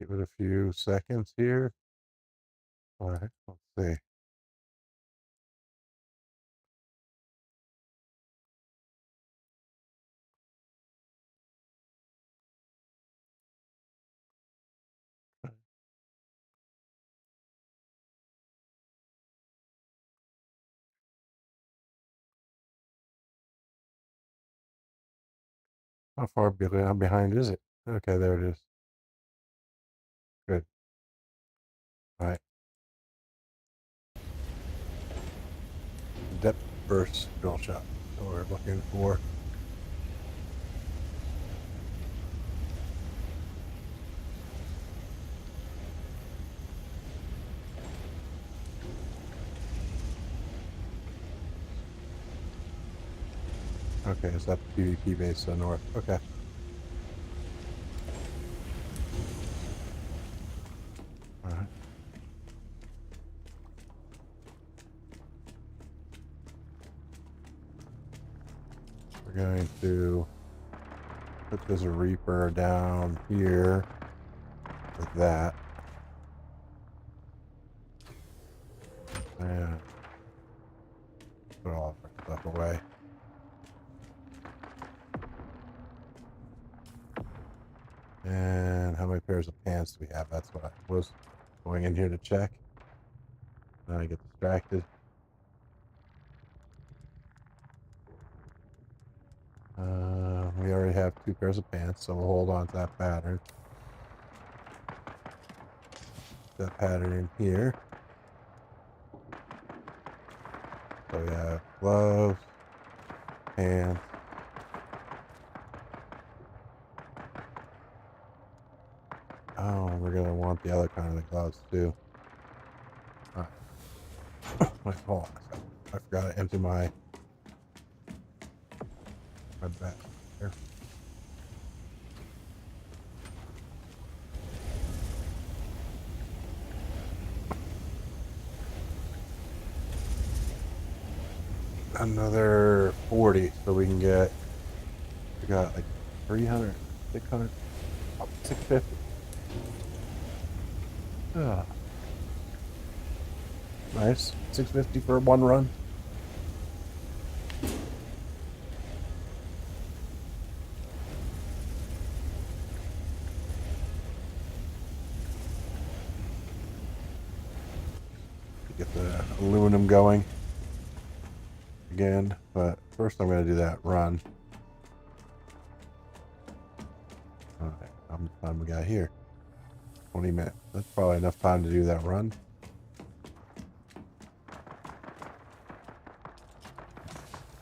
Give it a few seconds here. All right, let's see. How far behind is it? Okay, there it is. Good. All right. Depth burst drill shot. So we're looking for. Okay, is that the PvP base to the north? Okay. All right. We're going to put this Reaper down here with that. And put all of our stuff away. And how many pairs of pants do we have? That's what I was going in here to check. Then I get distracted. We already have 2 pairs of pants, so we'll hold on to that pattern. That pattern in here. So we have gloves, pants. Oh, we're gonna want the other kind of gloves too. All right. Hold on a second. I forgot to empty my bag here. Another 40, so we can get. We got like 300, 600, 650. Ah, nice. 650 for one run. Get the aluminum going again, but first I'm going to do that run. All right, how much time we got here? 20 minutes. That's probably enough time to do that run.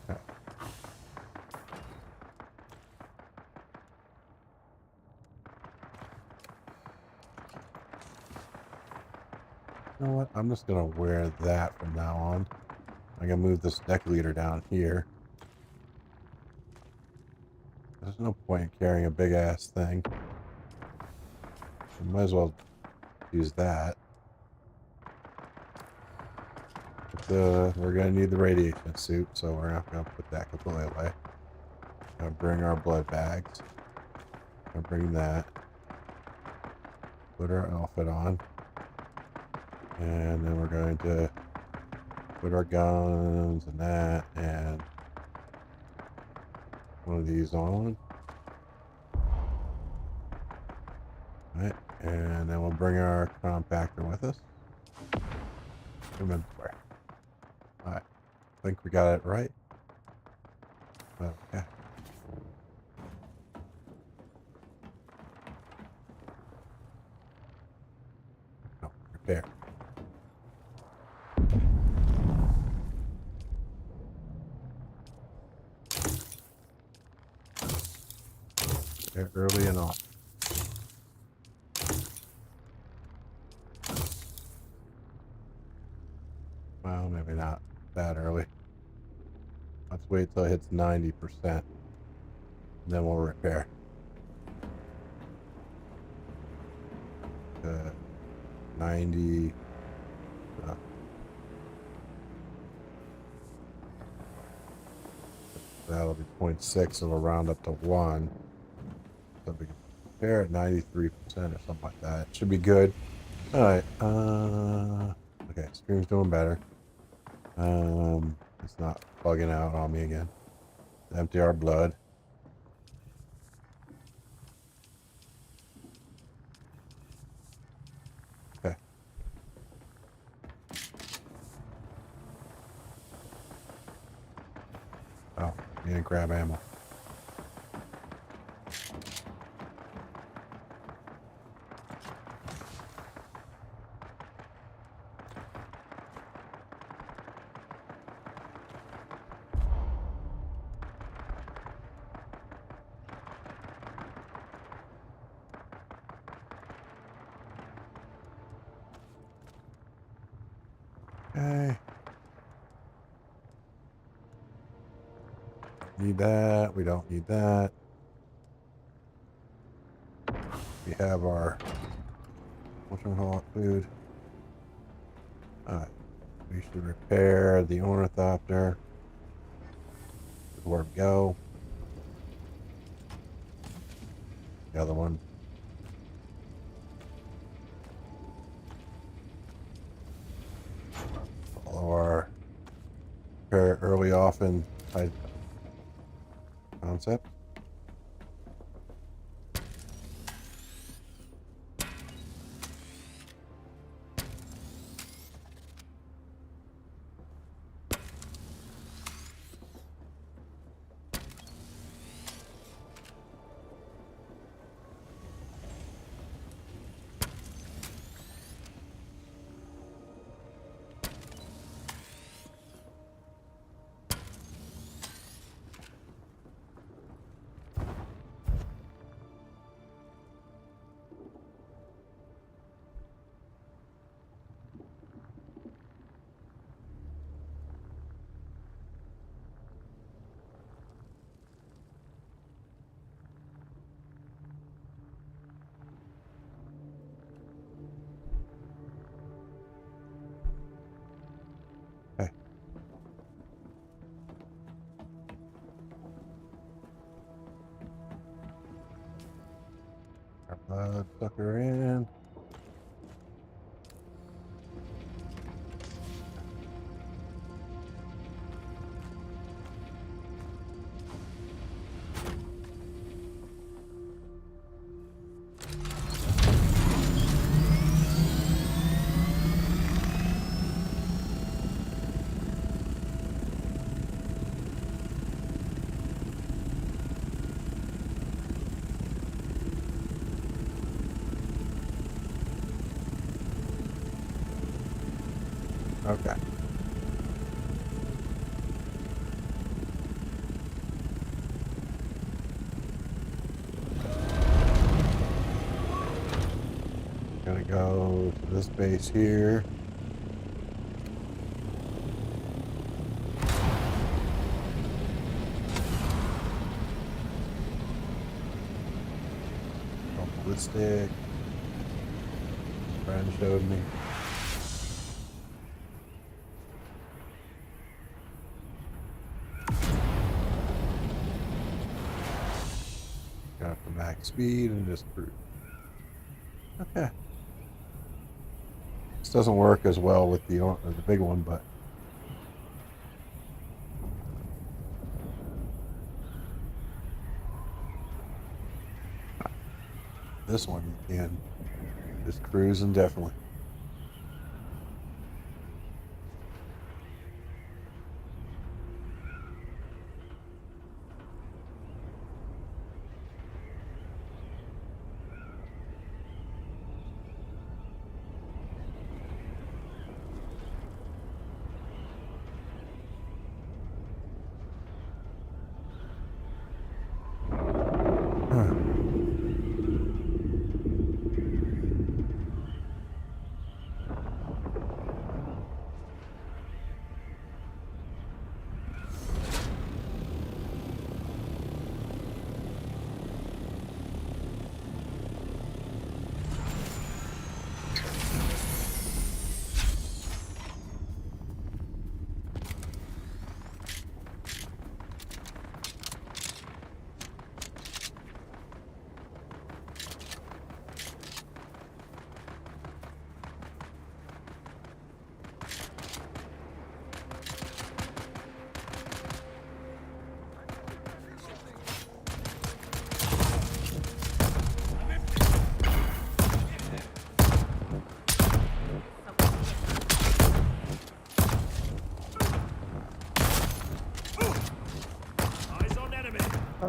Okay. You know what? I'm just going to wear that from now on. I'm going to move this deck leader down here. There's no point in carrying a big ass thing. We might as well use that. But, we're going to need the radiation suit, so we're not going to put that completely away. Going to bring our blood bags. Going to bring that. Put our outfit on. And then we're going to put our guns and that and one of these on. Alright, and then we'll bring our compactor with us. Inventory. Alright, I think we got it right. Okay. No, repair. Repair early and often. Well, maybe not that early. Let's wait till it hits 90%. And then we'll repair. 90. That'll be 0.6. It'll round up to 1. So we can Repair at 93% or something like that. Should be good. Alright, okay, stream's doing better. It's not bugging out on me again. Empty our blood. Okay. Oh, need to grab ammo. Okay. Need that. We don't need that. We have our whatchamacallit food. Alright. We should repair the ornithopter. Where we go. The other one. Follow our repair early often type concept. Okay. Our blood sucker in. Okay. Gonna go to this base here. Go ballistic. Friend showed me. Got up to max speed and just cruise. Okay. This doesn't work as well with the big one, but this one you can just cruise indefinitely.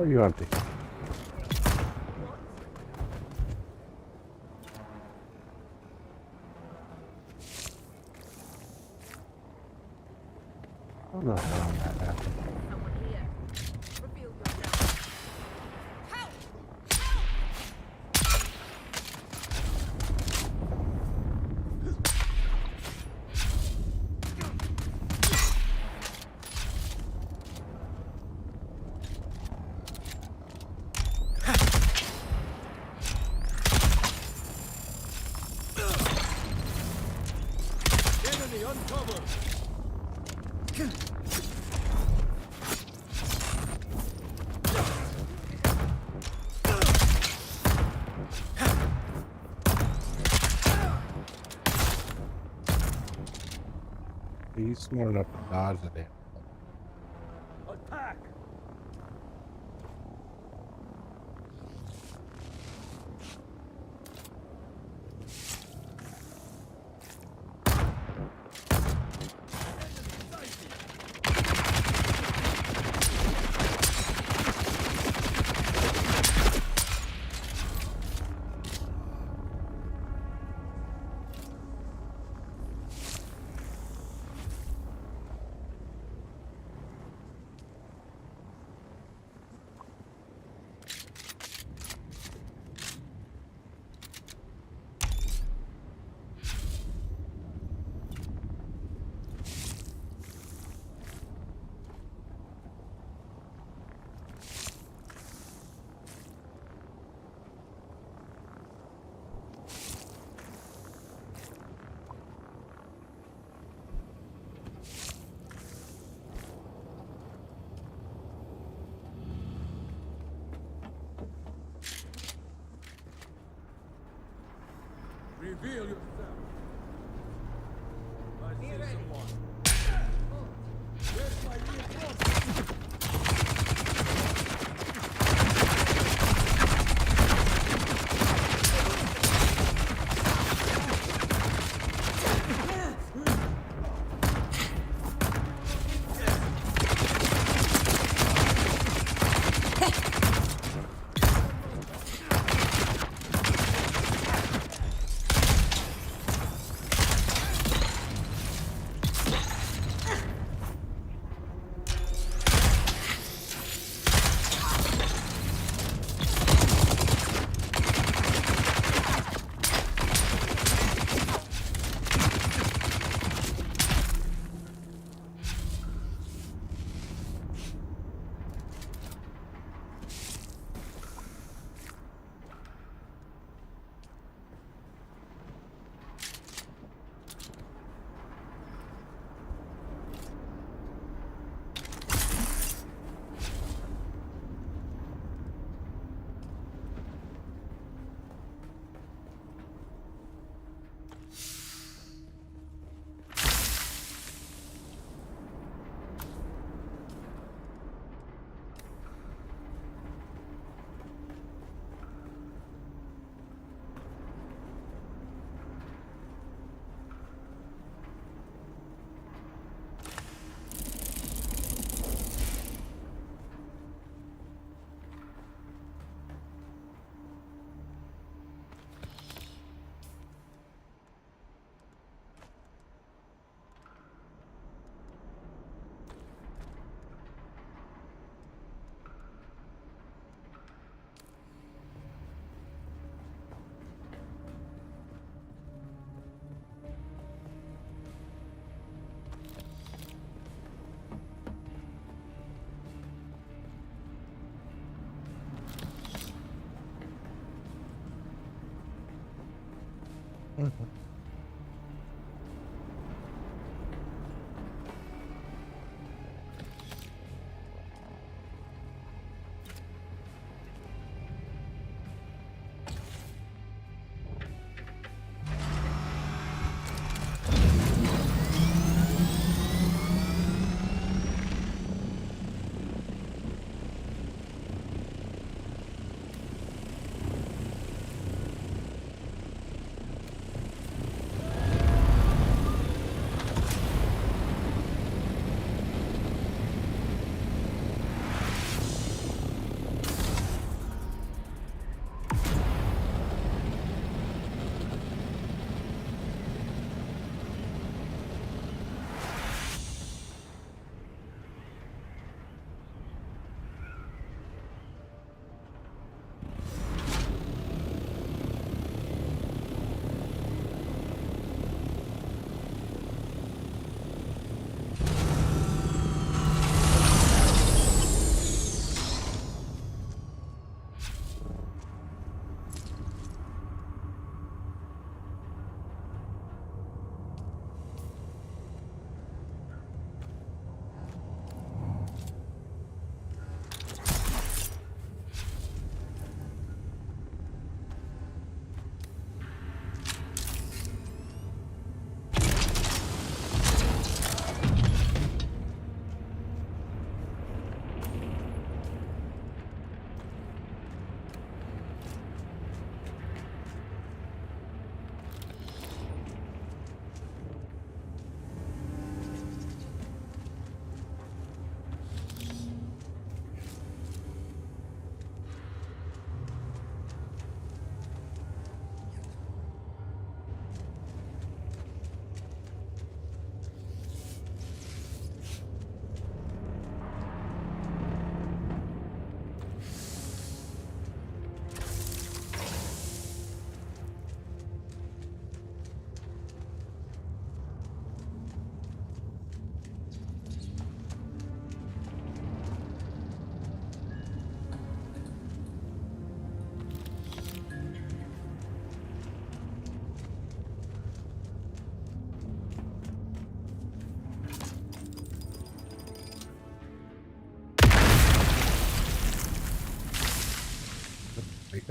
How are you empty? I don't know how that happened. Someone here. Reveal yourself. Help! Enemy uncovered! He's smart enough to dodge the damn. Attack! Reveal yourself. I see someone. Where's my reinforcement?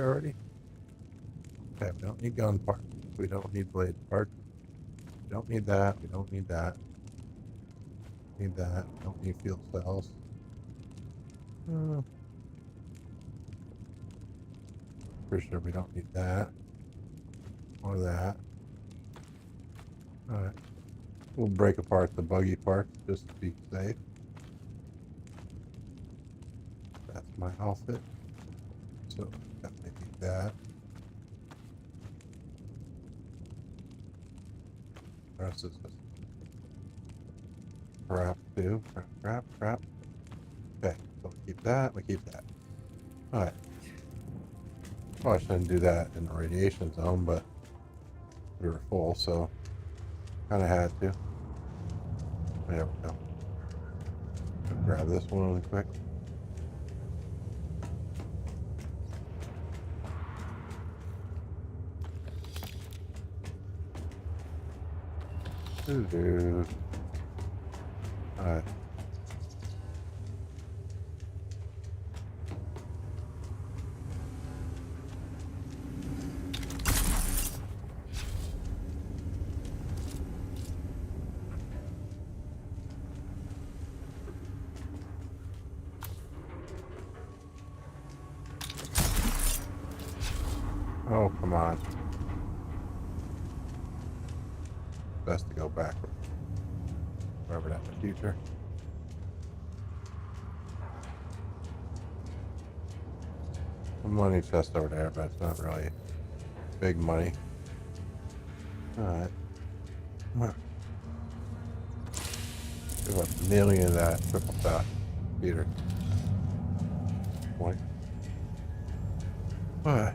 already? Okay, we don't need gun parts. We don't need blade parts. We don't need that. We don't need that. Need that. We don't need fuel cells. For sure we don't need that. Or that. Alright. We'll break apart the buggy parts just to be safe. That's my outfit. So definitely need that. The rest is just crap too. Crap. Okay, so we keep that, we keep that. Alright. Probably shouldn't do that in the radiation zone, but we were full, so kind of had to. There we go. Grab this one really quick. Alright. Oh, come on. Best to go backward. Wherever that's the future. Some money chest over there, but it's not really big money. Alright. Do a million of that triple shot Peter. Point. Alright.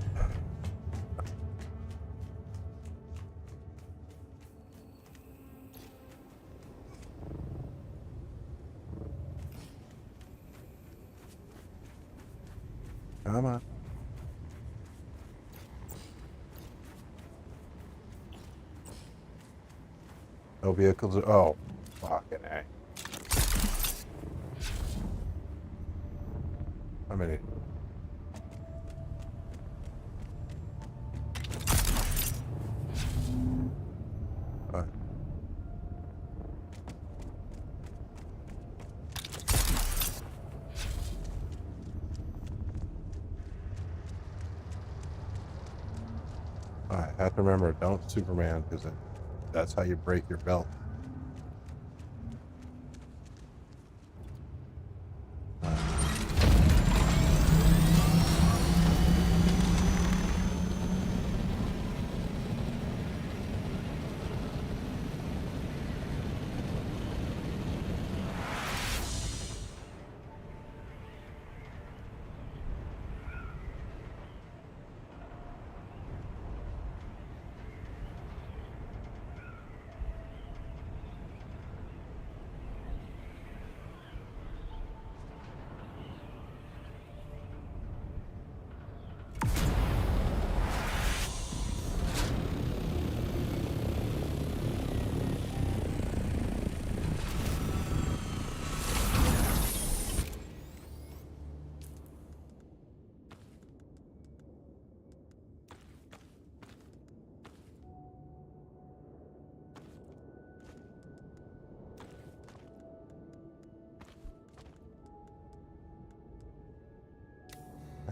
Come on. No vehicles. Oh, fucking A. How many? Alright. Alright, have to remember, don't Superman, because that's how you break your belt.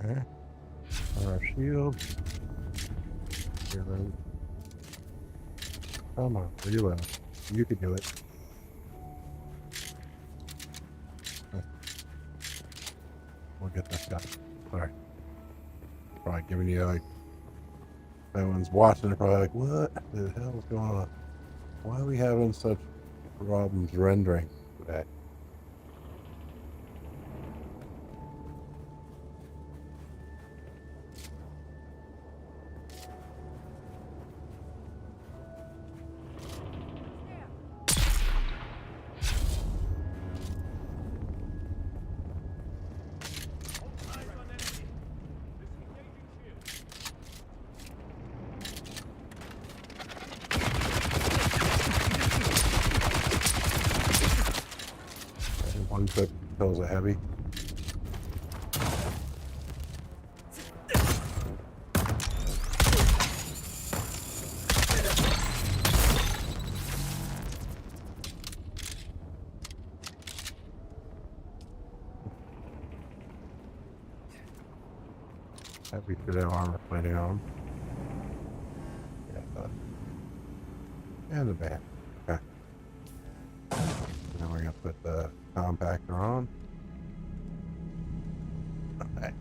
Okay. Our shields. Here, right. Come on, reload. You can do it. Okay. We'll get this guy. Sorry. Probably giving you like, everyone's watching, they're probably like, what the hell is going on? Why are we having such problems rendering today? One clip kills a heavy. We should have armor plating on. Yeah, and the band. Okay. Now we're gonna put the compactor on. Okay.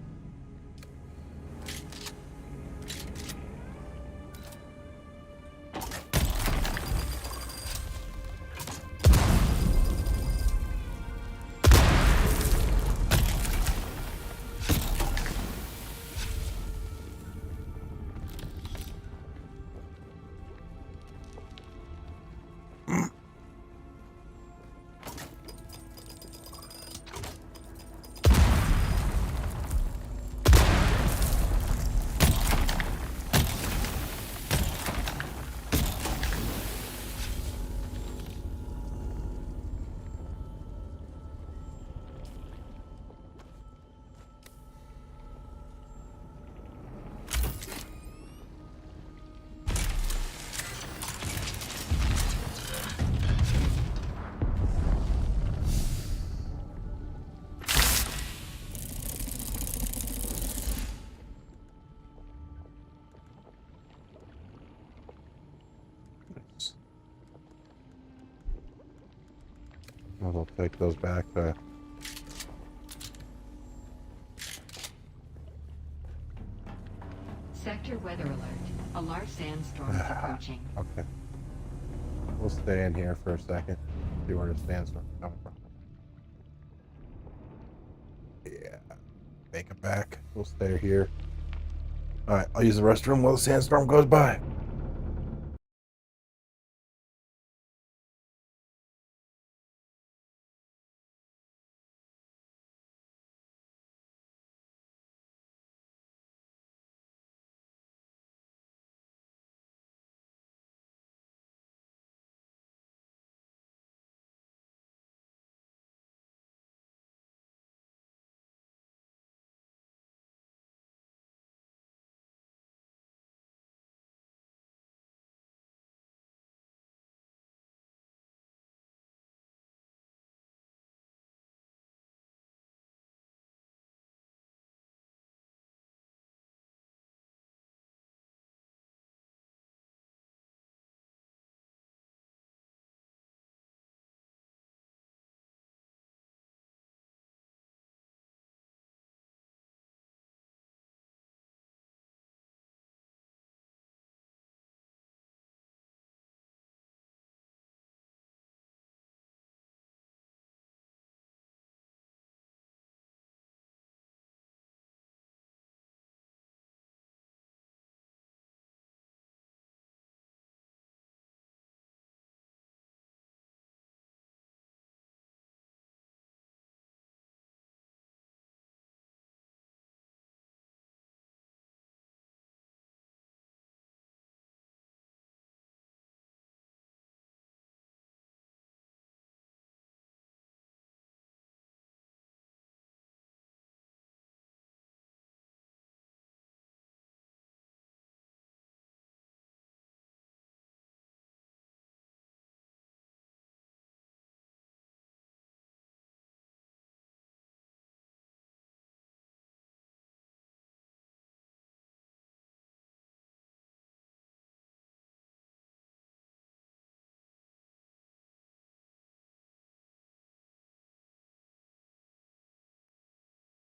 I'll take those back to. Sector weather alert. A large sandstorm is approaching. Okay. We'll stay in here for a second. See where the sandstorm's coming from. Yeah. Make it back. We'll stay here. Alright, I'll use the restroom while the sandstorm goes by.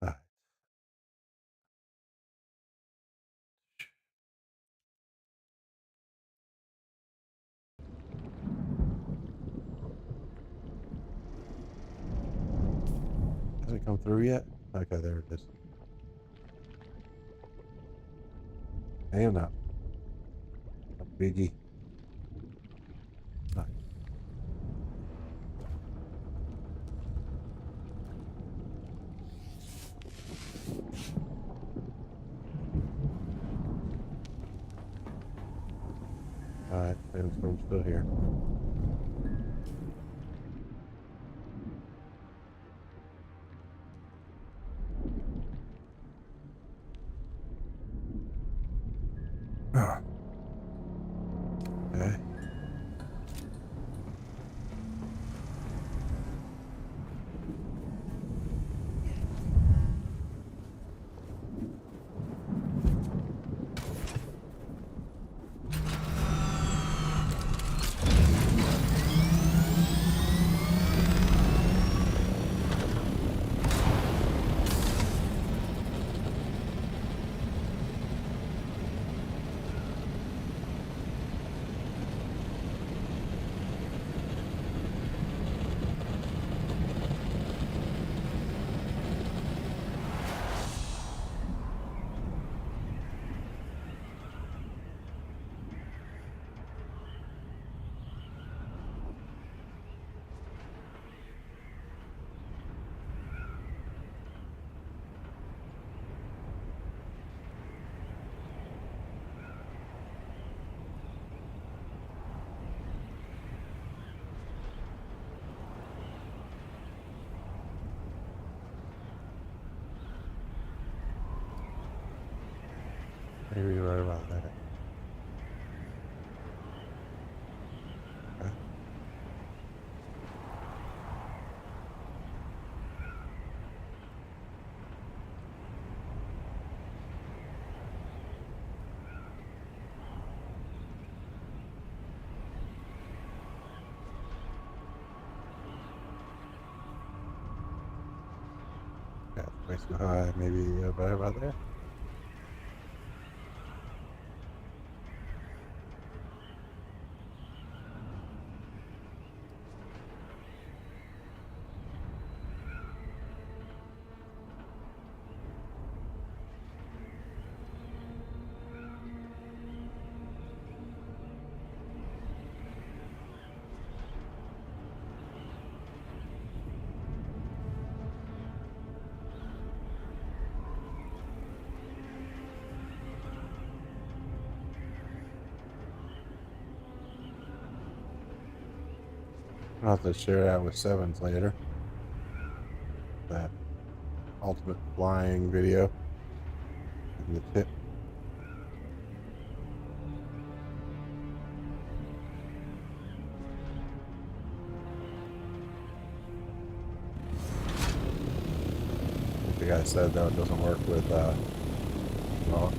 Alright. Hasn't come through yet? Okay, there it is. And up. A biggie. Nice. Alright, sandstorm's still here. Okay. Maybe right about there. Okay. Yeah, way too high. Maybe right about there. I'll have to share that with sevens later. That ultimate flying video and the tip. The guy said that it doesn't work with well,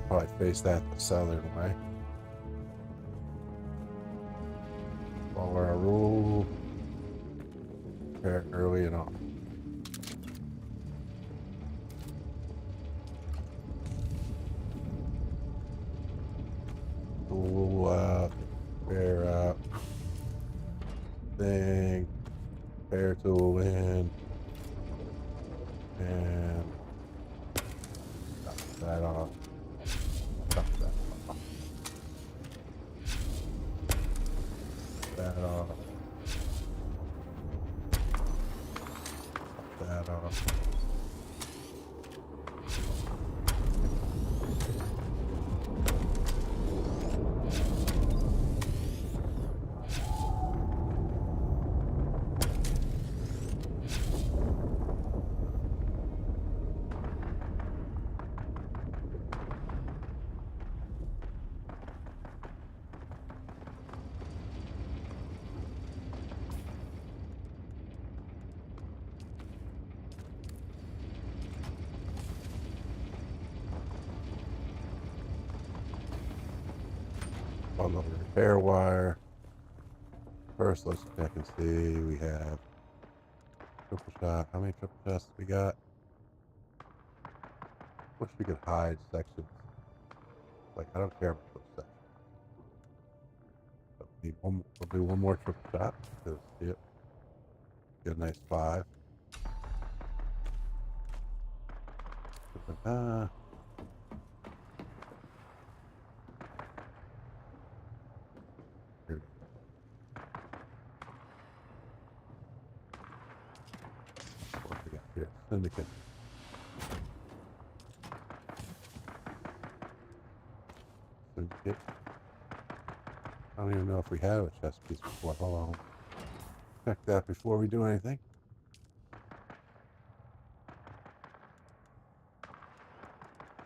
probably face that the southern way. Follow our rule. Prepare early and often. Tool out, prepare out. Thing. Prepare tool in. And cut that off. Cut that off. That off. That off. Bundle the repair wire. First, let's check and see. We have triple shot. How many triple shots we got? Wish we could hide sections. Like, I don't care about those sections. So we'll do one more triple shot. Because, yep, get a nice 5. Here. What we got here? Syndicate. Syndicate. I don't even know if we have a chess piece before. Hold on. Check that before we do anything.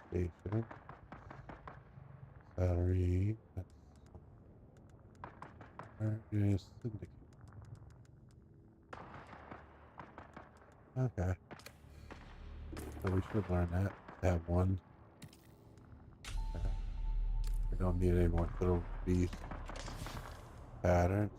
Station. Salary. Where is Syndicate? Okay. So we should learn that. Have one. Okay. We don't need any more little beast patterns.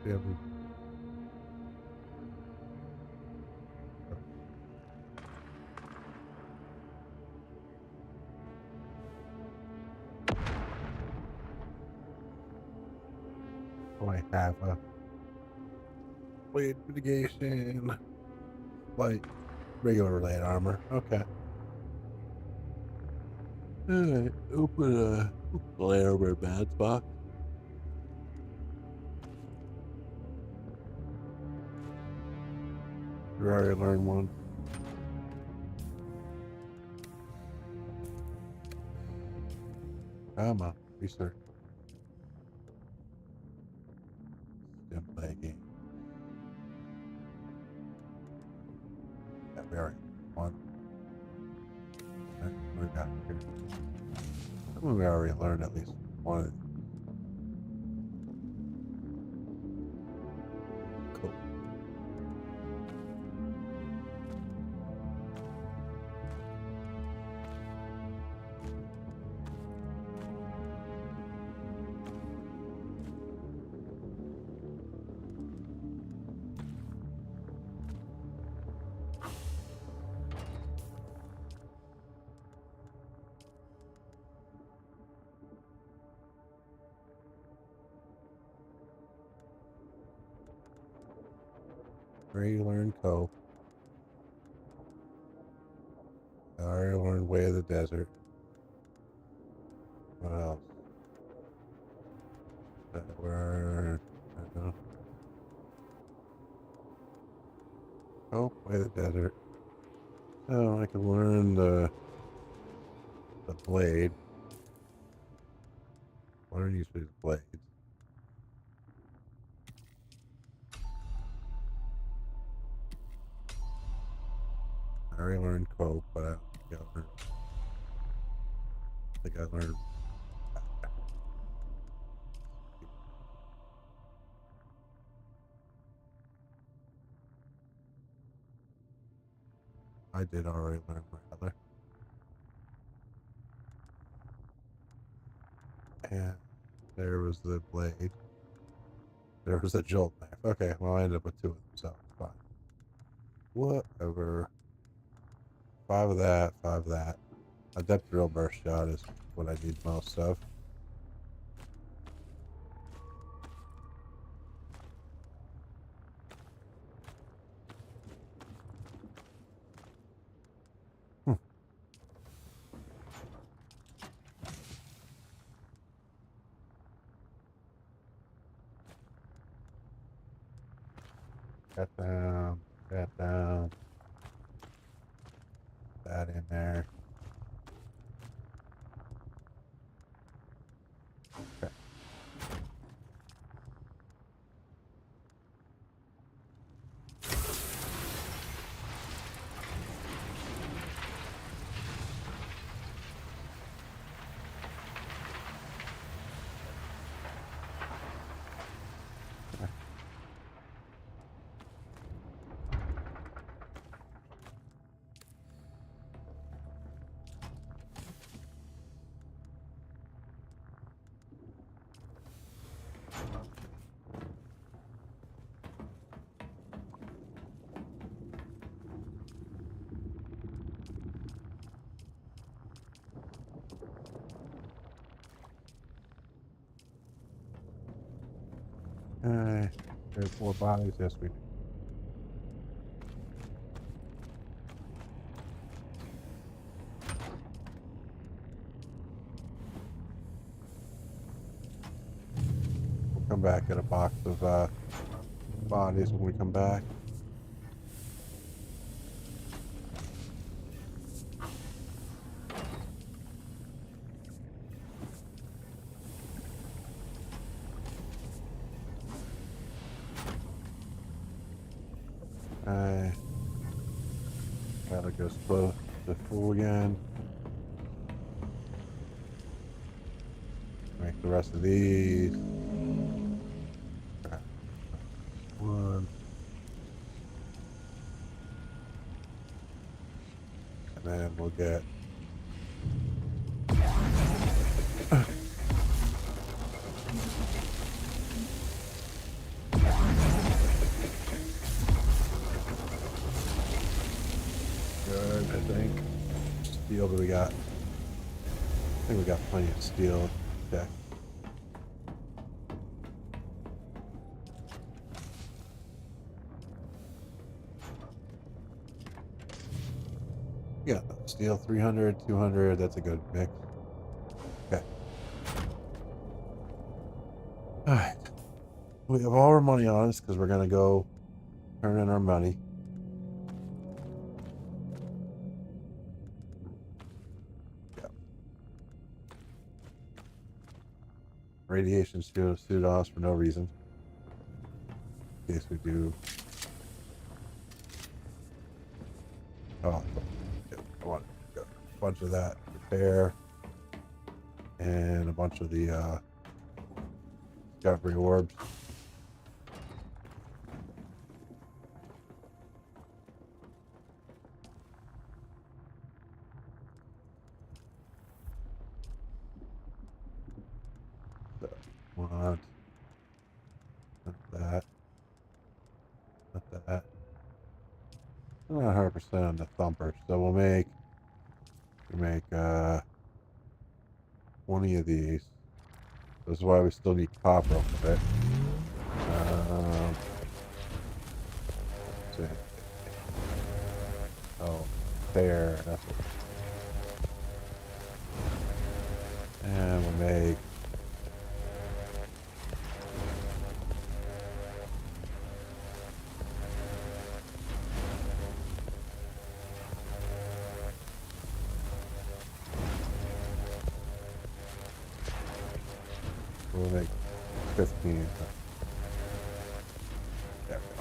Yeah, we. Oh, I have a blade mitigation, light, regular light armor. Okay. Alright, open a light armor badge box. You already learned one. Come on, research. Sim play game. Yeah, we already won. We got here. Some of we already learned at least one of the cool. Already learned cope. I already learned way of the desert. What else? Where? I don't know. Oh, way of the desert. So I can learn the blade. Learn use these blades. I already learned cope, but I think I learned. I did already learn rather. And there was the blade. There was a jolt knife. Okay, well I ended up with 2 of them, so fine. Whatever. 5 of that, 5 of that. A depth drill burst shot is what I need most of. That down, that down. That in there. Okay. There's 4 bodies. Yes, we do. We'll come back at a box of bodies when we come back. Gotta go close to full again. Make the rest of these. One. And then we'll get I think. Steel, do we got? I think we got plenty of steel. Check. Yeah, steel 300, 200. That's a good mix. Okay. All right. We have all our money on us because we're gonna go turn in our money. Yeah. Radiation suit us for no reason. In case we do. Oh, I want a bunch of that repair and a bunch of the discovery orbs. So, want not that, not that. Not 100% on the thumper, so we'll make 20 of these. This is why we still need copper a little bit. Let's see. Oh, there. That's what. And we'll make. We'll make 15. There we go.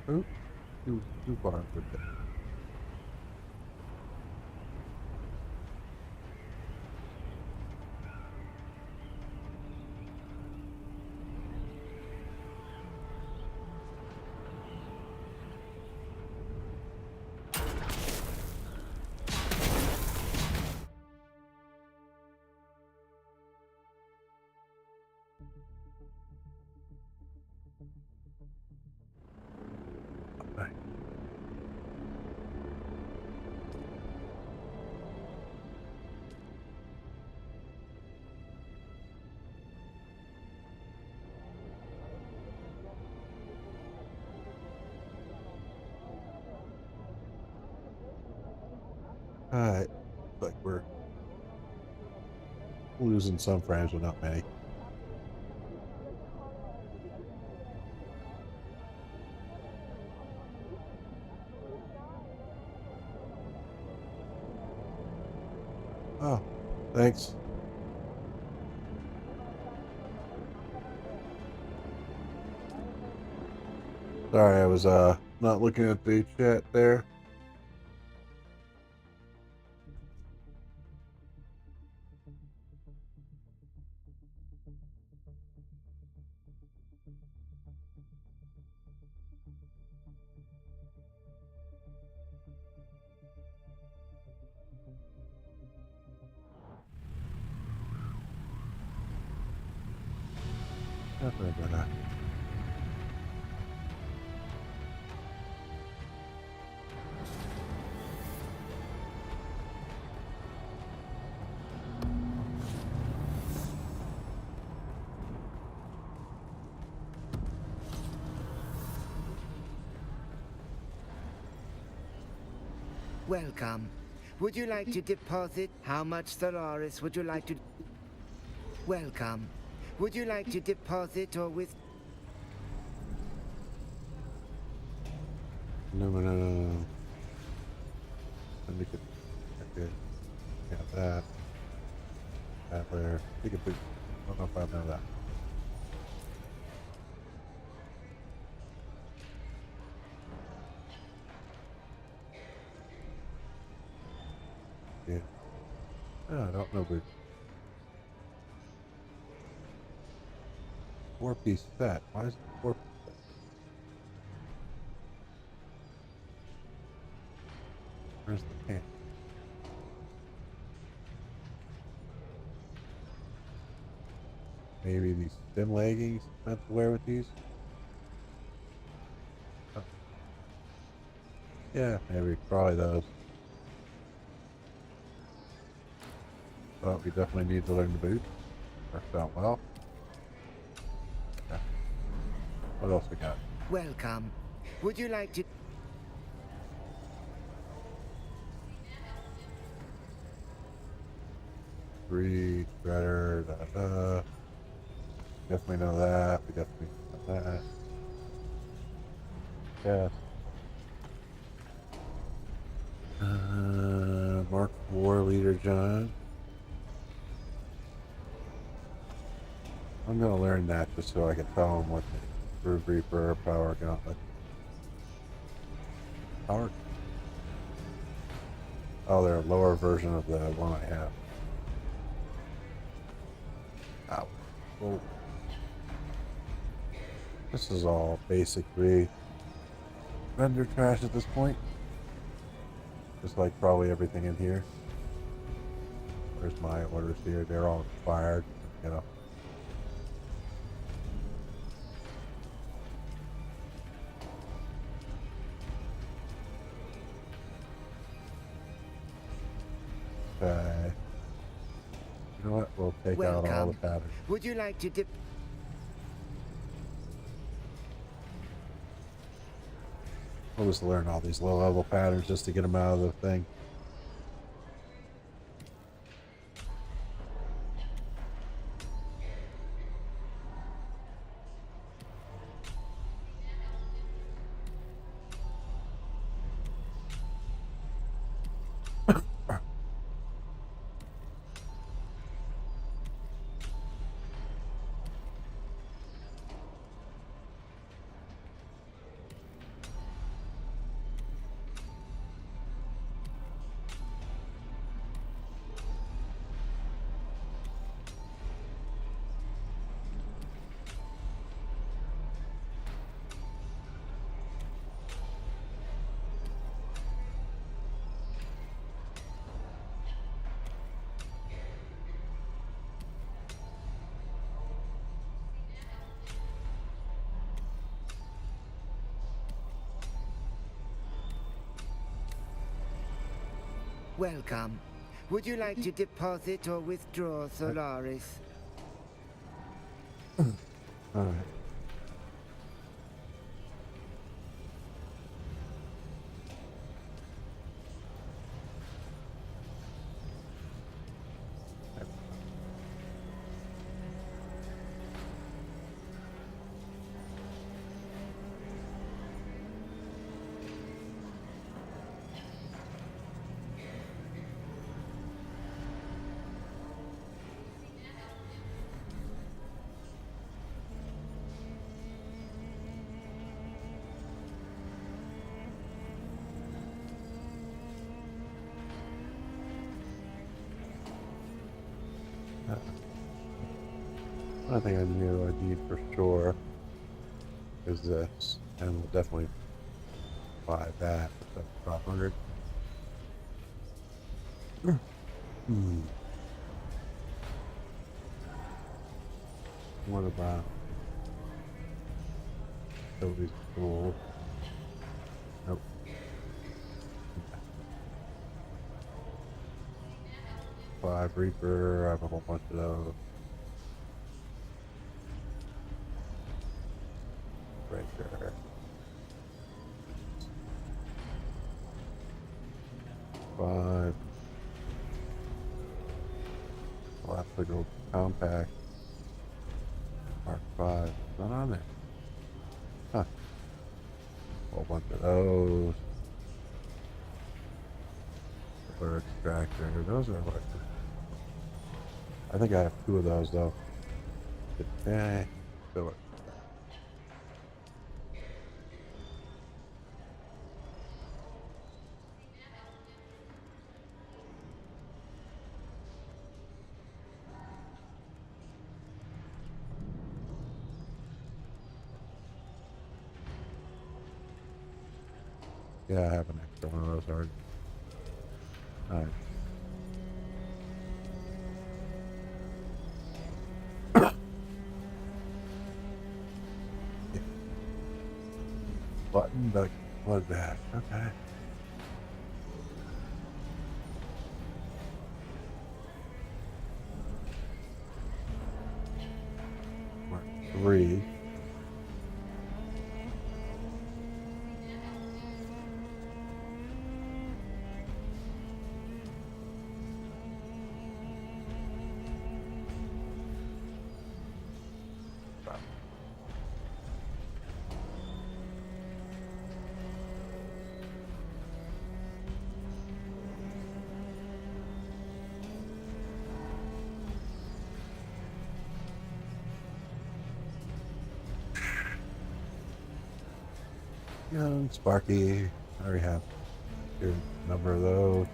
Oop, too far with that. Alright. Looks like we're losing some frames, but not many. Oh, thanks. Sorry, I was not looking at the chat there. Definitely gonna. Welcome. Would you like to deposit? How much Solaris would you like to... Welcome. Would you like to deposit or with... No, no, no, no, no. Let me get... Okay. Got that. That there. Take a big... I don't know if I know that. Yeah. Oh, I don't know, but... 4-piece set. Why is it 4-piece set? Where's the pants? Maybe these thin leggings meant to wear with these? Oh. Yeah, maybe probably those. But we definitely need to learn the boot. Worked out well. Yeah. What else we got? Welcome. Would you like to... Three, better, Definitely know that. We definitely know that. Yes. Mark War Leader John. I'm gonna learn that just so I can tell him what the Brood Reaper Power Gauntlet. Power. Oh, they're a lower version of the one I have. Ow. Whoa. This is all basically vendor trash at this point. Just like probably everything in here. Where's my orders here? They're all expired, you know. Okay. You know what? We'll take out all the patterns. Would you like to dip... We'll just learn all these low-level patterns just to get them out of the thing. Welcome. Would you like to deposit or withdraw Solaris? All right. One thing I knew I need for sure is this, and we'll definitely buy that for 500. What about those cool? Nope. 5 Reaper, I have a whole bunch of those. Right there. 5. Electrical compact. Mark 5. Not on there. Huh. Whole bunch of those. Solar extractor. Those are what? I think I have 2 of those though. Okay. Solar. Yeah, I have an extra one of those already. Alright. Button, but blood bath. Okay. Mark 3. Young Sparky. I already have a good number of those.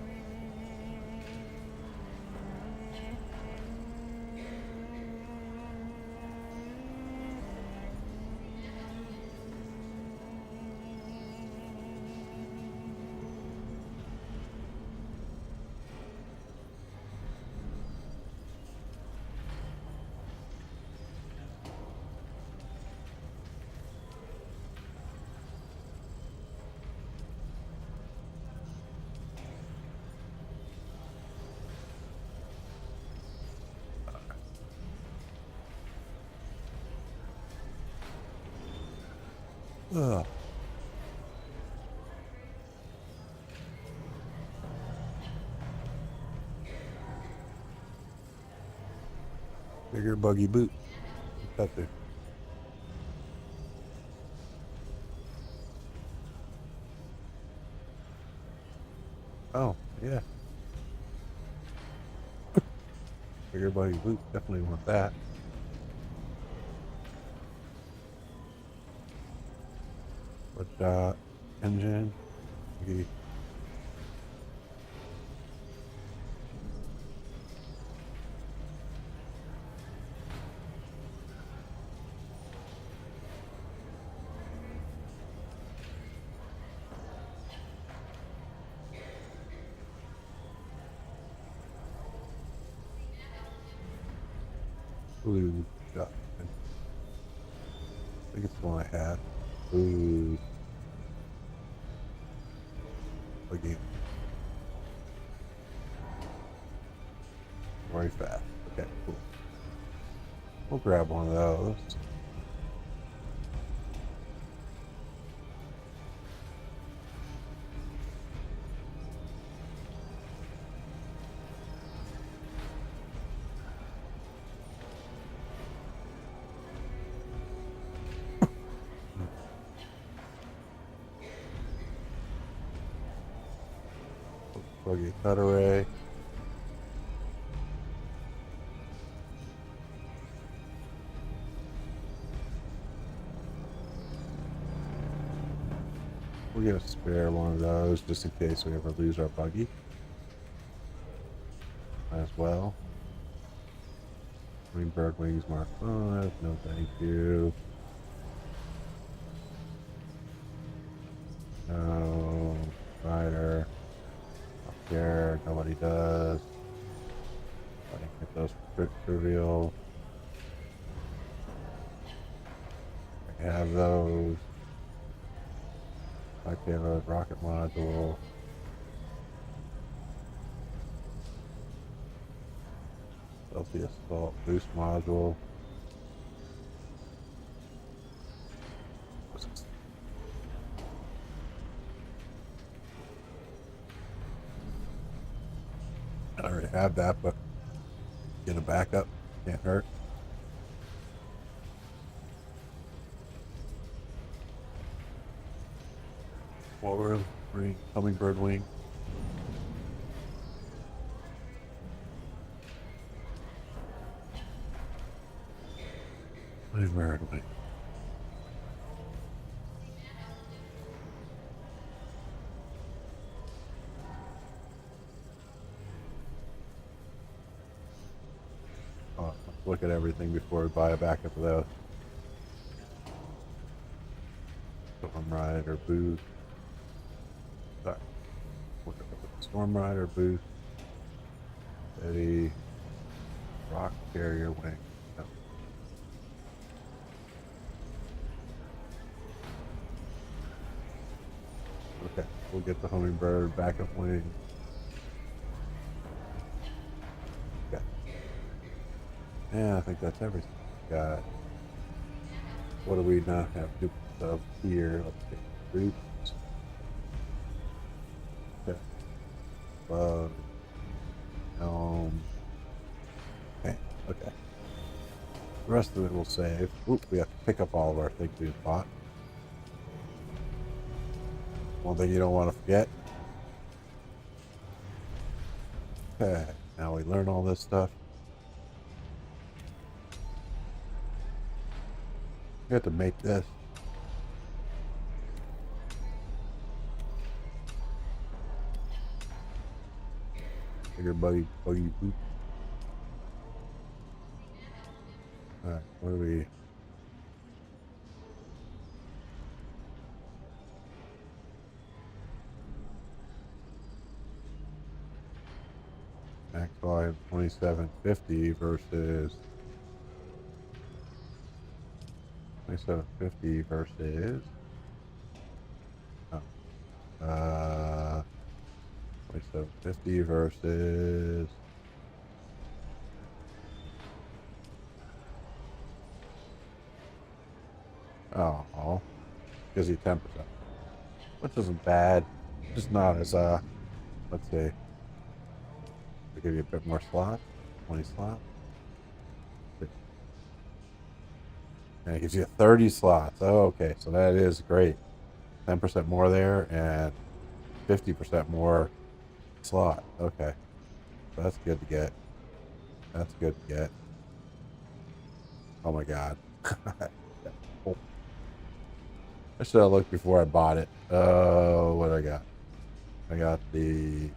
Ugh. Bigger buggy boot. What's that do? Oh, yeah. Bigger buggy boot. Definitely want that. But engine. Maybe. Blue shotgun. I think it's the one I had. Ooh. Again. Very fast. Okay, cool. We'll grab one of those. Buggy cut array. We'll get a spare one of those just in case we ever lose our buggy. Might as well. Greenberg wings Mark 5. No thank you. No. Rider. Up there. Nobody does. I didn't get those trivial. I have those. Like they have a rocket module. Stealthy assault boost module. to have that, but get a backup. Can't hurt. Forward ring, hummingbird wing. Hummingbird wing. Oh, let's look at everything before we buy a backup of those. Storm Rider boost. Sorry. Look at the Storm Rider boost. Steady. Rock carrier wing. No. Okay, we'll get the hummingbird backup wing. Okay. Yeah, I think that's everything. Got. What do we not have duplicates of here? Let's see. Boots. Okay. Bug. Helm. Okay. Okay. The rest of it we'll save. Oop, we have to pick up all of our things we bought. One thing you don't want to forget. Okay. Now we learn all this stuff. We have to make this. Bigger buggy boot. Alright, what do we... Max volume 2750 versus 2750 versus 2750 versus gives you 10%, which isn't bad. Just not as let's see. We give you a bit more slots, 20 slots. And it gives you 30 slots. Oh, okay, so that is great. 10% more there and 50% more slot. Okay, so that's good to get. That's good to get. Oh my god. I should have looked before I bought it. Oh, what I got? I got the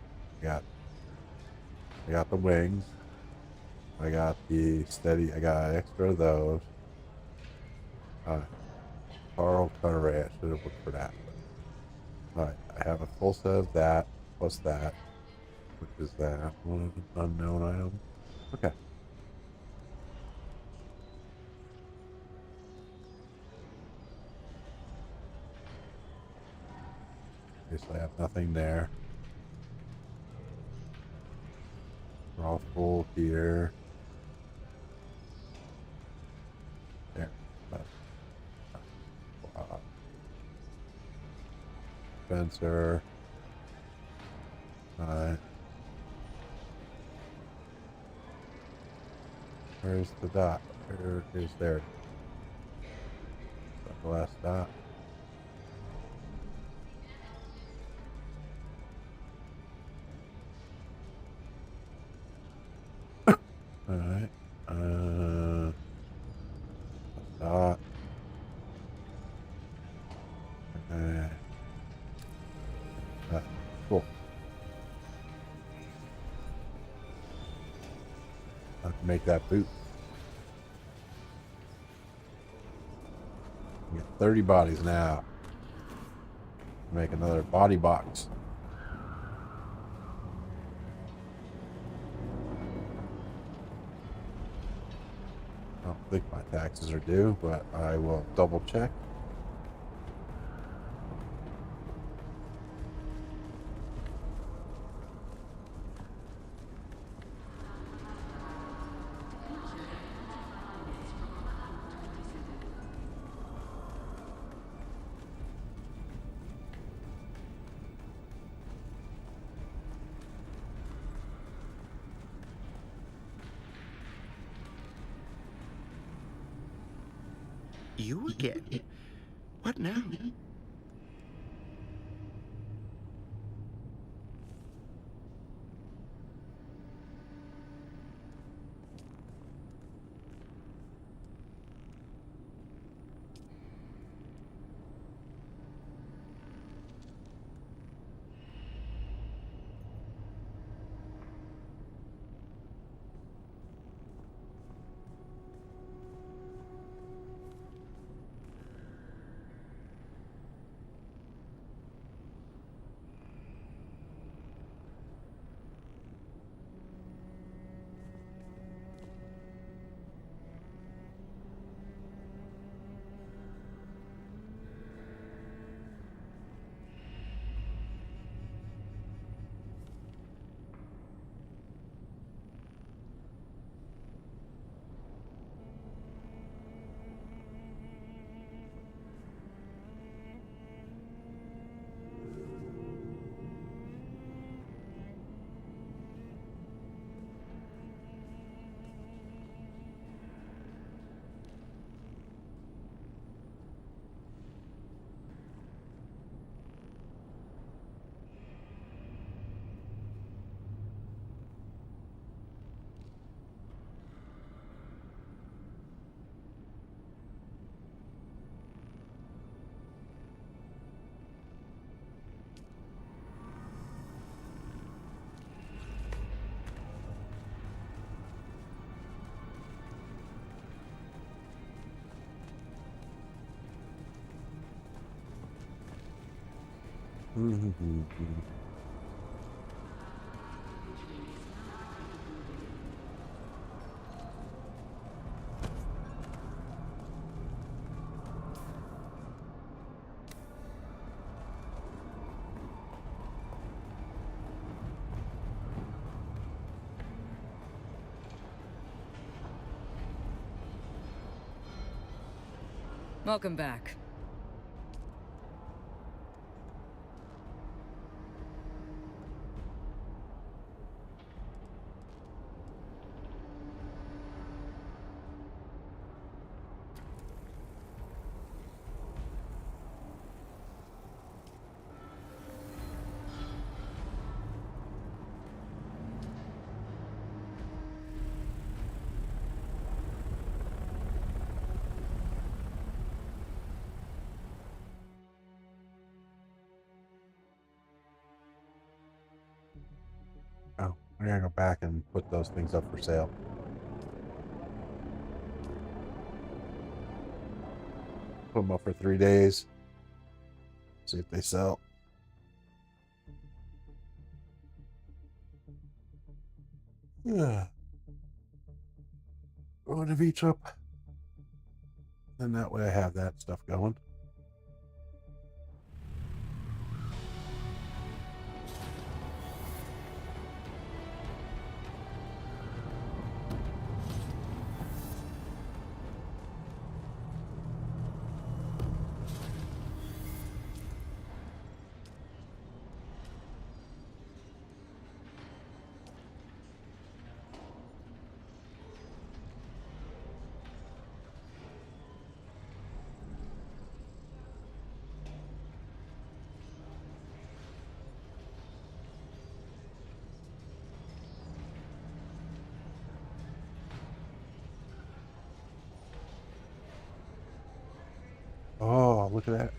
wings. I got the steady. I got extra of those. Carl Carteret. I should have looked for that. Alright, I have a full set of that plus that, which is that one unknown item. Okay. Okay, so I have nothing there. We're all full here. There. Spencer. Alright. Where's the dot? Where is there? Is that the last dot? Alright. Dot. Cool. I have to make that boot. We get 30 bodies now. Make another body box. I don't think my taxes are due, but I will double check. You again? What now? Welcome back. Oh, I gotta go back and put those things up for sale. Put them up for 3 days. See if they sell. Yeah. Go to beach up. And that way I have that stuff going. Oh, look at that.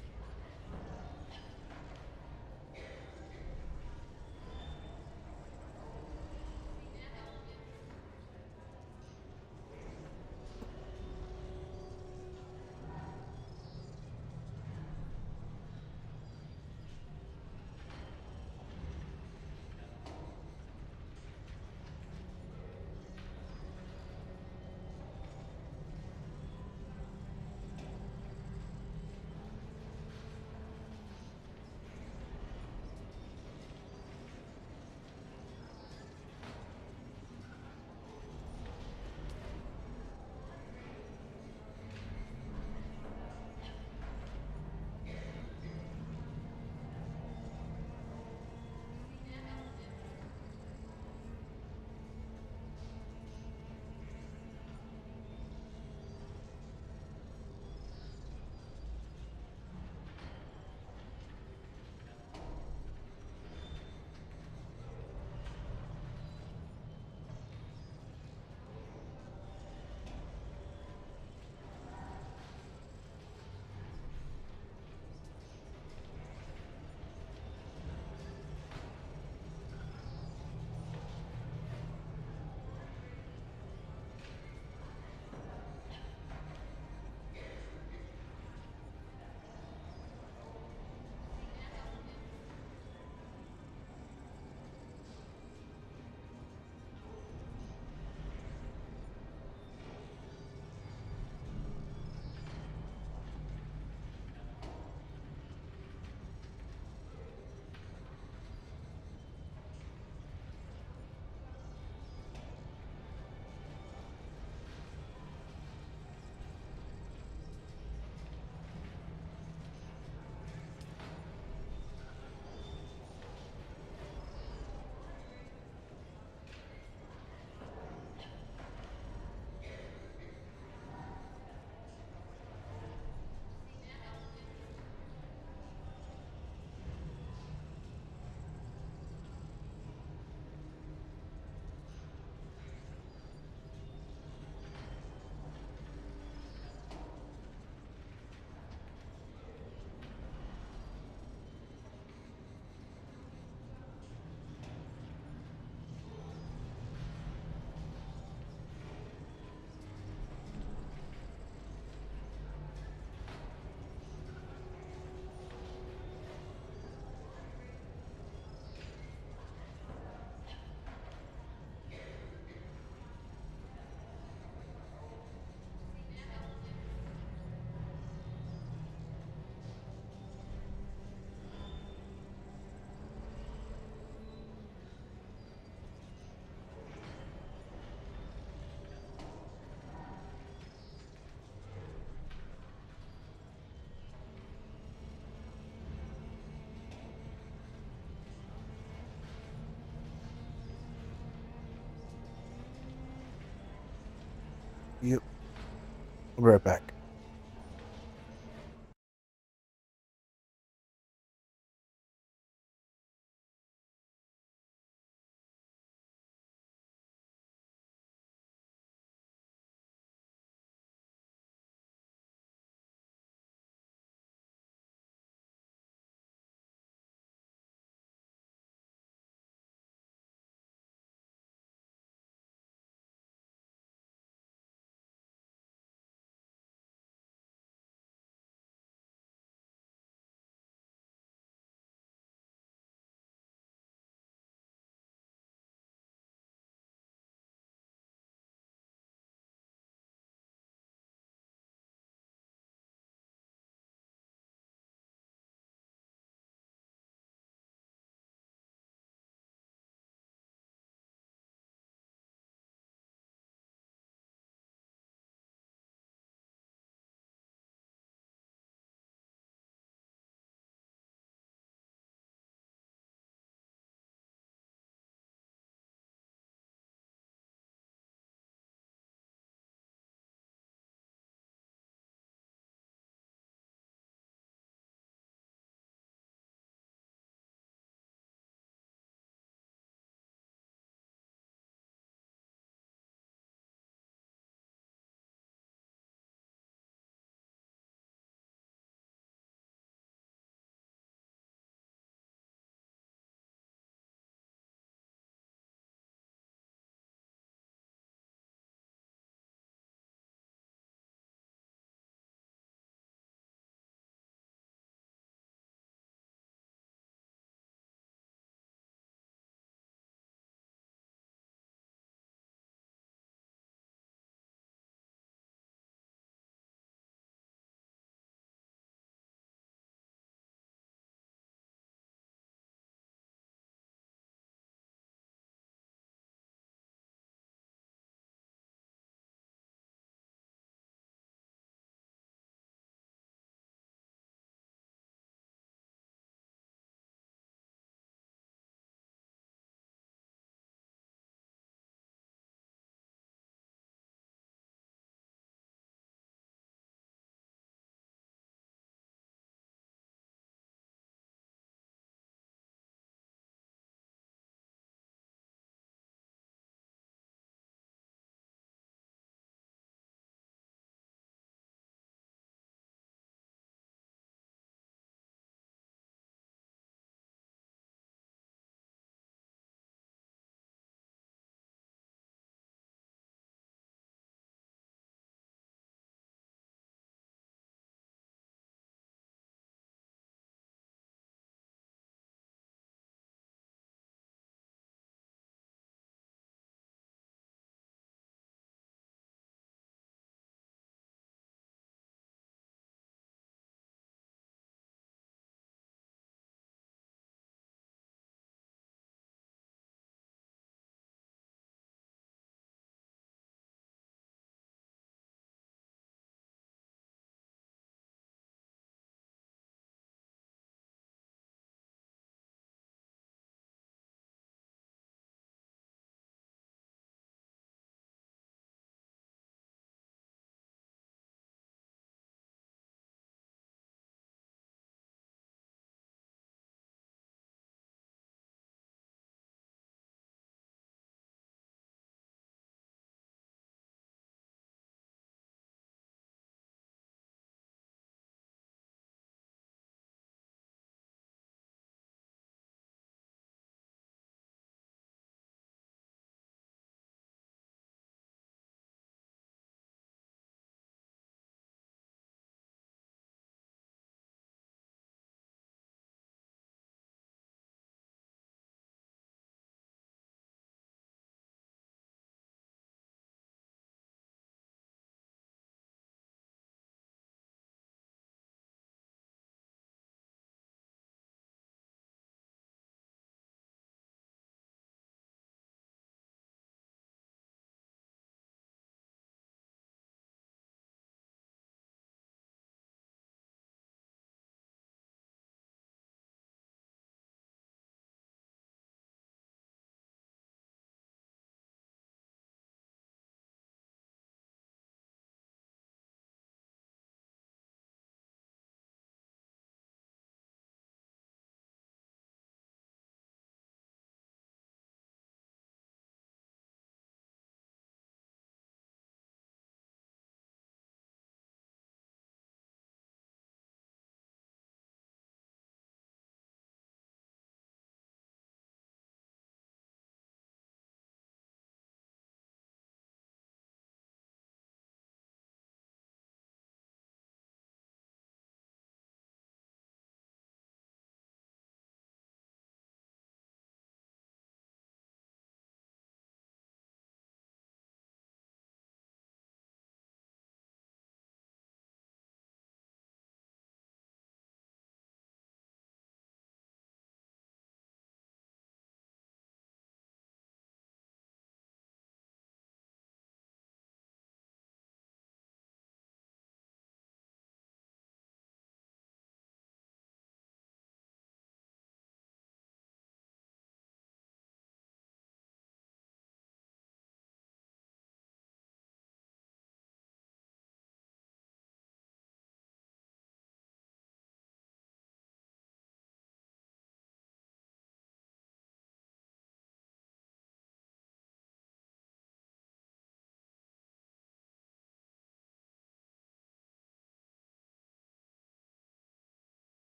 Yep. I'll be right back.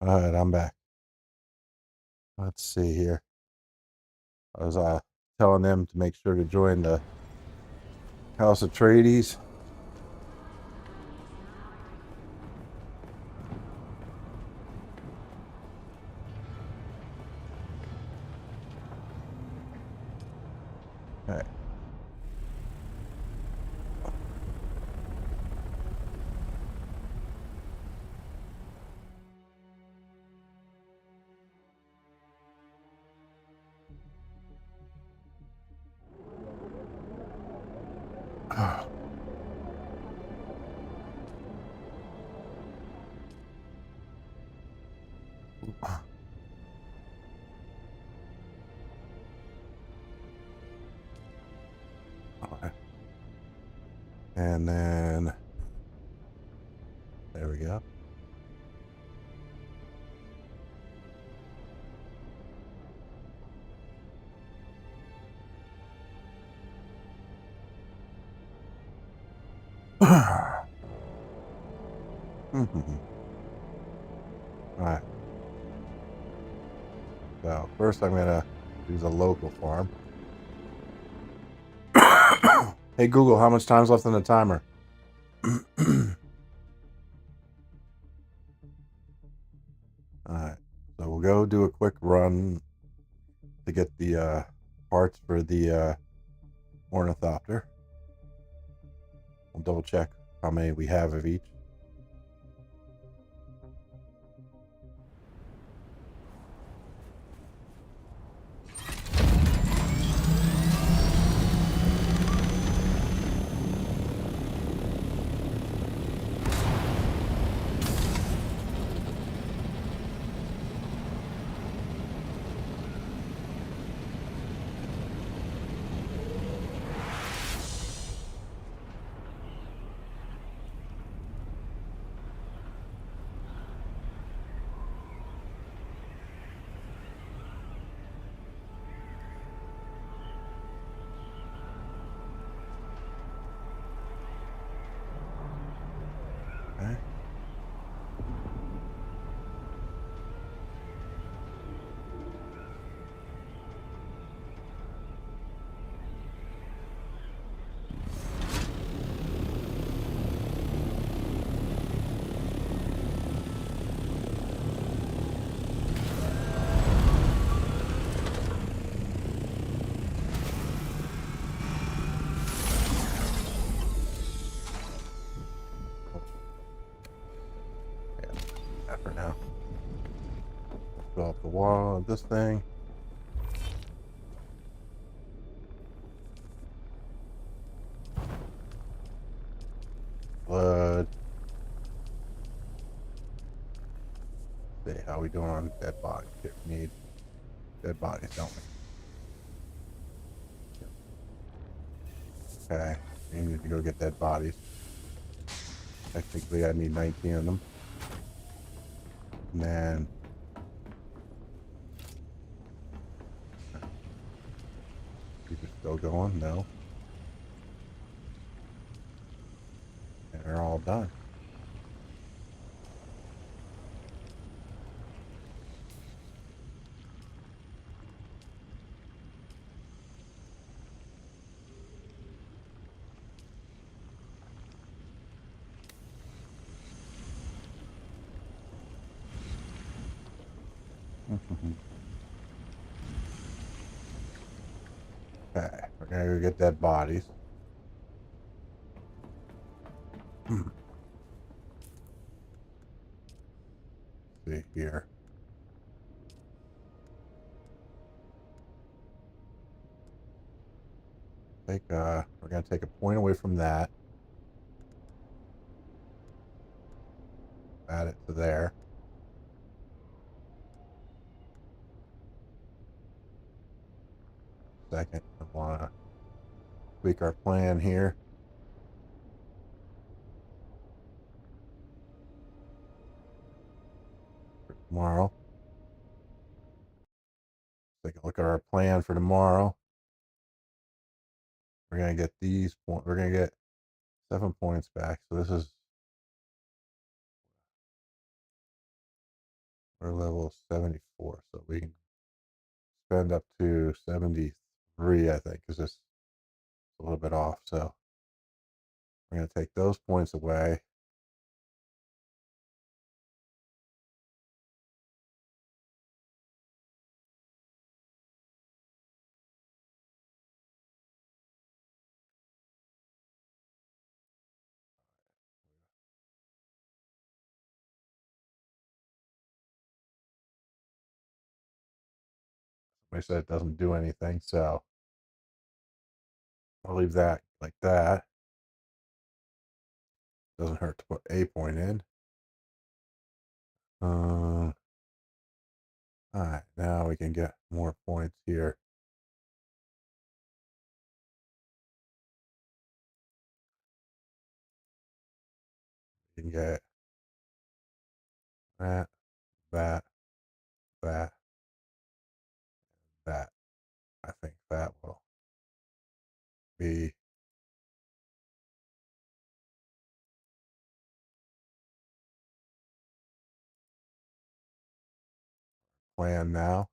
All right, I'm back. Let's see here. I was telling them to make sure to join the House Atreides. All right. All right. And then there we go. All right. So first I'm gonna use a local farm. Hey Google, how much time's left on the timer? Alright. So we'll go do a quick run to get the parts for the ornithopter. We'll double check how many we have of each. Okay. For now. Fill up the wall of this thing. Blood. See how we doing on dead bodies. Here, we need dead bodies, don't we? Okay. We need to go get dead bodies. Technically I need 19 of them. And then these are still going, no. And they're all done. Okay, we're gonna go get dead bodies. See here. We're gonna take a point away from that. Add it to there. Second, I wanna tweak our plan here. For tomorrow. Take a look at our plan for tomorrow. We're gonna get these points. We're gonna get 7 points back. So this is We're level 74, so we can spend up to 73, I think, because it's a little bit off. So we're going to take those points away. Somebody said it doesn't do anything, so I'll leave that like that. Doesn't hurt to put a point in. All right, now we can get more points here. You can get that, that, that, that. I think that will be planned now.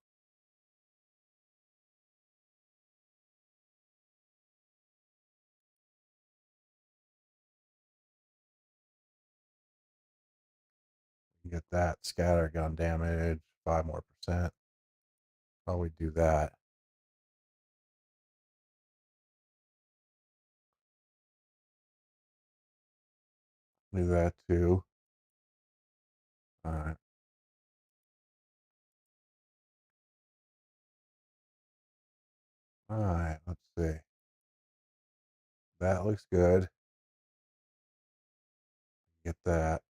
You can get that scatter gun damage, 5 more percent. While we do that, do that too. All right. All right, let's see. That looks good. Get that.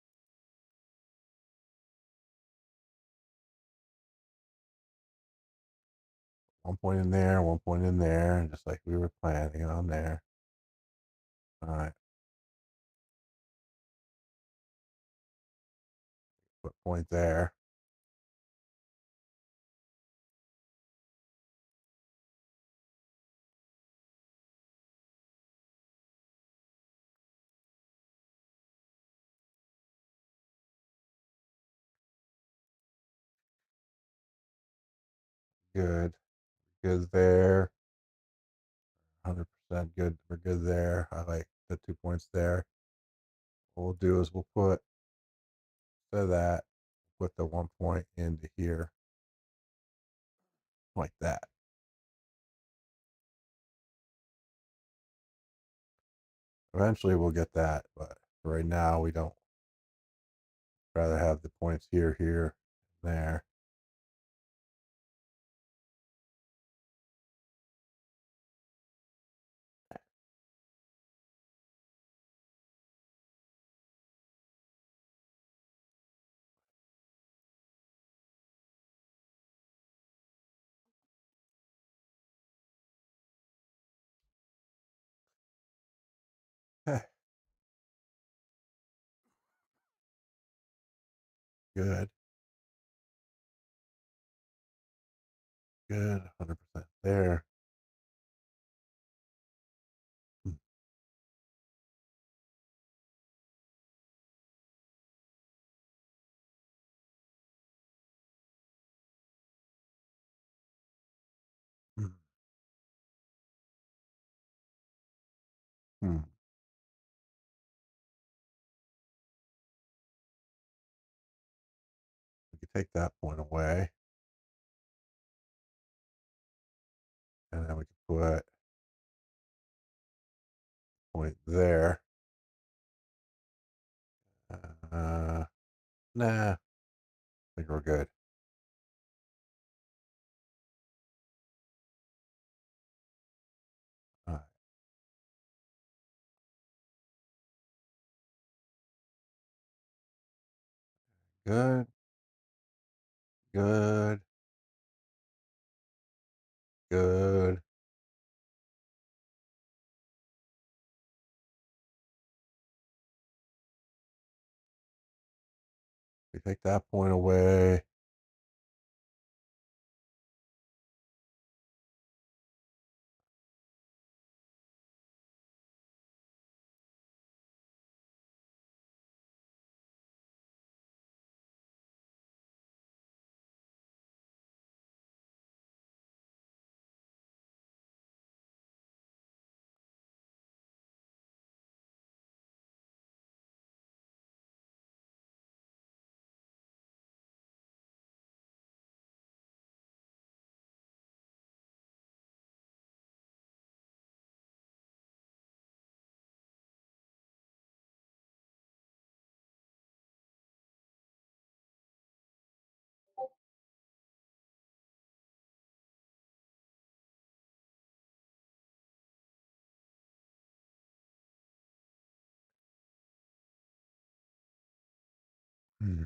One point in there, 1 point in there, and just like we were planning on there. All right. Put point there. Good. Good there. 100% good. We're good there. I like the 2 points there. What we'll do is we'll put, instead of that, put the 1 point into here. Like that. Eventually we'll get that, but right now we don't. Rather have the points here, here, and there. Good. Good. 100% there. Mm, mm, mm. We can take that point away, and then we can put point there. Nah, I think we're good. All right. Good. Good. Good. We take that point away. Hmm.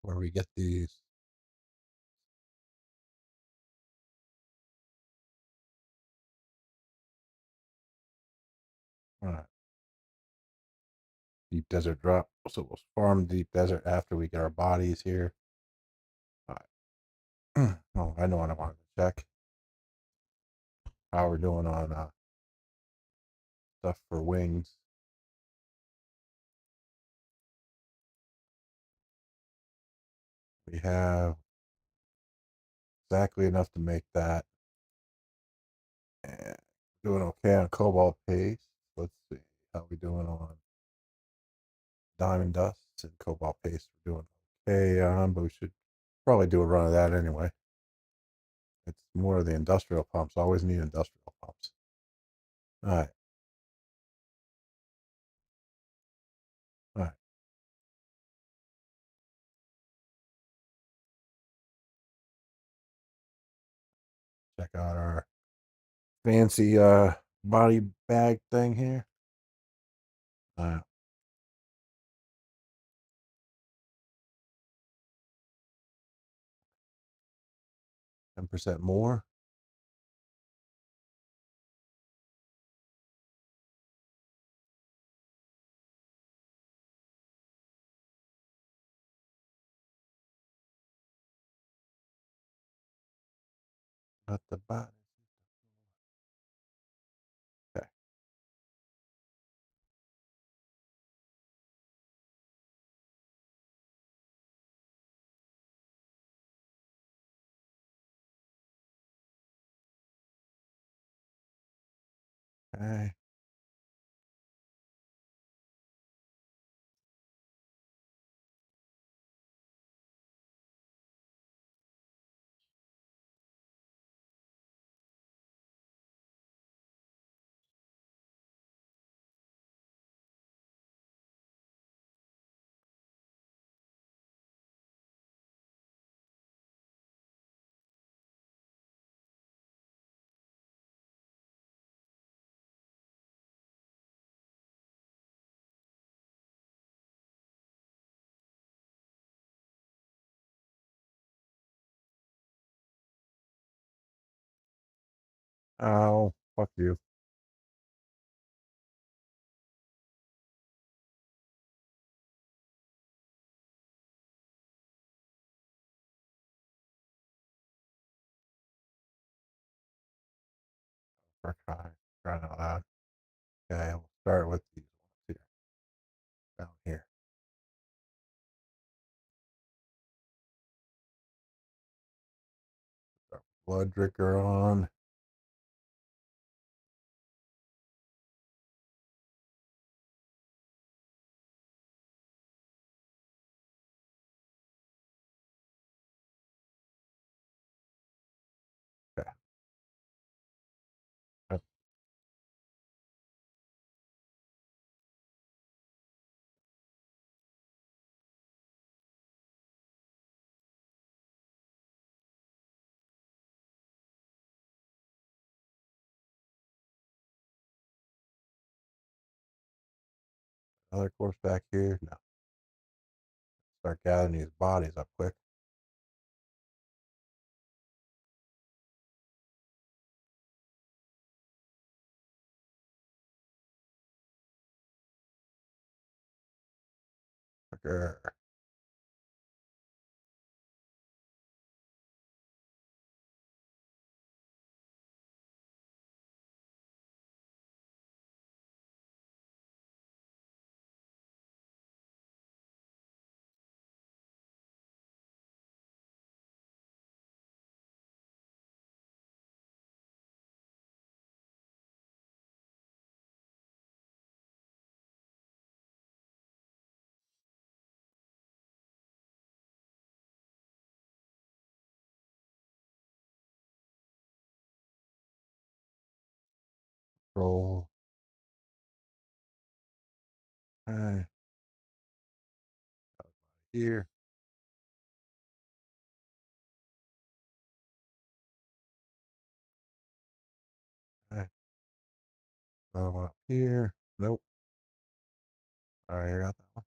where we get these. All right. Deep desert drop. So we'll farm deep desert after we get our bodies here. All right. Oh, I know what I want to check. How we're doing on stuff for wings. We have exactly enough to make that. And doing okay on cobalt paste. Let's see how we doing on diamond dust and cobalt paste. We're doing okay on, but we should probably do a run of that anyway. It's more of the industrial pumps. Always need industrial pumps. All right. All right. Check out our fancy body bag thing here. 10% more. At the bottom. Okay. Okay. Oh, fuck you. For crying out loud. Okay, we'll start with these ones here. Down here. Blood drinker on. Okay. Another course back here. No. Start gathering these bodies up quick. Quicker. Roll. Okay. Here. Okay. Another one up here. Nope. All right, I got that one.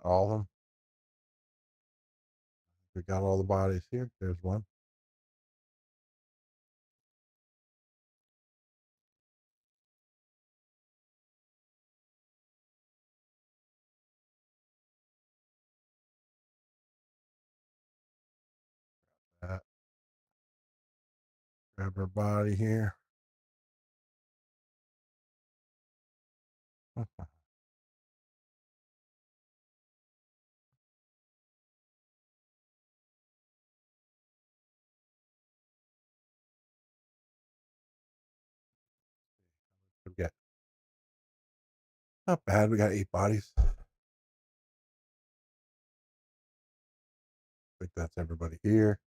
All of them. We got all the bodies here. There's one. That. Grab her body here. Forget. Not bad. We got 8 bodies. I think that's everybody here.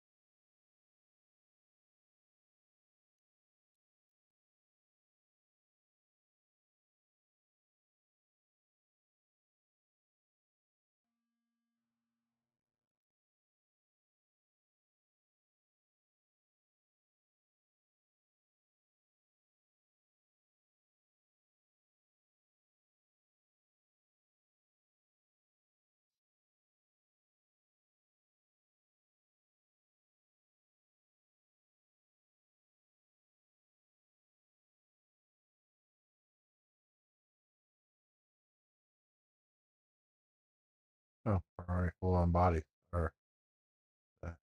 Oh, all right, full on body. Or that.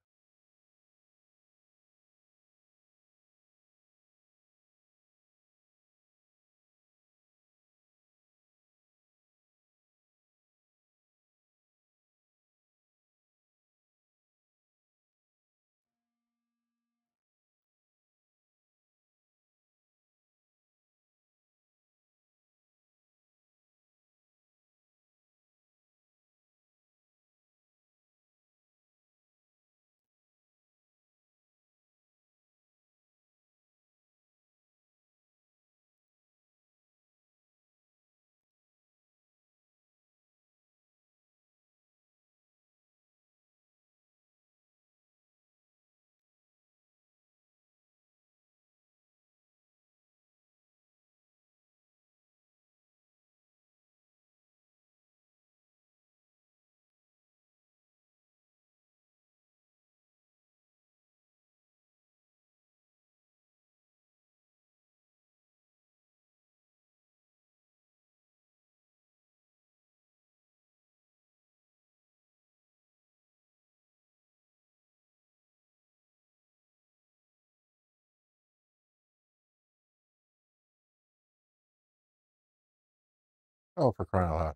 Oh, for crying out loud.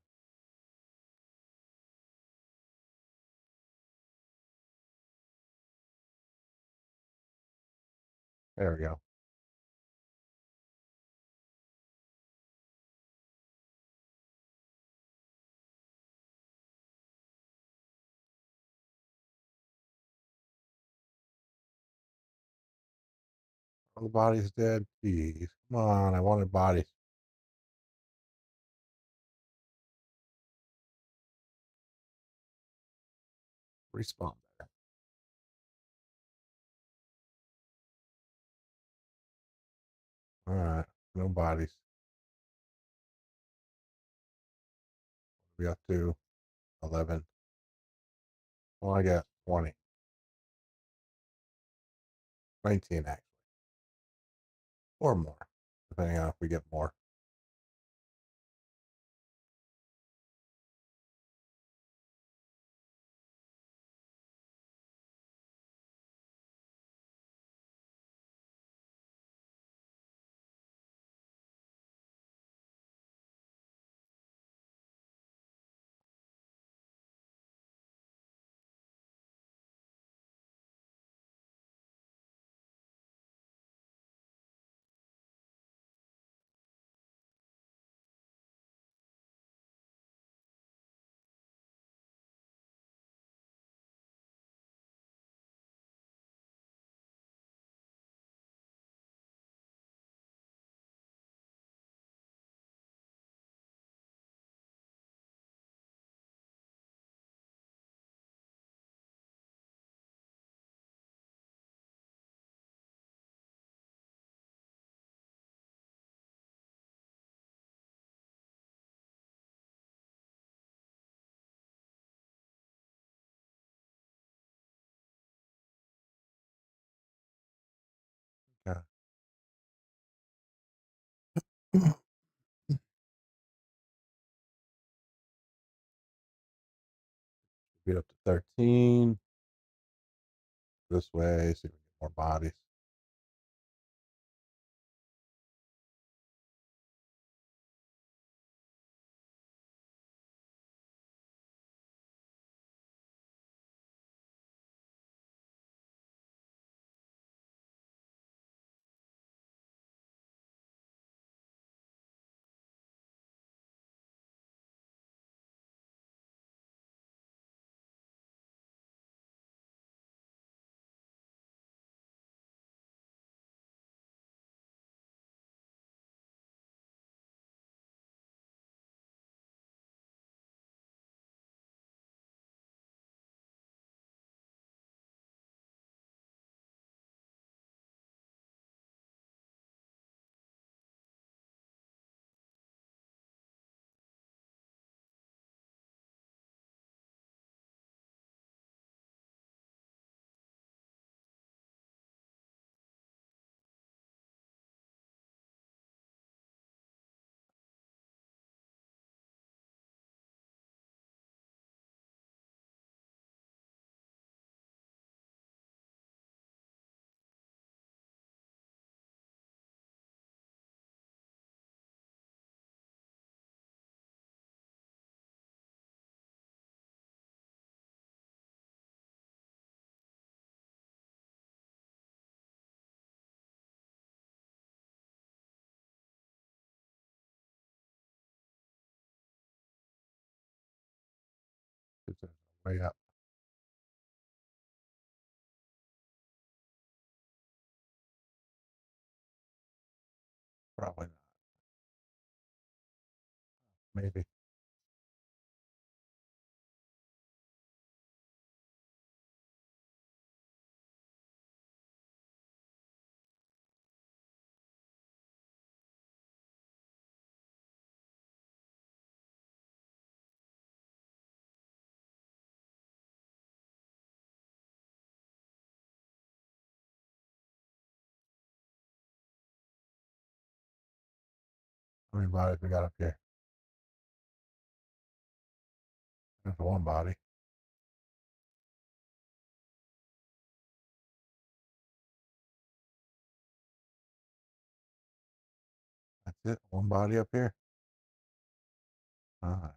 There we go. All the body's dead. Jeez. Come on. I wanted bodies. Respawn there. All right. No bodies. We up to 11. Well, I got 20. 19, actually. Or more. Depending on if we get more. Beat up to 13. This way, see if we can get more bodies. It's way up. Probably not. Maybe. How many bodies we got up here? There's one body. That's it. One body up here. All right.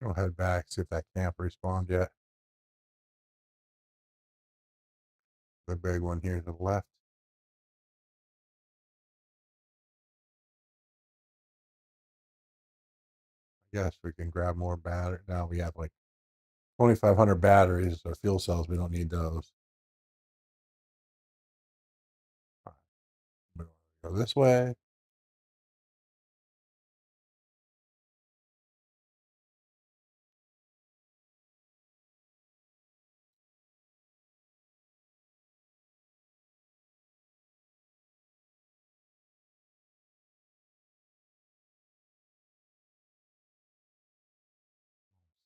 We'll head back, see if that camp respawned yet. The big one here to the left. I guess we can grab more battery. Now we have like 2,500 batteries or fuel cells. We don't need those. All right. Go this way.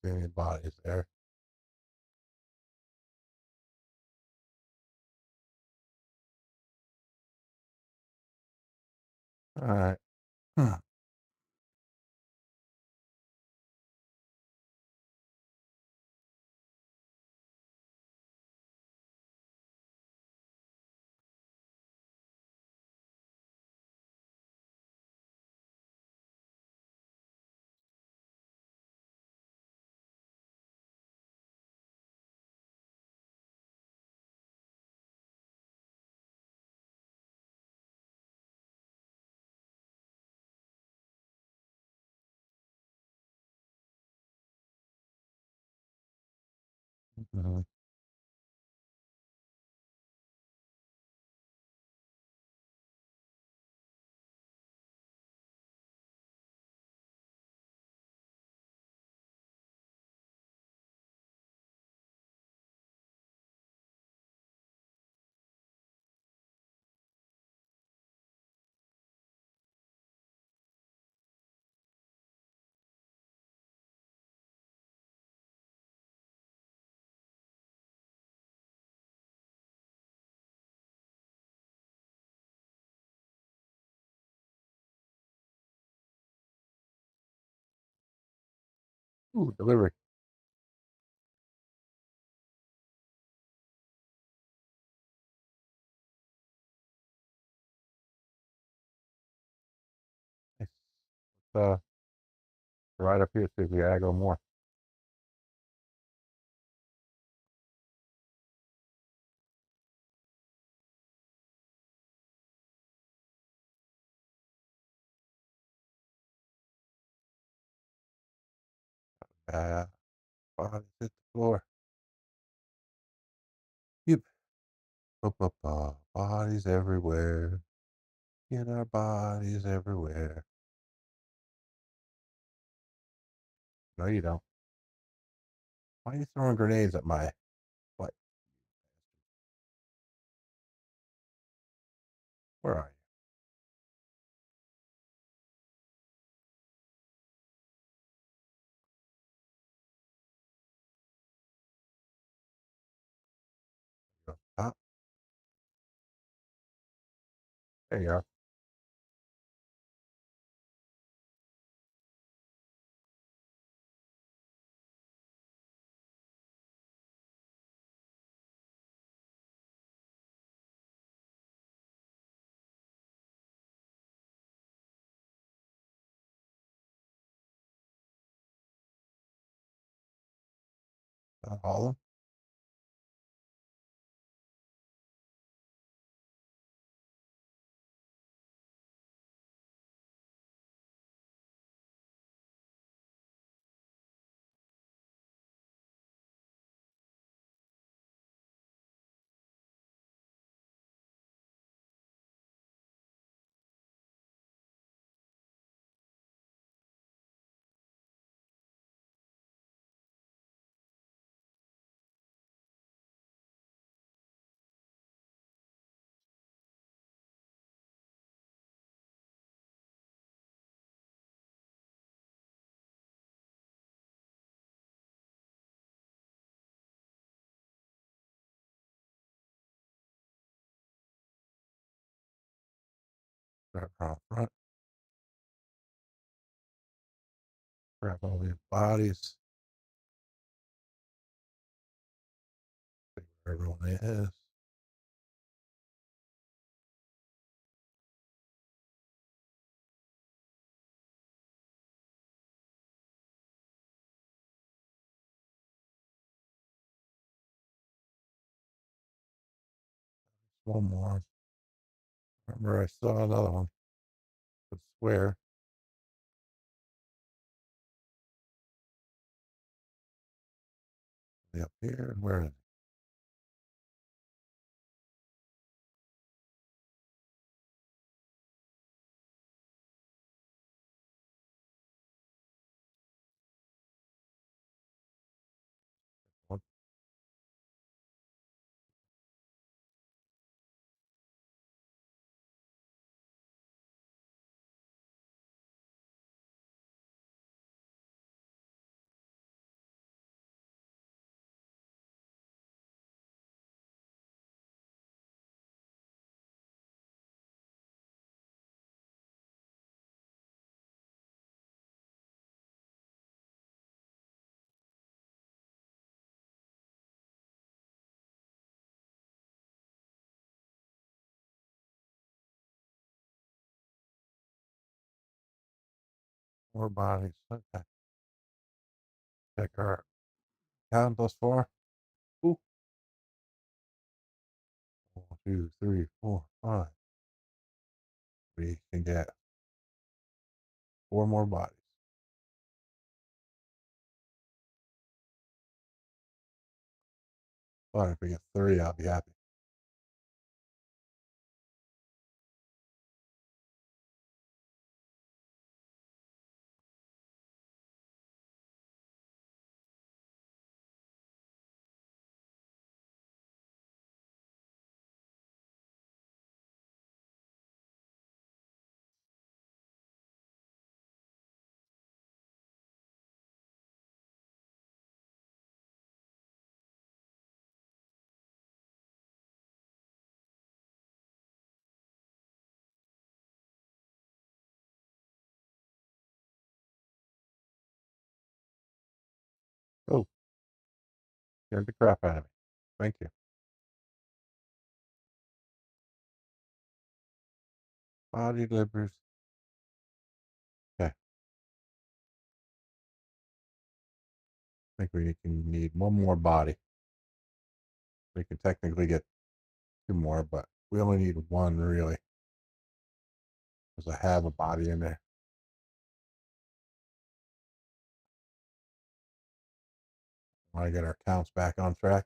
See any bodies there? All right. Mm-hmm. Ooh, delivery. Nice. Let's right up here, see if we gotta go more. Uh, bodies hit the floor. Yep. Bodies everywhere. Get our bodies everywhere. No, you don't. Why are you throwing grenades at my butt? Where are you? Top. There you are. All of them. Grab her out front. Grab all these bodies. See where everyone is. One more. Remember, I saw another one. I swear. Up here. Where is it? One. 4 bodies. Okay. Check our count thus far. Ooh. 1, 2, 3, 4, 5. We can get 4 more bodies. Fine, if we get 3, I'll be happy. Oh, scared the crap out of me. Thank you. Body livers. Okay. I think we can need one more body. We can technically get 2 more, but we only need 1 really. Because I have a body in there. Want to get our counts back on track?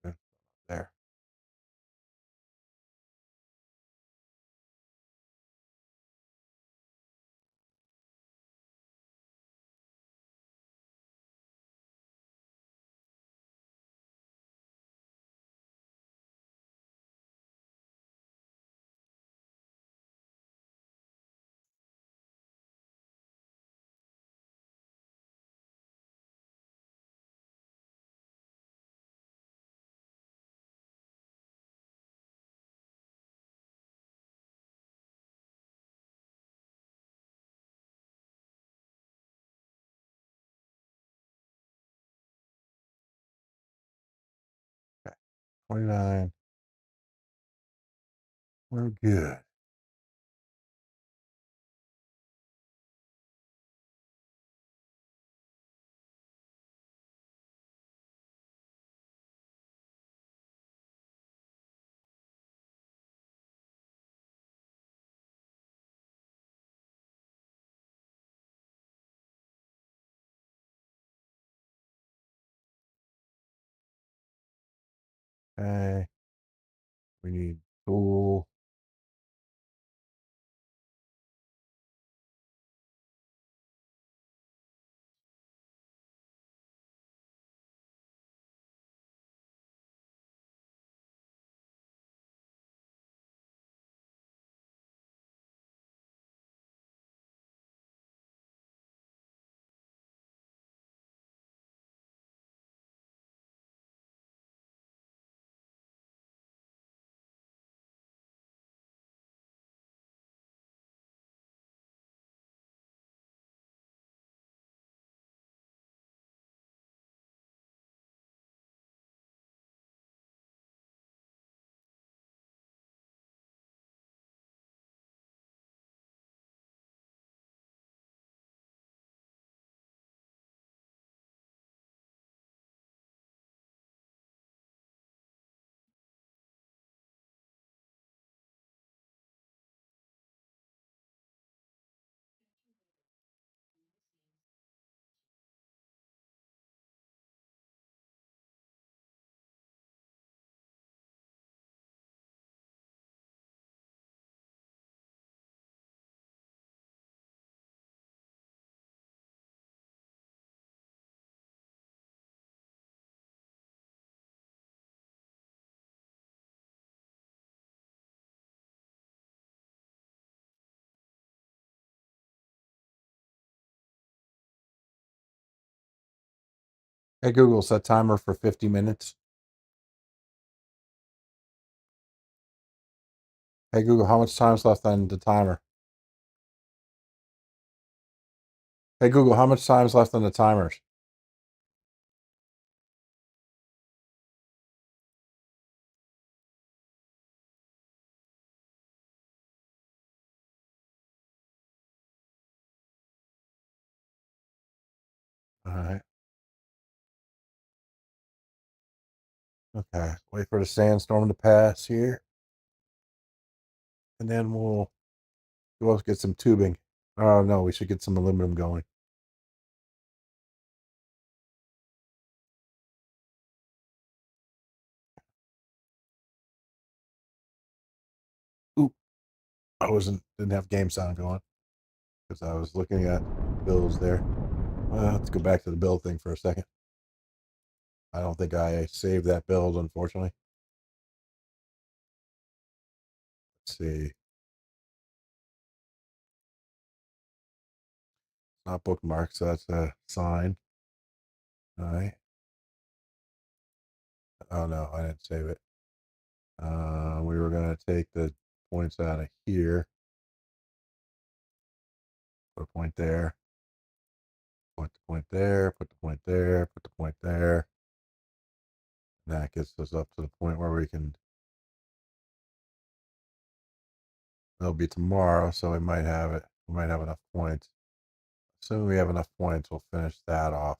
Yeah, there. Okay. 29. We're good. Okay. We need tool. Hey, Google, set timer for 50 minutes. Hey, Google, how much time's left on the timer? Hey, Google, how much time's left on the timers? All right. Okay, wait for the sandstorm to pass here, and then we'll go get some tubing. Oh no, we should get some aluminum going. Ooh, didn't have game sound going because I was looking at bills there. Let's go back to the build thing for a second. I don't think I saved that build, unfortunately. Let's see. Not bookmarked, so that's a sign. All right. Oh no, I didn't save it. We were gonna take the points out of here. Put a point there. Put the point there. Put the point there. Put the point there. And that gets us up to the point where we can. It'll be tomorrow, so we might have it. We might have enough points. Assuming we have enough points, we'll finish that off.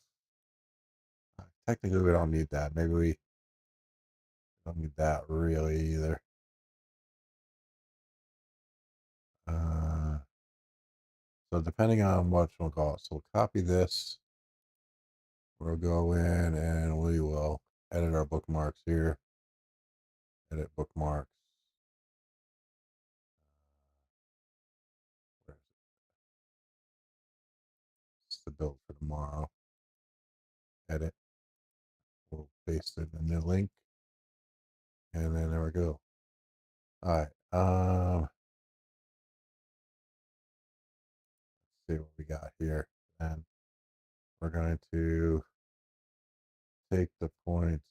Technically, we don't need that. Maybe we don't need that really either. So depending on what we'll call it. So we'll copy this. We'll go in and we will edit our bookmarks here. Edit bookmarks. Where is it? It's the build for tomorrow. Edit. We'll paste it in the link. And then there we go. All right. Let's see what we got here. And we're going to take the points.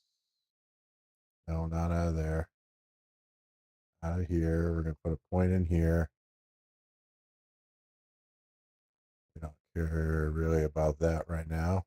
No, not out of there. Out of here. We're going to put a point in here. We don't care really about that right now.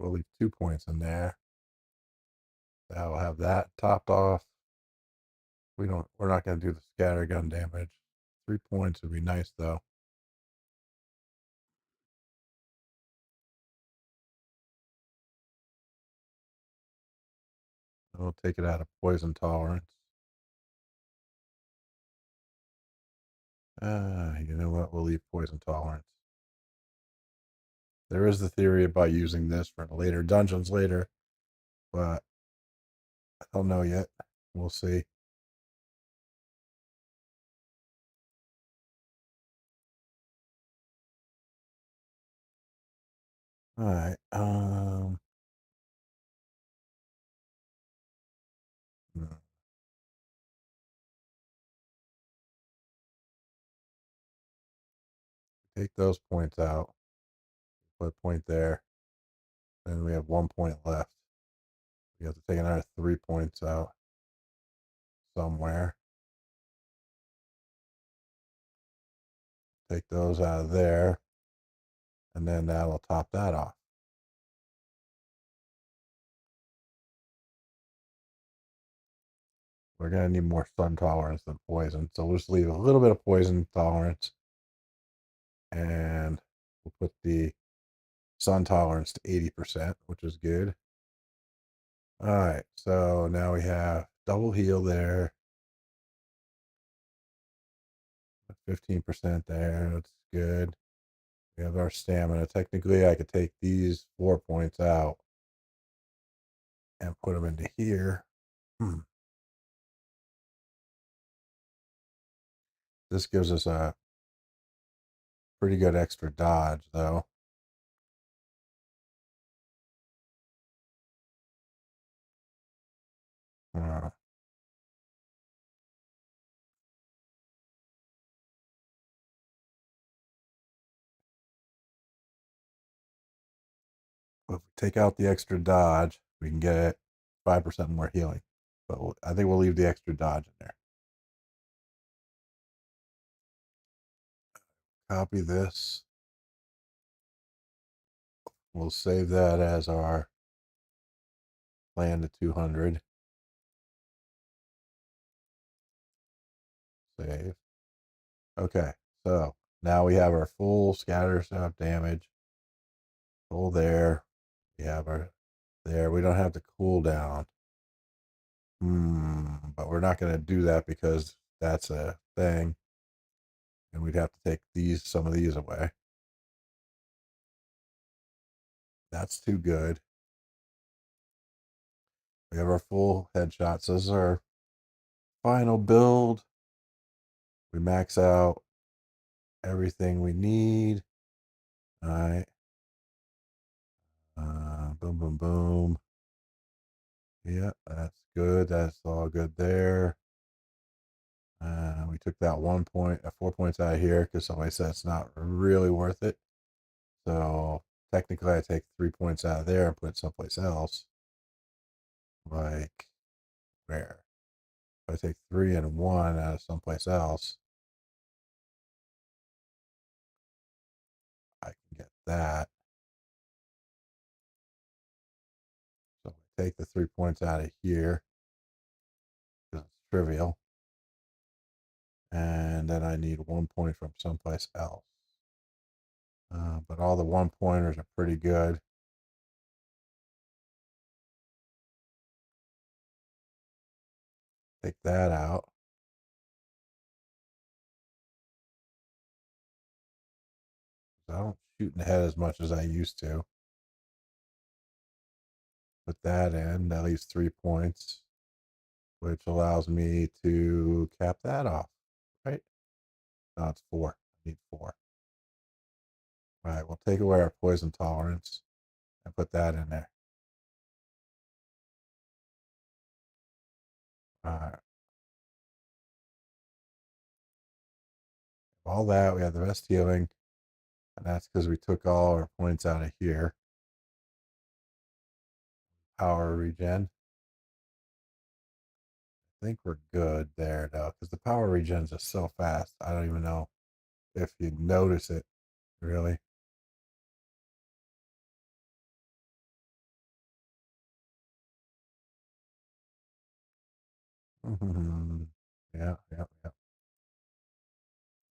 We'll leave 2 points in there. That'll have that topped off. We're not going to do the scatter gun damage. 3 points would be nice though. We'll take it out of poison tolerance. You know what? We'll leave poison tolerance. There is the theory about using this for later dungeons later, but I don't know yet. We'll see. All right. Take those points out. Put a point there. Then we have 1 point left. We have to take another 3 points out somewhere. Take those out of there. And then that'll top that off. We're going to need more sun tolerance than poison. So we'll just leave a little bit of poison tolerance. And we'll put the sun tolerance to 80%, which is good. All right. So now we have double heal there. 15% there. That's good. We have our stamina. Technically, I could take these 4 points out and put them into here. This gives us a pretty good extra dodge, though. Uh, But if we take out the extra dodge, we can get 5% more healing. But I think we'll leave the extra dodge in there. Copy this. We'll save that as our plan to 200. Save. Okay, so now we have our full scatter stuff damage. Full there. We have our there. We don't have to cool down. But we're not going to do that because that's a thing. And we'd have to take some of these away. That's too good. We have our full headshots. This is our final build. We max out everything we need. All right. Boom, boom, boom. Yeah, that's good. That's all good there. We took that 4 points out of here because somebody said it's not really worth it. So technically, I take 3 points out of there and put it someplace else. Like where? If I take 3 and 1 out of someplace else, I can get that. So I take the 3 points out of here because it's trivial. And then I need 1 point from someplace else. But all the 1-pointers are pretty good. Take that out. I don't shoot in the head as much as I used to. Put that in. That leaves 3 points, which allows me to cap that off, right? No, it's 4. I need 4. All right, we'll take away our poison tolerance and put that in there. All right. All that, we have the rest healing, and that's because we took all our points out of here. Power regen. I think we're good there, though, because the power regens are so fast. I don't even know if you notice it, really. Yeah, yeah, yeah.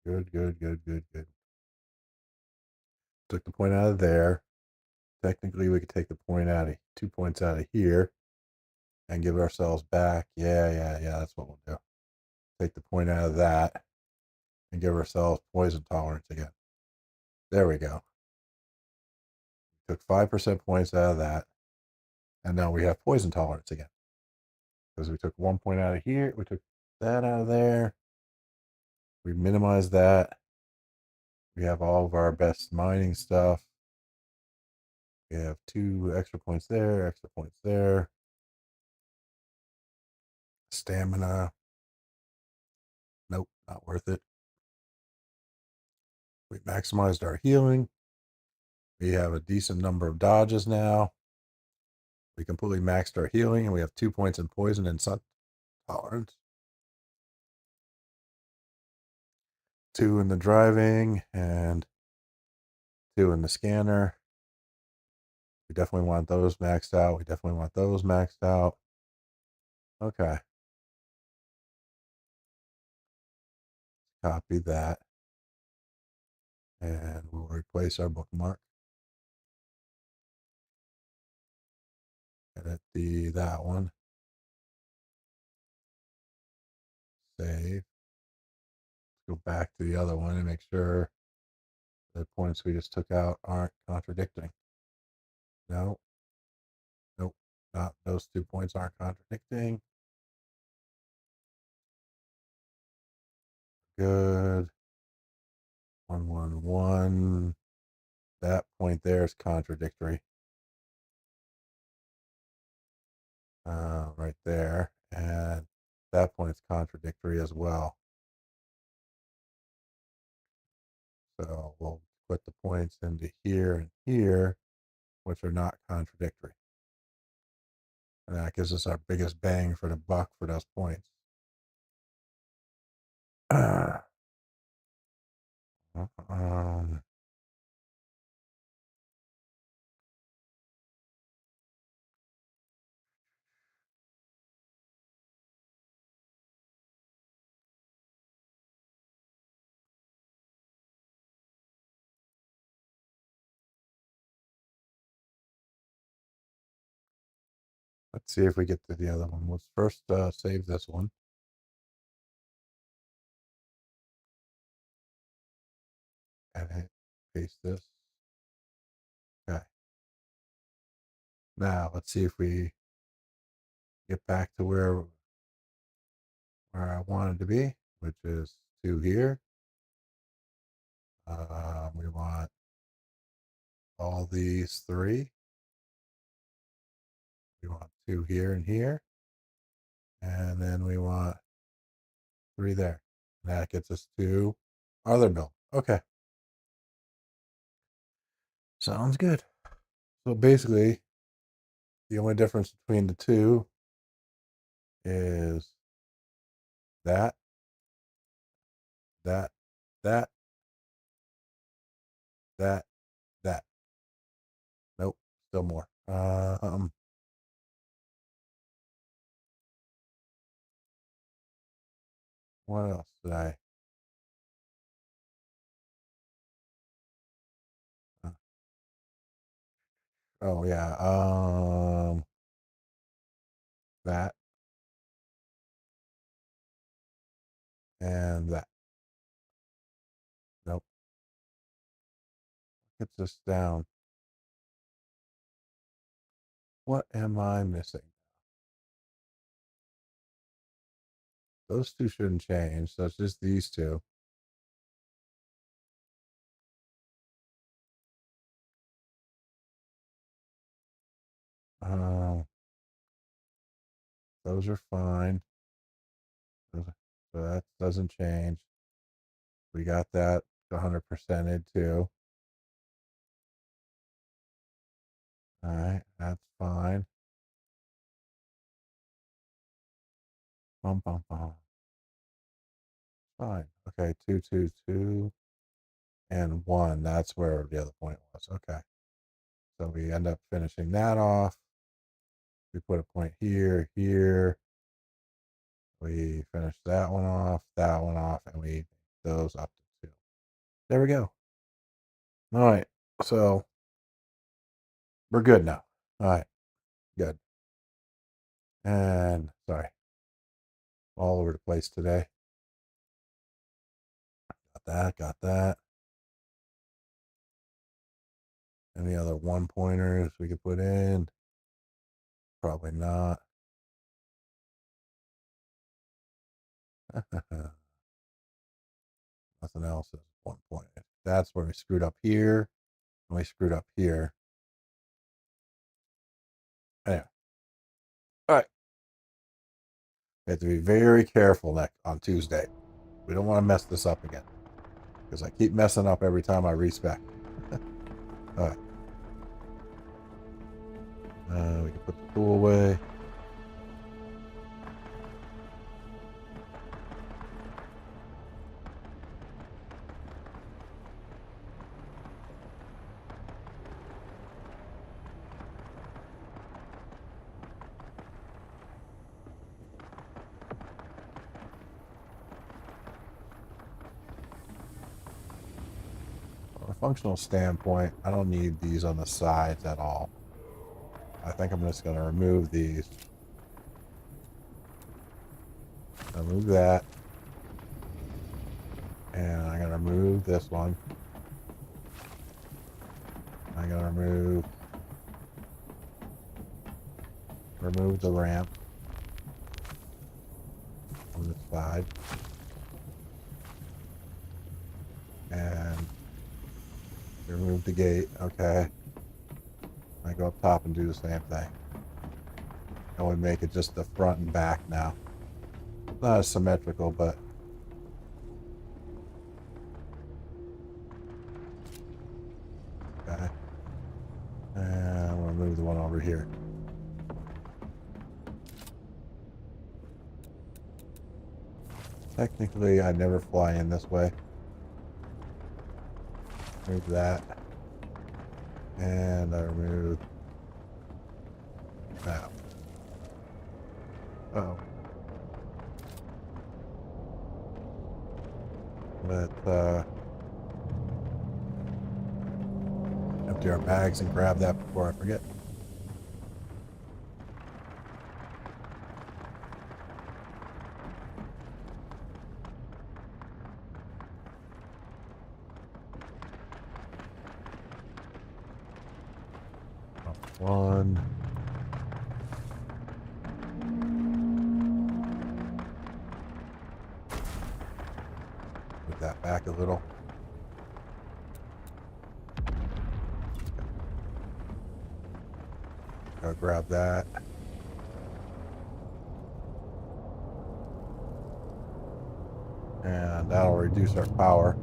Good, good, good, good, good. Took the point out of there. Technically, we could take the point out of 2 points out of here and give ourselves back. Yeah, yeah, yeah. That's what we'll do. Take the point out of that and give ourselves poison tolerance again. There we go. Took 5% points out of that. And now we have poison tolerance again. Because we took 1 point out of here. We took that out of there. We minimized that. We have all of our best mining stuff. We have 2 extra points there, extra points there. Stamina. Nope, not worth it. We maximized our healing. We have a decent number of dodges now. We completely maxed our healing, and we have 2 points in poison and sun tolerance. 2 in the driving and 2 in the scanner. We definitely want those maxed out. We definitely want those maxed out. Okay. Copy that. And we'll replace our bookmark. Edit that one. Save. Go back to the other one and make sure the points we just took out aren't contradicting. No. Nope. Not those 2 points aren't contradicting. Good. 1, 1, 1. That point there is contradictory. Right there. And that point's contradictory as well. So we'll put the points into here and here. which are not contradictory. And that gives us our biggest bang for the buck for those points. Um, let's see if we get to the other one. Let's first save this one. And paste this. Okay. Now let's see if we get back to where I wanted to be, which is 2 here. We want all these 3. We want 2 here and here. And then we want 3 there. And that gets us to our other build. Okay. Sounds good. So basically, the only difference between the two is that, that, that, that, that. Nope, still more. What else did I? Oh yeah. That and that. Nope. Gets us down. What am I missing? Those 2 shouldn't change. So it's just these 2. Those are fine. So that doesn't change. We got that 100%ed too. All right, that's fine. Bum, bum, bum. Fine. Okay, 2, 2, 2, and 1. That's where the other point was. Okay. So we end up finishing that off. We put a point here, here. We finish that one off, and we those up to 2. There we go. All right. So we're good now. All right. Good. And sorry. All over the place today. Got that. Any other 1-pointers we could put in? Probably not. Nothing else is 1 point. That's where we screwed up here. And we screwed up here. Anyway. All right. We have to be very careful on Tuesday. We don't want to mess this up again. Because I keep messing up every time I respec. All right. We can put the tool away. From a functional standpoint, I don't need these on the sides at all. I think I'm just going to remove these. I'll remove that. And I'm going to remove this one. I'm going to remove the ramp on this side. And remove the gate. Okay. I go up top and do the same thing. And we make it just the front and back now. Not as symmetrical, but okay. And through here. Technically, I never fly in this way. Remove that. And I remove that. Oh. Let's empty our bags and grab that before I forget. One. Move that back a little. Go grab that. And that'll reduce our power.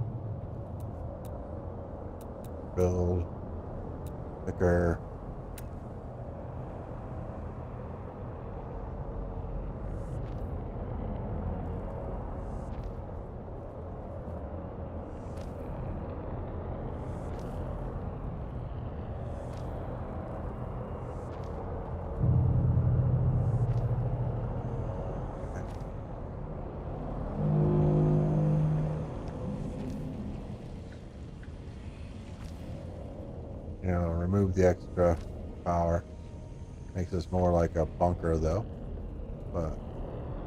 Build. Thicker. You know, remove the extra power. Makes us more like a bunker though, but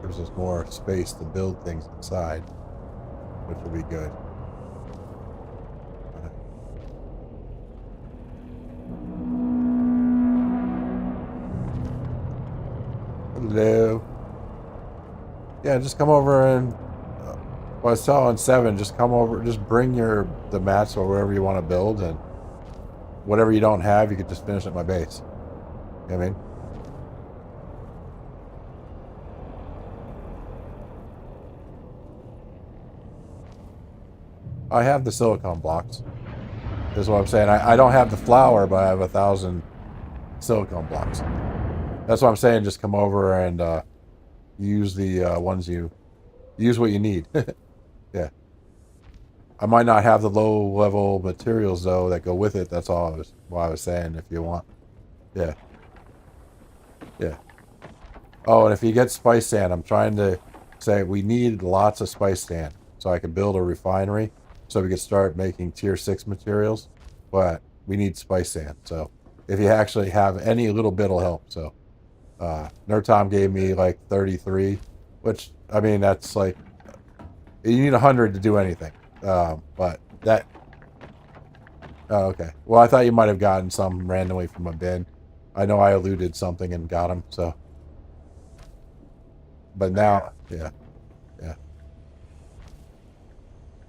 gives us more space to build things inside, which will be good. Hello. Yeah, just come over and well, I saw on 7, just come over, just bring the mats or wherever you want to build, and whatever you don't have, you could just finish at my base. You know what I mean? I have the silicone blocks. Is what I'm saying. I don't have the flour, but I have 1,000 silicone blocks. That's what I'm saying. Just come over and use the ones use what you need. Yeah. I might not have the low level materials though that go with it. That's all what I was saying. If you want, yeah, yeah. Oh, and if you get spice sand, I'm trying to say we need lots of spice sand so I can build a refinery so we can start making tier 6 materials. But we need spice sand. So if you actually have any little bit will help. So Nerd gave me like 33, which I mean that's like you need 100 to do anything. But that... Oh, okay. Well, I thought you might have gotten some randomly from a bin. I know I eluded something and got them, so... But now... Yeah. Yeah.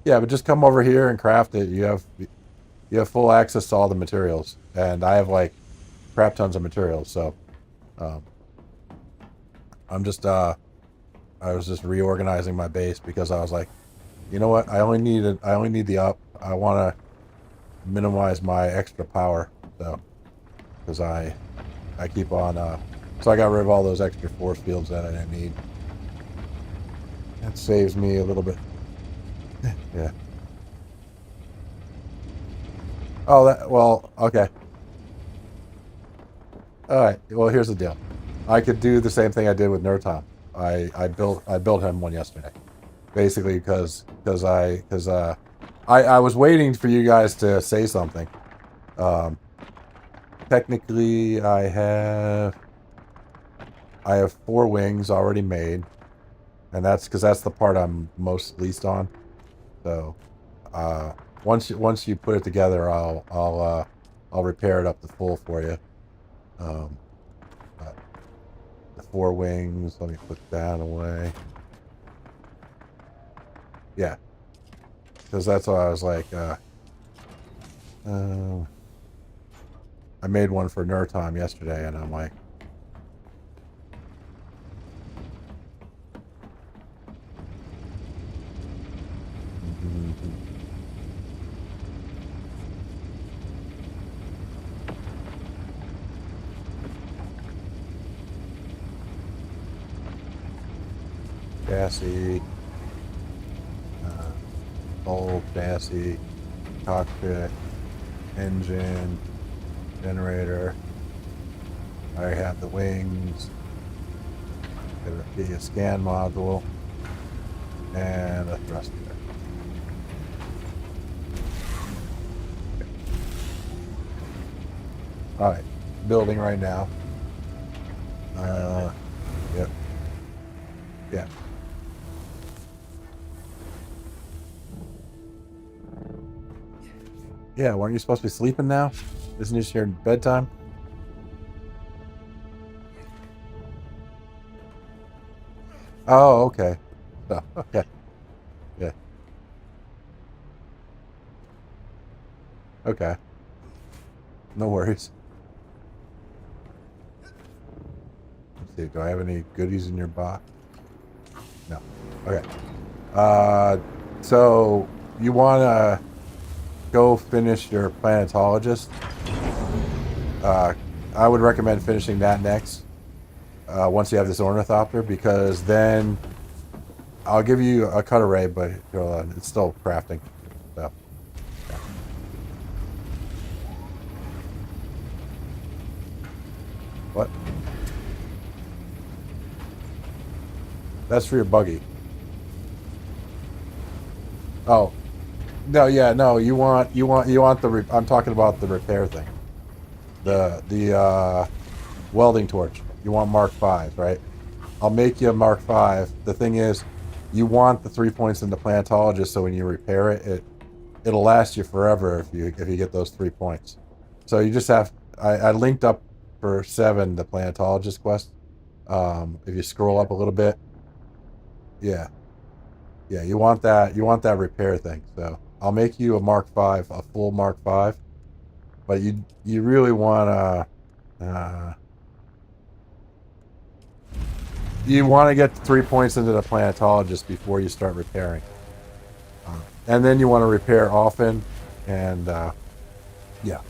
Yeah, but just come over here and craft it. You have full access to all the materials. And I have, like, crap tons of materials, so... I'm just, I was just reorganizing my base because I was like, you know what? I only need the up. I want to minimize my extra power, so because I keep on. So I got rid of all those extra force fields that I didn't need. That saves me a little bit. Yeah. Oh, well, okay. All right. Well, here's the deal. I could do the same thing I did with Nerd. I built him one yesterday. Basically, because I was waiting for you guys to say something. Technically, I have 4 wings already made, and that's because that's the part I'm most least on. So, once you put it together, I'll repair it up to full for you. But the 4 wings. Let me put that away. Yeah, because that's why I was like, I made one for Nerd yesterday, and I'm like, chassis, hull, chassis, cockpit, engine, generator. I have the wings. There'll be a scan module and a thruster. All right, building right now. Yep. Yeah. Yeah, weren't you supposed to be sleeping now? Isn't this your bedtime? Oh, okay. Oh, okay. Yeah. Okay. No worries. Let's see, do I have any goodies in your box? No. Okay. So you want to go finish your planetologist? I would recommend finishing that next. Once you have this ornithopter, because then I'll give you a cut array, but it's still crafting. So, yeah. What? That's for your buggy. Oh, no, yeah, no. You want the. I'm talking about the repair thing. The welding torch. You want Mark 5, right? I'll make you a Mark 5. The thing is, you want the 3 points in the planetologist, so when you repair it, it'll last you forever if you get those 3 points. So you just have. I linked up for 7 the planetologist quest. If you scroll up a little bit, yeah, you want that repair thing. So I'll make you a Mark 5, a full Mark 5, but you really want to. You want to get 3 points into the planetologist before you start repairing. And then you want to repair often, and yeah.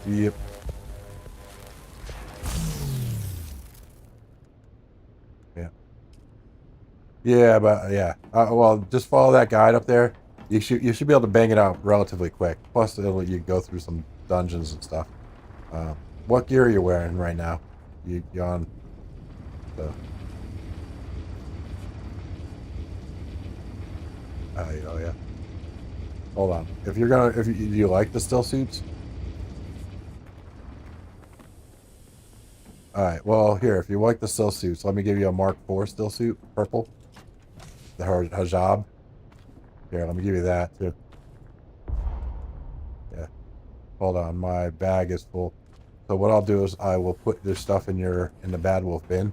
Yep. Yeah. Yeah, but yeah. Well, just follow that guide up there. You should be able to bang it out relatively quick. Plus, you go through some dungeons and stuff. What gear are you wearing right now? You on the oh yeah. Hold on. If do you like the still suits? All right. Well, here, if you like the still suits, let me give you a Mark 4 still suit, purple. The hijab. Here, let me give you that too. Yeah. Hold on, my bag is full. So what I'll do is I will put this stuff in the Bad Wolf bin.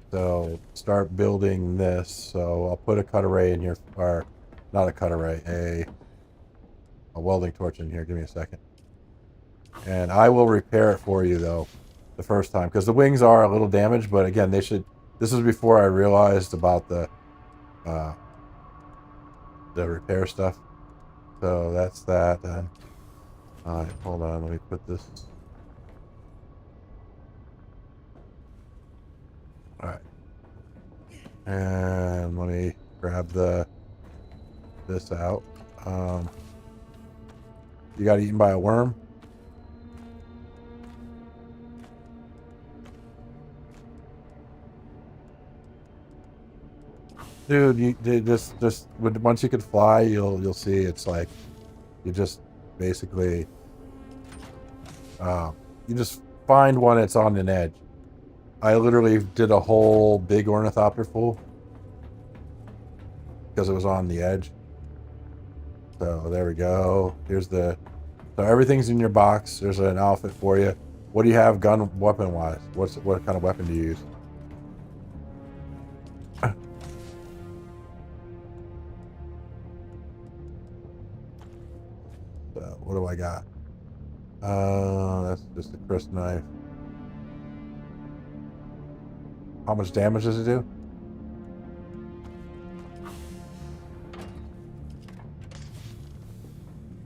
So start building this. So I'll put a cut array in here, or not a cut array, a welding torch in here. Give me a second. And I will repair it for you though, the first time, because the wings are a little damaged. But again, they should. This was before I realized about the repair stuff. So that's that then. Alright, hold on, let me put this. Alright. And let me grab this out. You got eaten by a worm? Dude, you just once you could fly, you'll see it's like you just basically you just find one that's on an edge. I literally did a whole big ornithopter full because it was on the edge. So there we go. So everything's in your box. There's an outfit for you. What do you have weapon wise? What kind of weapon do you use? So what do I got? That's just a crisp knife. How much damage does it do?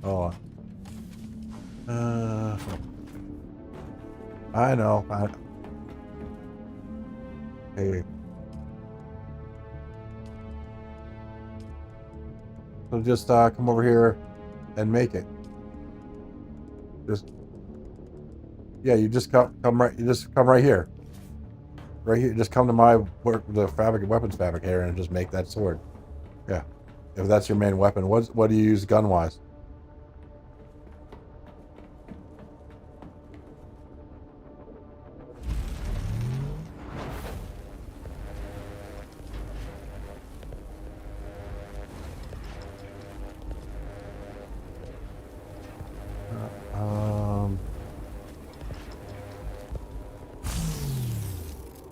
Oh. I know. Hey. So just come over here and make it. Just yeah, you just come right. You just come right here. Right here. Just come to my the weapons fabricator and just make that sword. Yeah. If that's your main weapon, what do you use gun wise?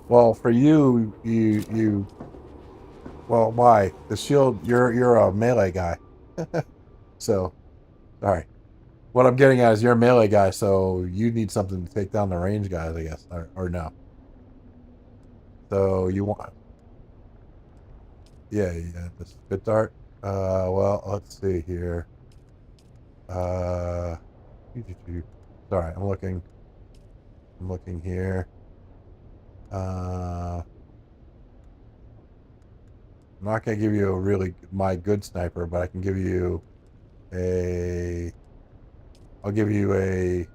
Well, for you. Well, why the shield? You're a melee guy. So, sorry. What I'm getting at is you're a melee guy, so you need something to take down the range guys, I guess, or no. So you want, yeah, the spit dart. Well, let's see here. Uh, sorry, I'm looking. I'm looking here. I'm not gonna give you a really my good sniper, but I can give you a. I'll give you a.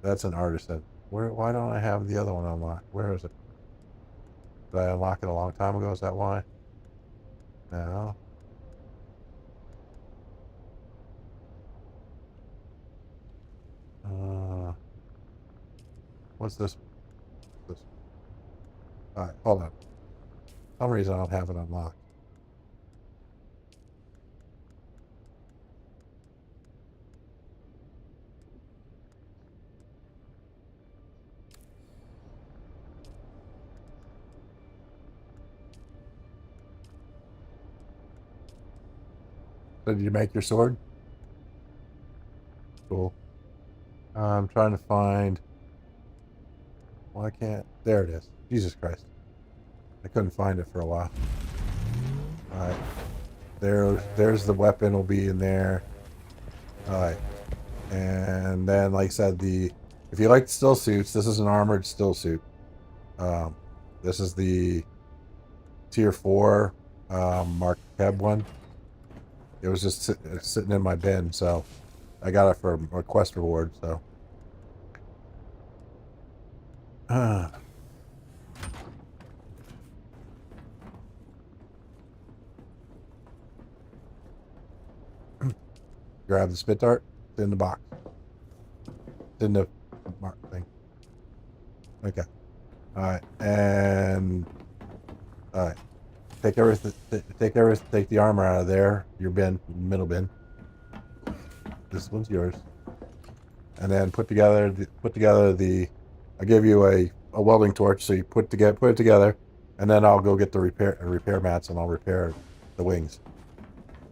That's an artisan. Where? Why don't I have the other one unlocked? Where is it? Did I unlock it a long time ago? Is that why? No. Uh, what's this? This. All right, hold on. For some reason I don't have it unlocked. So did you make your sword? Cool. I'm trying to find. Well, I can't. There it is. Jesus Christ. I couldn't find it for a while. All right. There's the weapon will be in there. All right. And then, like I said, if you like still suits, this is an armored still suit. This is the tier 4 Mark Keb one. It was just sitting in my bin, so I got it for a quest reward. So, grab the spit dart. It's in the box. It's in the mark thing. Okay. All right, and all right. Take everything. Take the armor out of there. Your bin, middle bin. This one's yours. And then put together the. I give you a welding torch, so you put it together, and then I'll go get the repair mats and I'll repair the wings.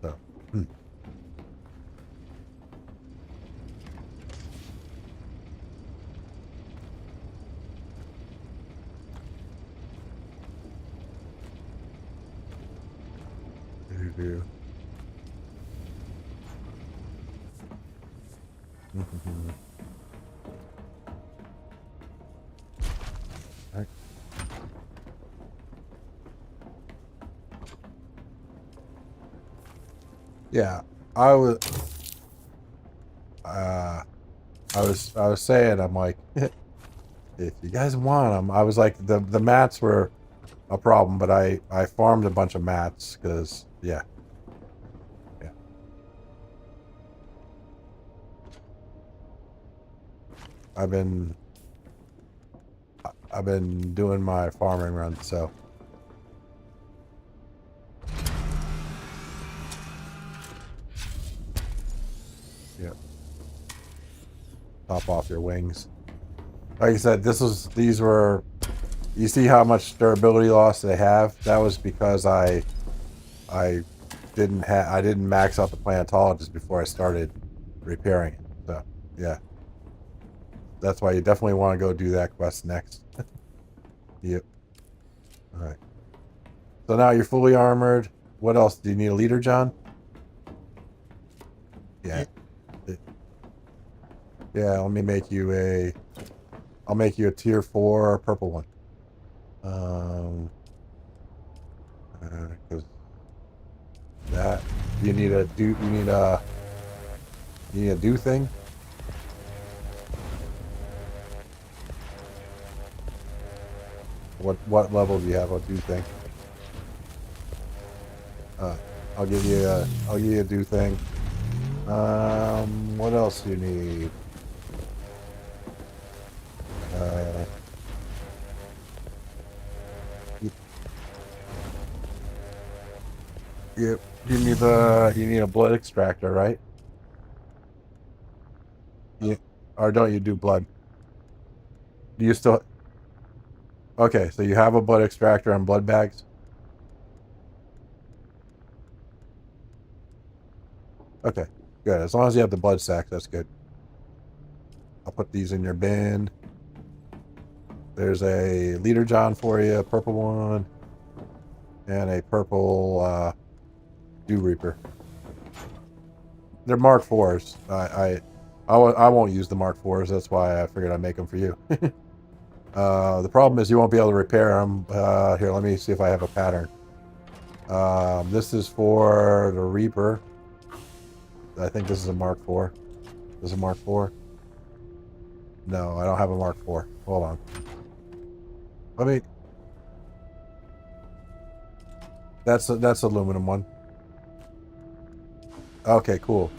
So. Right. Yeah, I was. I was saying, I'm like, if you guys want them, I was like, the mats were a problem, but I farmed a bunch of mats because yeah. I've been doing my farming run, so. Yep. Top off your wings. Like I said, these were. You see how much durability loss they have? That was because I didn't max out the planetologist before I started repairing it. So yeah. That's why you definitely want to go do that quest next. Yep. All right. So now you're fully armored. What else? Do you need a leader, John? Yeah. Yeah, let me make you a... I'll make you a tier 4 purple one. Because that you need a do. You need a do thing. What level do you have a do thing? I'll give you a do thing. What else do you need? You you need a blood extractor, right? You, or don't you do blood? Do you still? Okay, so you have a blood extractor and blood bags. Okay, good. As long as you have the blood sack, that's good. I'll put these in your bin. There's a leader John for you, a purple one, and a purple Dew Reaper. They're Mark IVs. I won't use the Mark IVs. That's why I figured I'd make them for you. The problem is you won't be able to repair them. Here, let me see if I have a pattern. This is for the Reaper. I think this is a Mark IV. This is a Mark IV. No, I don't have a Mark IV. Hold on. Let me. That's aluminum one. Okay, cool.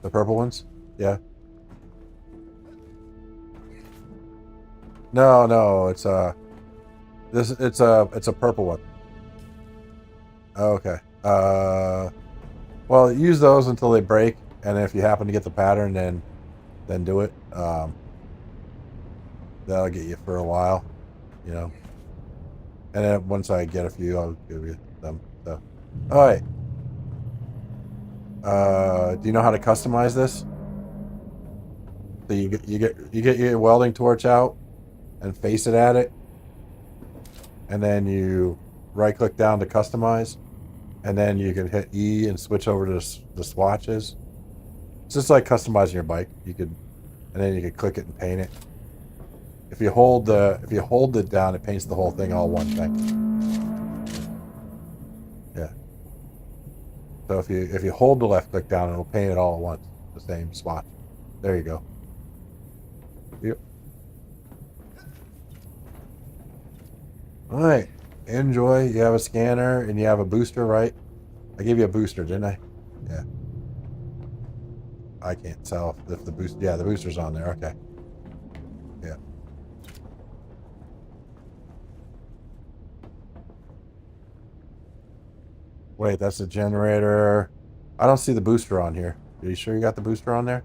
The purple ones? Yeah. No, it's it's a purple one. Okay. Well, use those until they break, and if you happen to get the pattern, then do it. That'll get you for a while, you know. And then once I get a few, I'll give you them. So, all right. Do you know how to customize this? So you get your welding torch out and face it at it, and then you right click down to customize, and then you can hit E and switch over to the swatches. It's just like customizing your bike. And then you can click it and paint it. If you hold it down, it paints the whole thing all one thing. Yeah. So if you hold the left click down, it'll paint it all at once, the same swatch. There you go. Yep. All right. Enjoy. You have a scanner and you have a booster, right? I gave you a booster, didn't I? Yeah. I can't tell if the booster. Yeah, the booster's on there. Okay. Yeah. Wait, that's the generator. I don't see the booster on here. Are you sure you got the booster on there?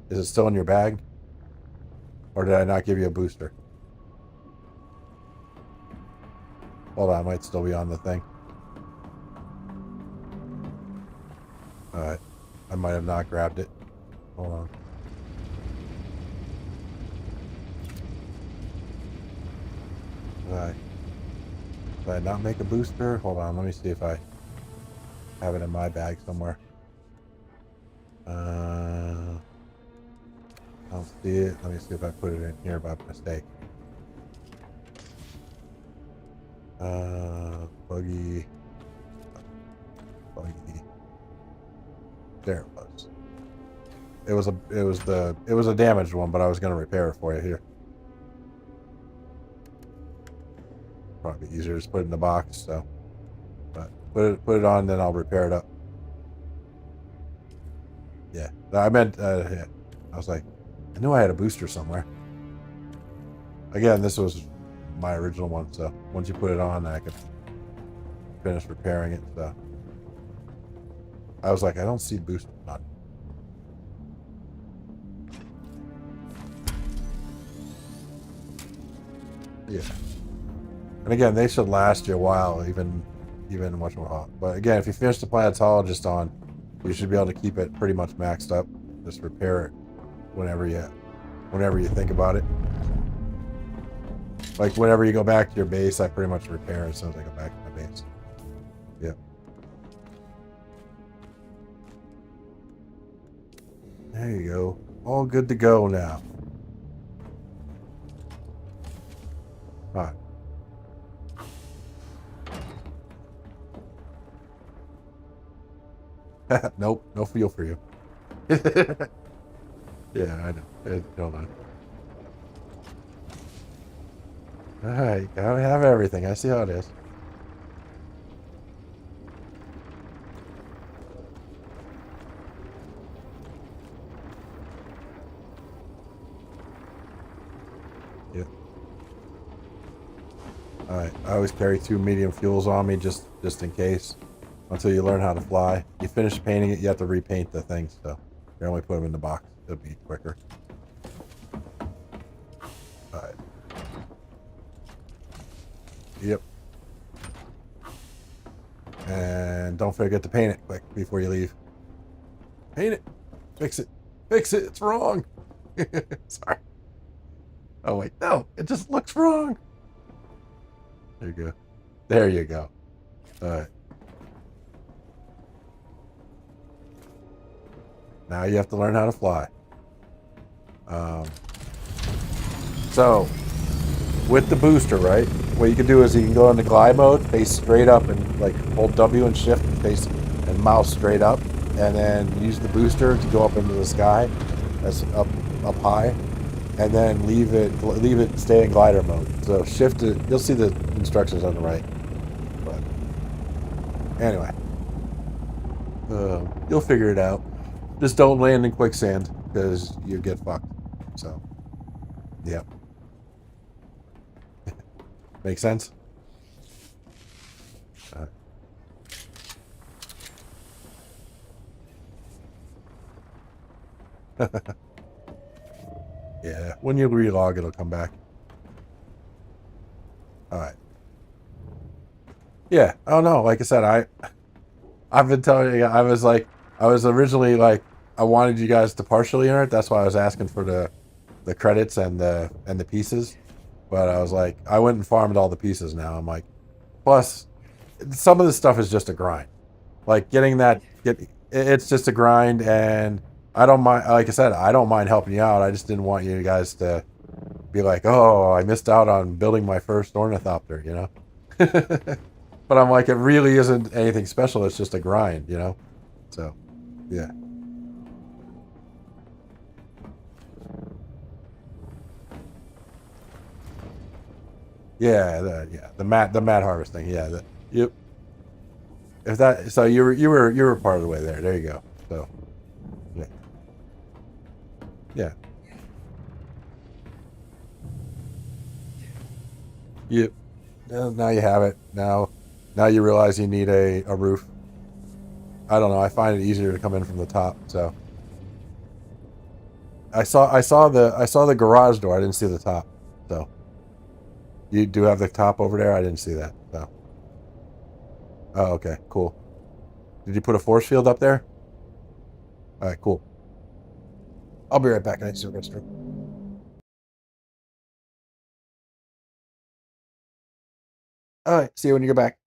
Is it still in your bag? Or did I not give you a booster? Hold on, it might still be on the thing. Alright. I might have not grabbed it. Hold on. Alright. Did I not make a booster? Hold on, let me see if I have it in my bag somewhere. I don't see it. Let me see if I put it in here by mistake. Buggy. There it was. It was a damaged one, but I was gonna repair it for you here. Probably easier to just put it in the box, so. But put it on, then I'll repair it up. Yeah, I meant. Yeah. I was like, I knew I had a booster somewhere. Again, this was my original one, so once you put it on, I could finish repairing it. So I was like, I don't see booster on. Yeah. And again, they should last you a while, even much more hot. But again, if you finish the planetologist on, you should be able to keep it pretty much maxed up. Just repair it whenever you think about it. Like whenever you go back to your base, I pretty much repair it as soon as I go back to my base. Yep. There you go. All good to go now. All right. Nope, no fuel for you. Yeah, I know. Hold on. All right, gotta have everything. I see how it is. Yep. All right. I always carry 2 medium fuels on me just in case. Until you learn how to fly. You finish painting it, you have to repaint the things. So you only put them in the box. It'll be quicker. All right. Yep. And don't forget to paint it quick before you leave. Paint it. Fix it. Fix it. It's wrong. Sorry. Oh, wait. No. It just looks wrong. There you go. There you go. All right. Now you have to learn how to fly. So, with the booster, right? What you can do is you can go into glide mode, face straight up, and like hold W and shift, face and mouse straight up, and then use the booster to go up into the sky, that's up high, and then leave it stay in glider mode. So shift it. You'll see the instructions on the right. But anyway, you'll figure it out. Just don't land in quicksand because you get fucked. So, yeah. Make sense? Yeah, when you relog, it'll come back. All right. Yeah. Oh no, like I said, I've been telling you, I was originally like, I wanted you guys to partially earn it. That's why I was asking for the credits and the pieces. But I was like, I went and farmed all the pieces now. I'm like, plus, some of this stuff is just a grind. Like it's just a grind, and I don't mind. Like I said, I don't mind helping you out. I just didn't want you guys to be like, oh, I missed out on building my first ornithopter, you know. But I'm like, it really isn't anything special. It's just a grind, you know. So, yeah. Yeah, the mat harvesting. Yeah, yep. If that, so you were part of the way there. There you go. So, yeah, yeah, yep. Now you have it. Now you realize you need a roof. I don't know. I find it easier to come in from the top. So I saw the garage door. I didn't see the top. So you do have the top over there. I didn't see that. So oh, okay, cool. Did you put a force field up there? All right, cool. I'll be right back. I need to restroom. All right. See you when you get back.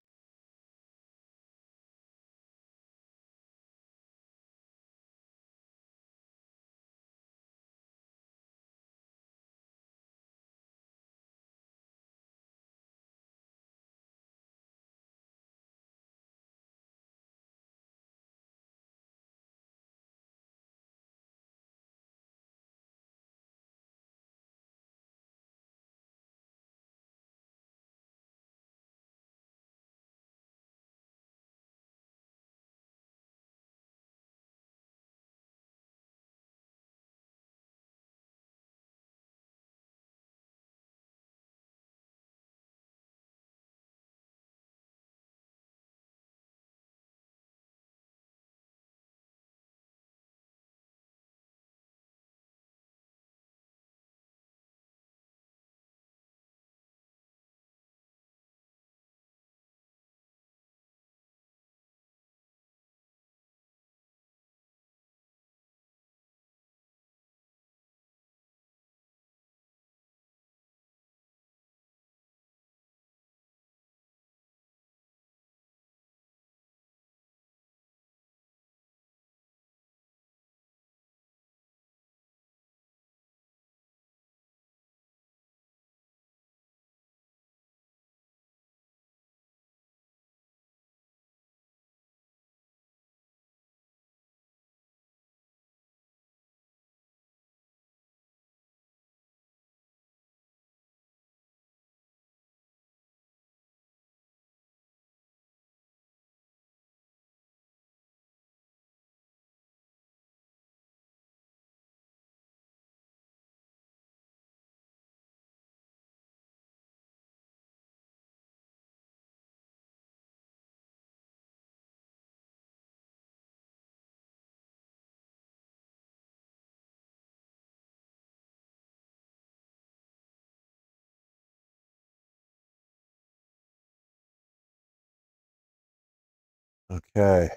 Okay.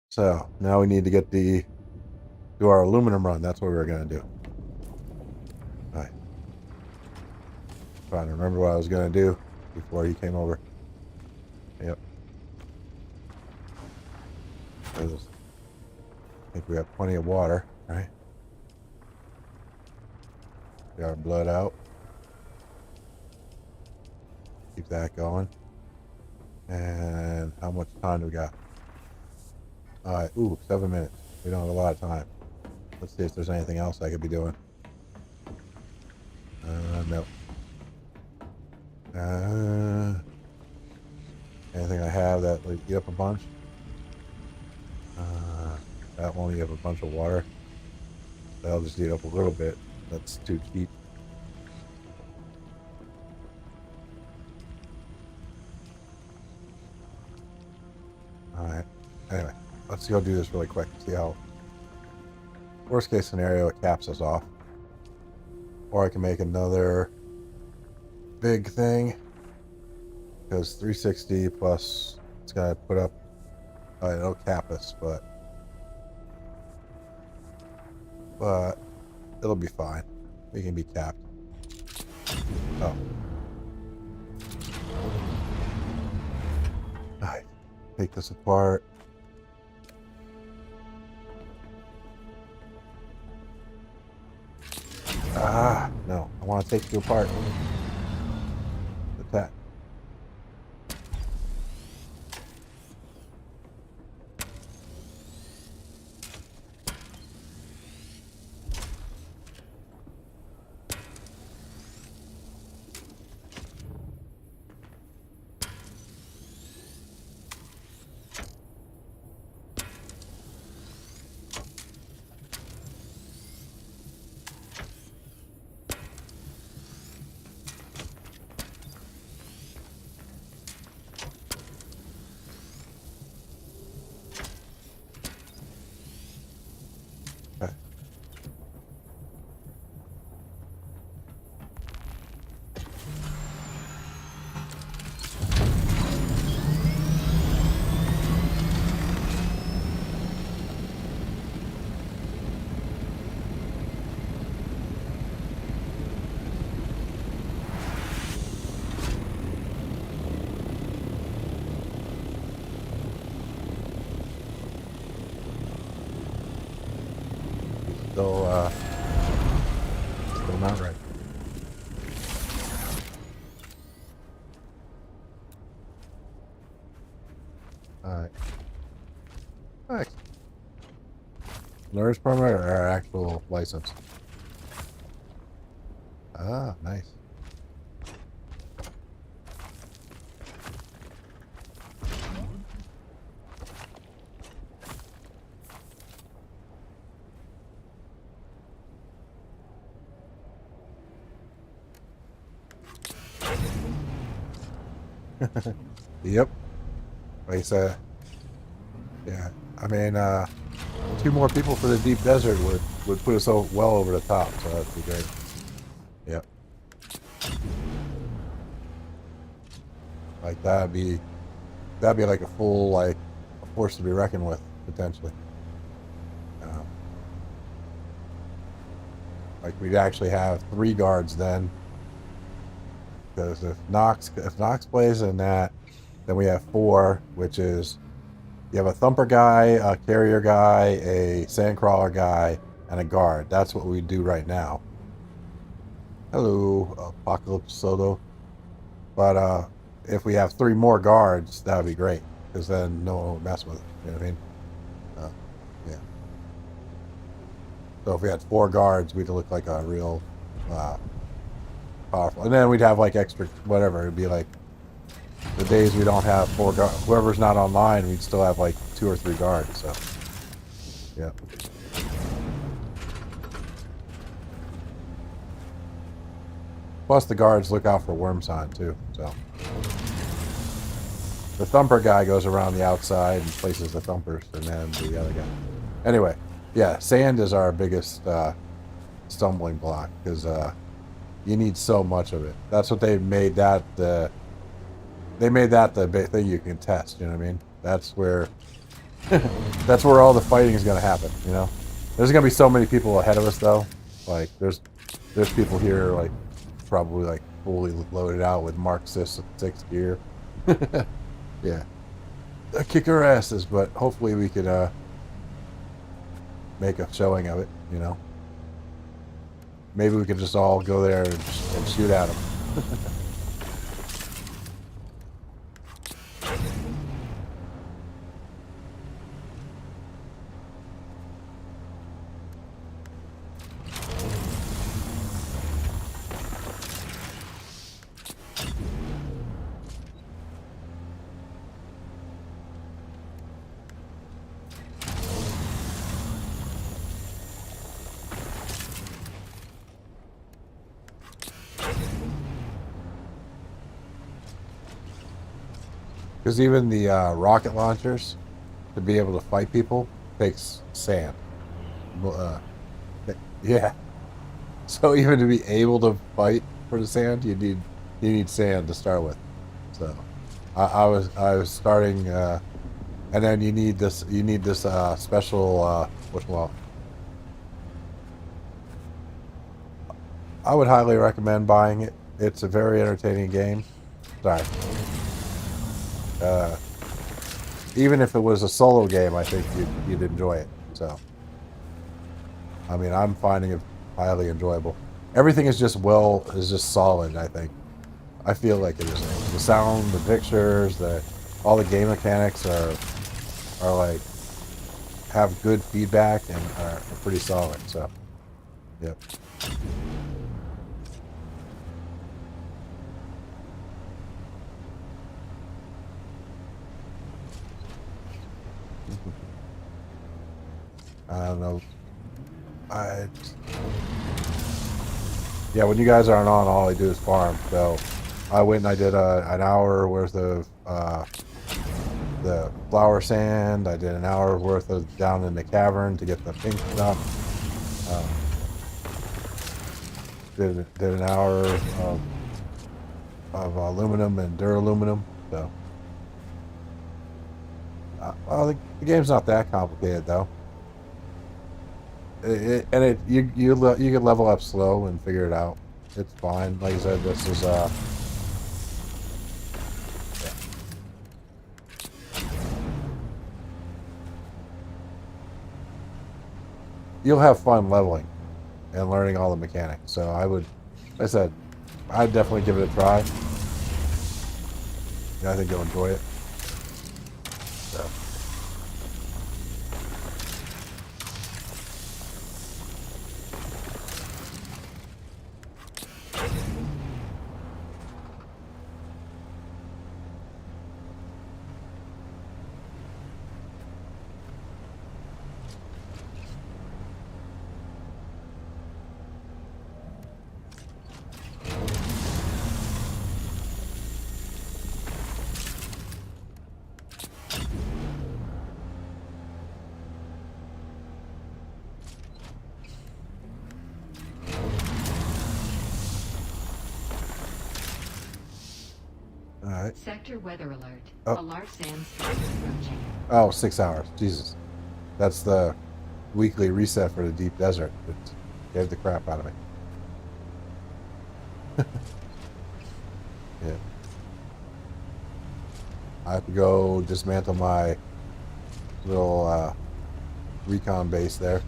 So now we need to get do our aluminum run. That's what we were gonna do. All right. Trying to remember what I was gonna do before he came over. Yep. I think we have plenty of water, right? Get our blood out. Keep that going. And how much time do we got? All right. Ooh, 7 minutes. We don't have a lot of time. Let's see if there's anything else I could be doing. No. Anything I have that will eat up a bunch? That won't eat up a bunch of water. That'll just eat up a little bit. That's too cheap. Alright. Anyway, let's go do this really quick. See how... Worst case scenario, it caps us off. Or I can make another big thing. Because 360 plus... It's going to put up... it'll cap us, but it'll be fine. We can be capped. Oh. Alright. Take this apart. Ah, no. I want to take you apart. What's that? Still not right. Alright. Nice. Learner's permit or our actual license? Ah, nice. Yep. Like I said, yeah. I mean, 2 more people for the deep desert would put us well over the top, so that'd be great. Yep. Like that'd be like a full a force to be reckoned with potentially. Like we'd actually have 3 guards then. Because if Nox plays in that, then we have 4, which is you have a thumper guy, a carrier guy, a sandcrawler guy, and a guard. That's what we do right now. Hello, Apocalypse Soto. But if we have 3 more guards, that would be great. Because then no one would mess with it. You know what I mean? Yeah. So if we had 4 guards, we'd look like a real... powerful. And then we'd have like extra whatever. It'd be like the days we don't have 4 guards. Whoever's not online, we'd still have like 2 or 3 guards. So yeah. Plus the guards look out for worms on too. So the thumper guy goes around the outside and places the thumpers, and then the other guy. Anyway, yeah, sand is our biggest stumbling block because you need so much of it. That's what they made that they made that the big thing you can test. You know what I mean? That's where that's where all the fighting is going to happen. You know, there's going to be so many people ahead of us though. Like there's people here like probably like fully loaded out with Mark 6 gear. Yeah, kick our asses, but hopefully we could make a showing of it. You know, maybe we could just all go there and shoot at them. Because even the rocket launchers, to be able to fight people, takes sand. Yeah. So even to be able to fight for the sand, you need sand to start with. So I was starting, and then you need this special well, I would highly recommend buying it. It's a very entertaining game. Sorry. Even if it was a solo game, I think you'd enjoy it. So, I mean, I'm finding it highly enjoyable. Everything is just solid. I think. I feel like it is. The sound, the pictures, all the game mechanics are like have good feedback and are pretty solid. So, yep. I don't know. Yeah, when you guys aren't on, all I do is farm. So I went and I did an hour worth of the flower sand. I did an hour worth of down in the cavern to get the pink stuff. Did an hour of aluminum and duraluminum. So well, the game's not that complicated though. You can level up slow and figure it out. It's fine. Like I said, this is yeah. You'll have fun leveling and learning all the mechanics. So I said, I'd definitely give it a try. Yeah, I think you'll enjoy it. So. Sector weather alert. Oh. A large sandstorm is approaching. Oh, 6 hours. Jesus. That's the weekly reset for the deep desert. It scared the crap out of me. Yeah. I have to go dismantle my little recon base there.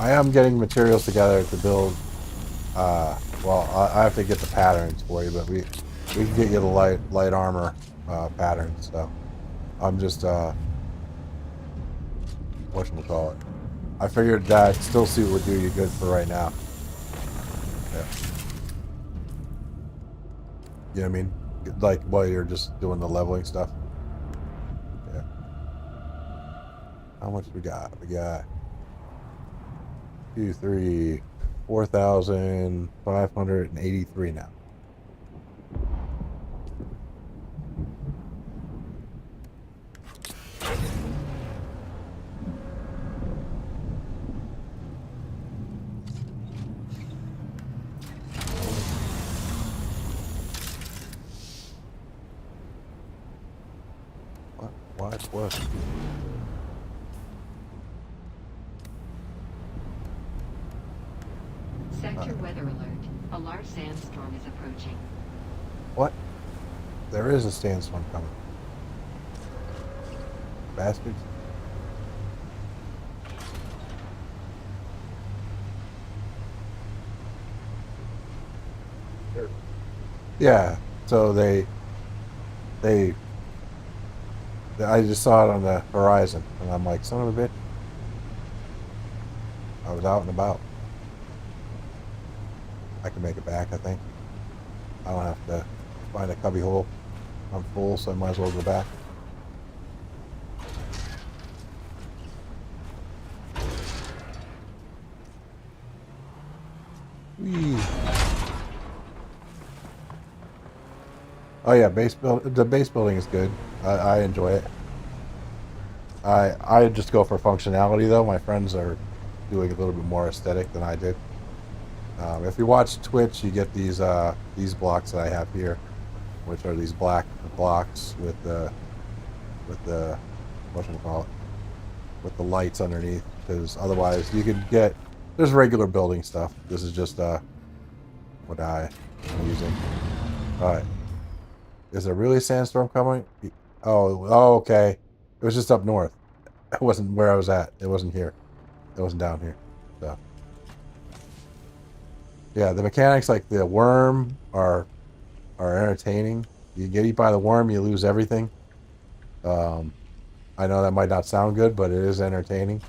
I am getting materials together to build. Well, I have to get the patterns for you, but we can get you the light armor patterns. So I'm just whatchamacallit. I figured that still suit would do you good for right now. Yeah. You know what I mean? Like while you're just doing the leveling stuff. Yeah. How much we got? We got 2, 3, 4,583 now. What? Sector weather alert. A large sandstorm is approaching. What? There is a sandstorm coming. Bastards. Yeah, so I just saw it on the horizon, and I'm like, son of a bitch. I was out and about. I can make it back, I think. I don't have to find a cubby hole. I'm full, so I might as well go back. Whee. Oh yeah, the base building is good. I enjoy it. I just go for functionality though. My friends are doing a little bit more aesthetic than I did. If you watch Twitch, you get these blocks that I have here, which are these black blocks with the whatchamacallit, with the lights underneath. Because otherwise, you could get there's regular building stuff. This is just what I'm using. All right. Is there really a sandstorm coming? Oh, okay. It was just up north. It wasn't where I was at. It wasn't here. It wasn't down here. So, yeah, the mechanics like the worm are entertaining. You get eat by the worm, you lose everything. I know that might not sound good, but it is entertaining.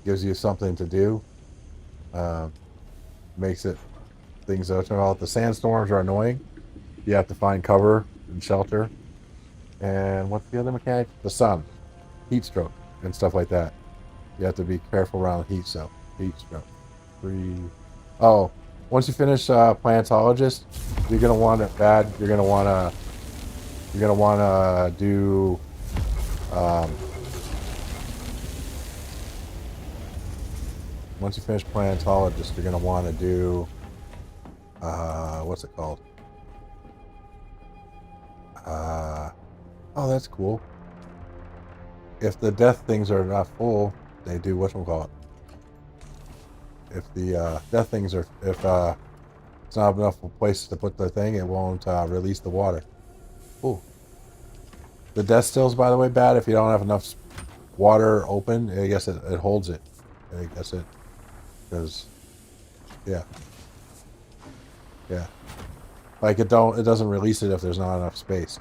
Gives you something to do. Makes it things that the sandstorms are annoying. You have to find cover and shelter. And what's the other mechanic? The sun, heat stroke, and stuff like that. You have to be careful around heat stroke. Oh, once you finish paleontologist, you're gonna want it bad. You're gonna wanna do. Once you finish paleontologist, you're gonna want to do. What's it called? Oh, that's cool. If the death things are not full, they do whatchamacallit. If the death things are, if it's not enough places to put the thing, it won't release the water. Ooh. The death stills, by the way, bad if you don't have enough water open. I guess it holds it. I guess it, because, yeah. Like it doesn't release it if there's not enough space.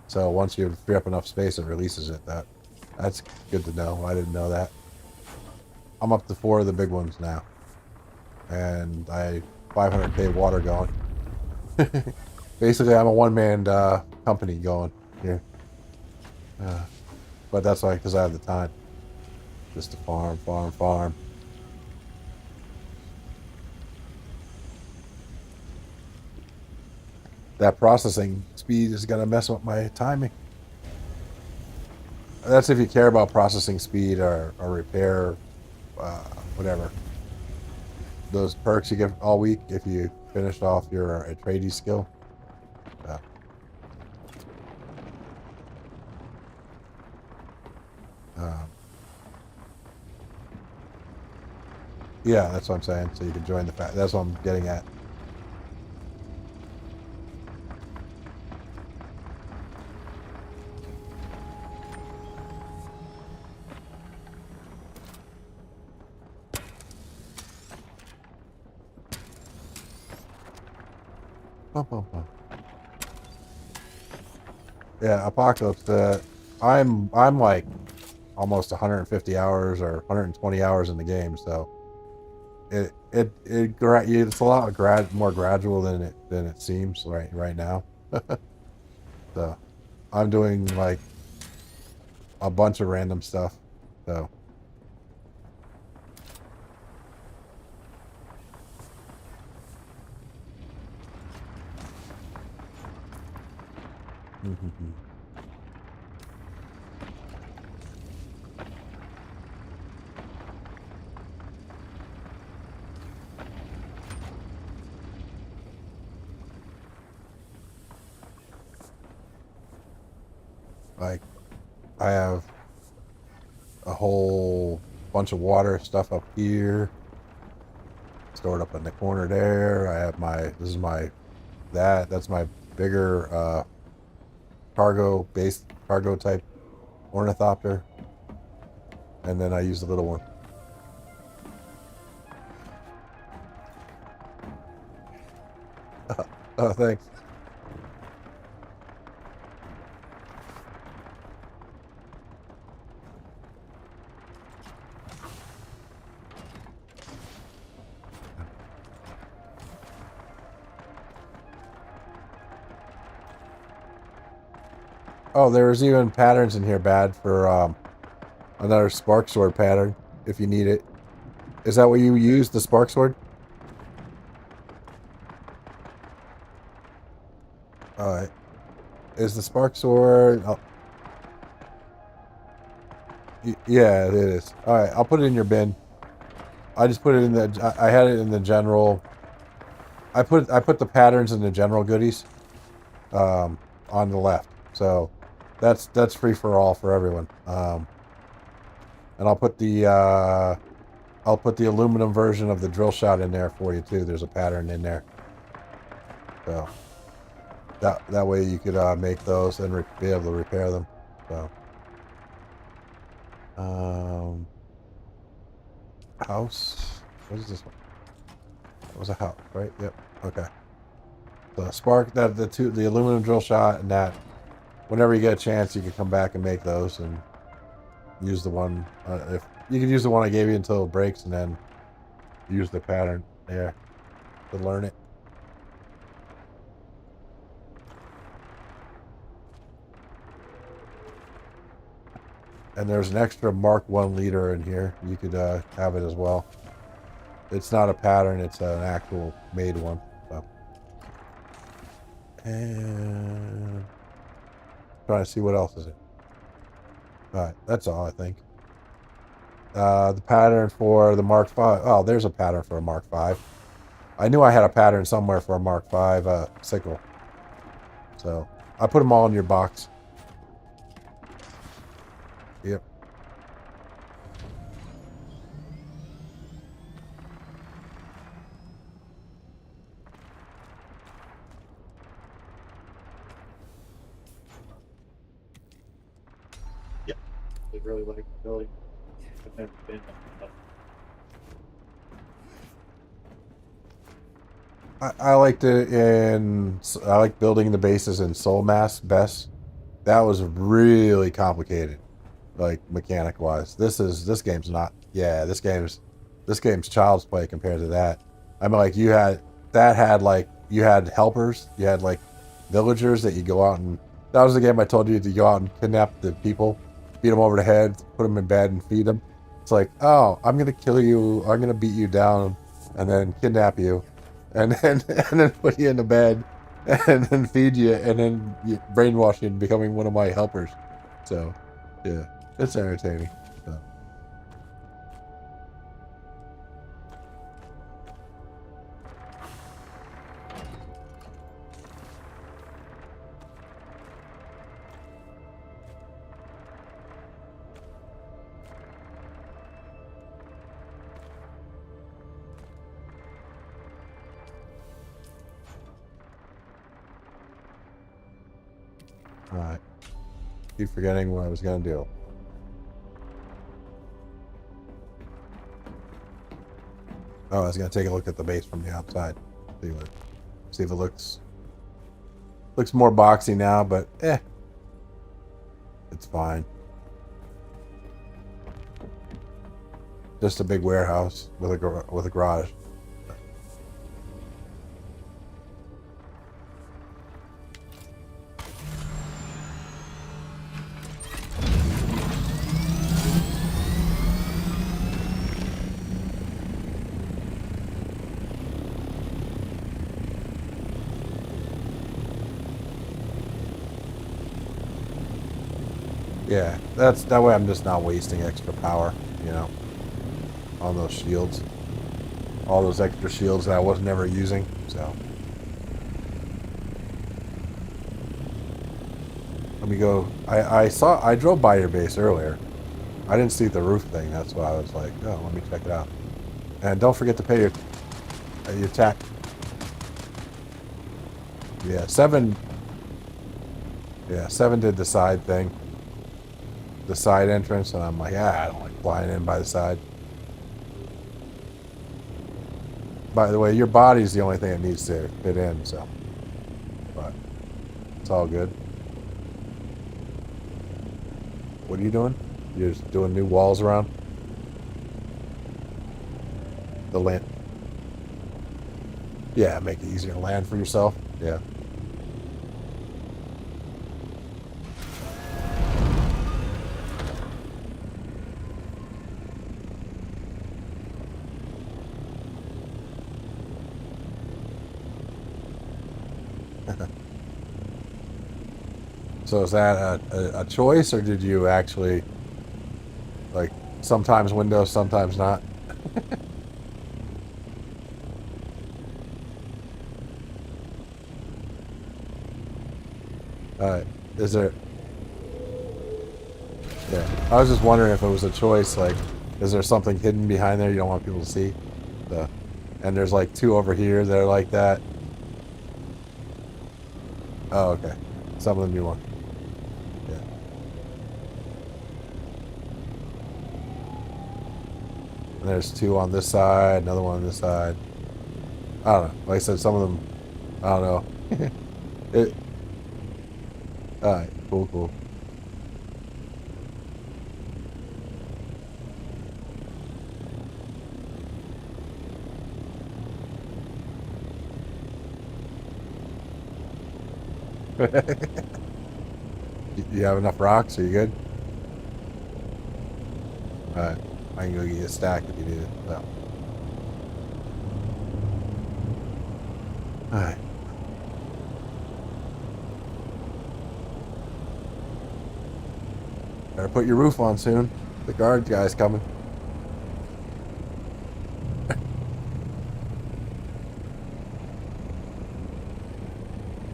So once you free up enough space, it releases it. That's good to know. I didn't know that. I'm up to 4 of the big ones now, and I 500k water going. Basically, I'm a one-man company going here. But that's like because I have the time, just to farm. That processing speed is going to mess up my timing. That's if you care about processing speed or repair, whatever. Those perks you get all week if you finished off your Atreides skill. Yeah, that's what I'm saying. So you can join the that's what I'm getting at. Yeah, Apocalypse. I'm like almost 150 hours or 120 hours in the game, so it's a lot more gradual than it seems right now. So I'm doing like a bunch of random stuff. So. Like, I have a whole bunch of water stuff up here, stored up in the corner there. I have that's my bigger cargo type ornithopter, and then I use the little one. Oh, thanks. Oh, there's even patterns in here, bad for another spark sword pattern if you need it. Is that what you use, the spark sword? Alright. Is the spark sword... Oh. Yeah, it is. Alright, I'll put it in your bin. I just put it in the... I had it in the general... I put the patterns in the general goodies on the left. So that's free for all for everyone. And I'll put the aluminum version of the drill shot in there for you too. There's a pattern in there. So that way you could make those and be able to repair them. So house. What is this one? That was a house, right? Yep. Okay. The spark, the aluminum drill shot, and that. Whenever you get a chance, you can come back and make those and use the one. If you can use the one I gave you until it breaks, and then use the pattern there to learn it. And there's an extra Mark 1 leader in here. You could have it as well. It's not a pattern, it's an actual made one. So. And trying to see what else is it. Alright, that's all I think. The pattern for the Mark 5. Oh, there's a pattern for a Mark 5. I knew I had a pattern somewhere for a Mark 5 sickle. So I put them all in your box. Yep. Yeah, they really like the building. I've never been. I liked it I like building the bases in Soulmass best. That was really complicated, like mechanic wise. This game's not. Yeah, this game's child's play compared to that. I mean, like you had helpers, you had like villagers that you go out and. That was the game I told you to go out and kidnap the people, beat them over the head, put them in bed, and feed them. It's like, oh, I'm gonna kill you, I'm gonna beat you down, and then kidnap you, and then put you in the bed, and then feed you, and then brainwash you into becoming one of my helpers. So, yeah, it's entertaining. So. Alright. Keep forgetting what I was going to do. Oh, I was going to take a look at the base from the outside. See if it looks more boxy now, but it's fine. Just a big warehouse with a garage. Yeah, that's that way. I'm just not wasting extra power, you know, on those shields. All those extra shields that I was never using. So let me go. I drove by your base earlier. I didn't see the roof thing. That's why I was like, oh, let me check it out. And don't forget to pay your tax. Yeah, 7. Yeah, 7 did the side thing. The side entrance, and I'm like, I don't like flying in by the side. By the way, your body's the only thing that needs to fit in, so. But it's all good. What are you doing? You're just doing new walls around? The land. Yeah, make it easier to land for yourself. Yeah. So is that a choice, or did you actually, like, sometimes Windows, sometimes not? Is there... Yeah, I was just wondering if it was a choice, like, is there something hidden behind there you don't want people to see? And there's like 2 over here that are like that. Oh, okay. Some of them you want. Yeah. And there's 2 on this side, another one on this side. I don't know. Like I said, some of them, I don't know. Alright, cool. You have enough rocks? Are you good? Alright. I can go get you a stack if you need it. So. Alright. Better put your roof on soon. The guard guy's coming.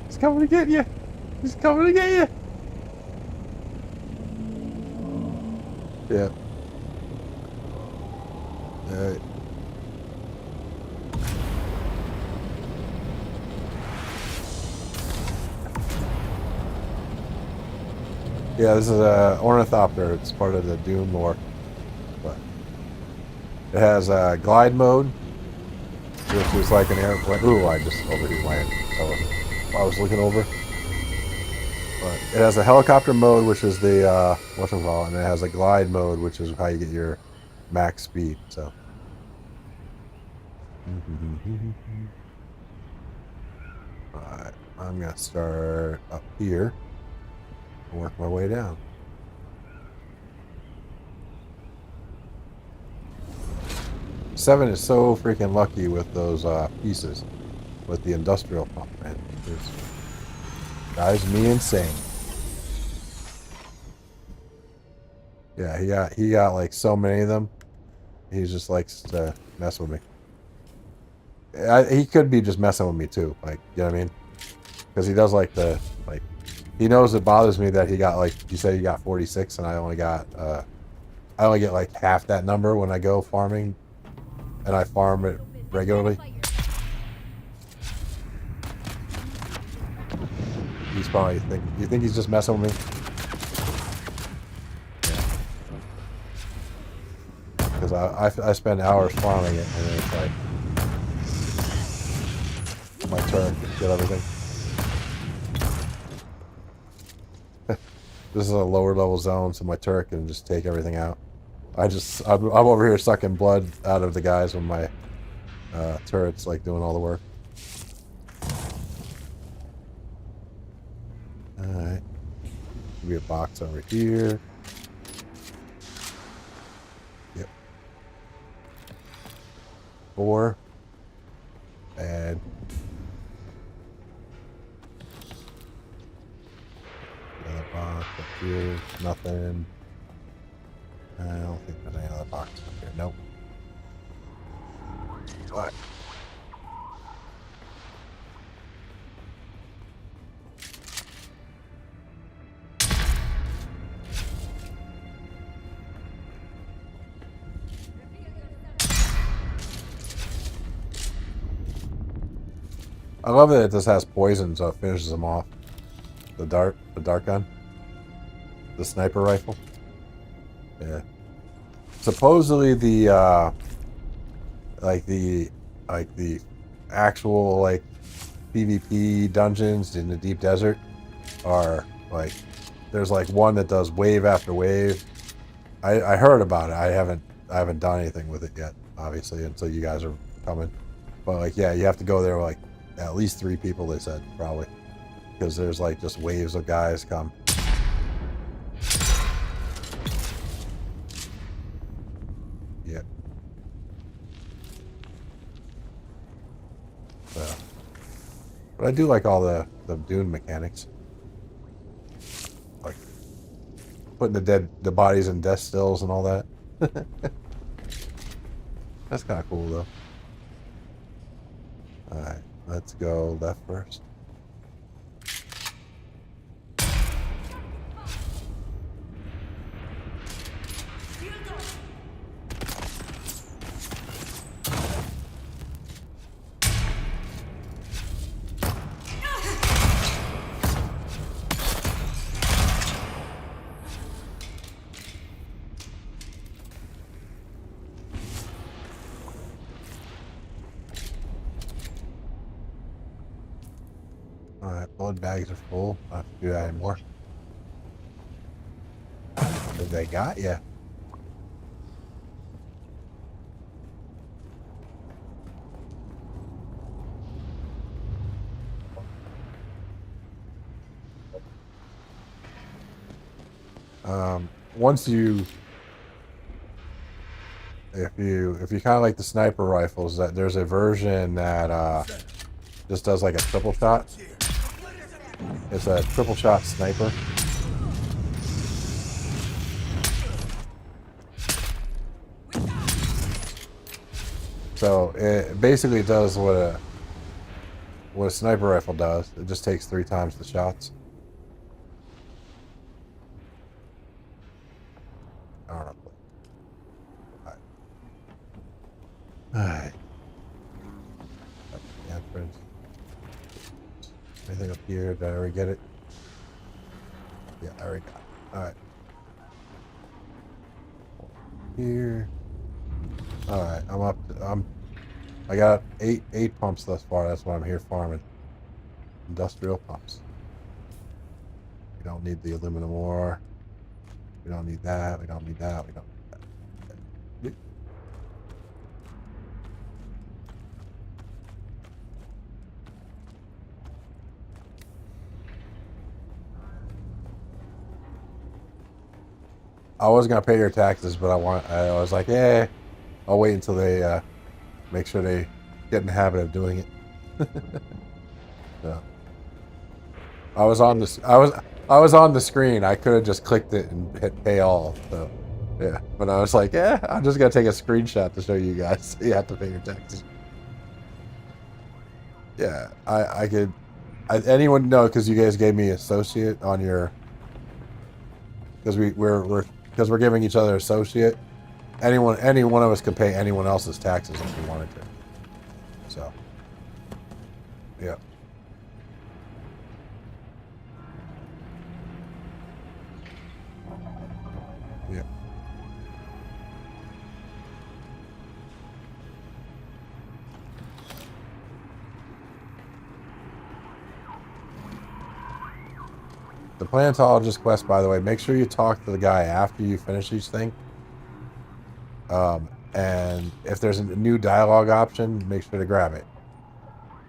He's coming to get you. He's coming to get you. Yeah. Alright. Yeah, this is a ornithopter. It's part of the Dune lore. But it has a glide mode, which is like an airplane. Ooh, I just overheat land. So I was looking over. But it has a helicopter mode, which is the whatchamacallit, and it has a glide mode, which is how you get your max speed. So. Alright, I'm gonna start up here. Work my way down. Seven is so freaking lucky with those pieces, with the industrial pump, man. It drives me insane. Yeah, he got like so many of them. He just likes to mess with me. He could be just messing with me too, like, you know what I mean? Because he does like the he knows it bothers me that he got, like, you say he got 46 and I only got I only get like half that number when I go farming, and I farm it regularly. He's probably you think he's just messing with me? Because I spend hours farming it, and it's like my turn to get everything. This is a lower level zone, so my turret can just take everything out. I'm over here sucking blood out of the guys when my turret's like doing all the work. Alright. Maybe a box over here. Yep. 4. And another box. Here, nothing. I don't think there's any other boxes up here. Nope. What? I love that this has poison, so it finishes them off. The dart gun, the sniper rifle. Yeah. Supposedly the like the actual like PvP dungeons in the deep desert are like there's like one that does wave after wave. I heard about it. I haven't done anything with it yet, obviously, until you guys are coming. But like yeah, you have to go there with like at least 3 people, they said, probably. Because there's like just waves of guys come. Yeah. So. But I do like all the Dune mechanics. Like putting the bodies in death stills and all that. That's kind of cool though. Alright, let's go left first. Alright, blood bags are full. I don't have to do that anymore. They got ya. Once you, if you kind of like the sniper rifles, that there's a version that just does like a triple shot. It's a triple shot sniper. So it basically does what a sniper rifle does. It just takes 3 times the shots. I don't know. Alright. Yeah, friends. Anything up here? Did I already get it? Yeah, I already got it. Alright. Here. Alright, I'm up to, I got eight pumps thus far. That's why I'm here farming. Industrial pumps. We don't need the aluminum ore. We don't need that. We don't need that. We don't need that. Okay. I was gonna pay your taxes, but I was like, yeah, I'll wait until they make sure they get in the habit of doing it. So I was on this. I was on the screen. I could have just clicked it and hit pay all. So yeah, but I was like, yeah, I'm just gonna take a screenshot to show you guys. You have to pay your taxes. Yeah, I could. Anyone know because you guys gave me associate on your. Because we're giving each other associate. Any one of us could pay anyone else's taxes if we wanted to. So, yeah. Yeah. The paleontologist quest, by the way, make sure you talk to the guy after you finish each thing. And if there's a new dialogue option, make sure to grab it.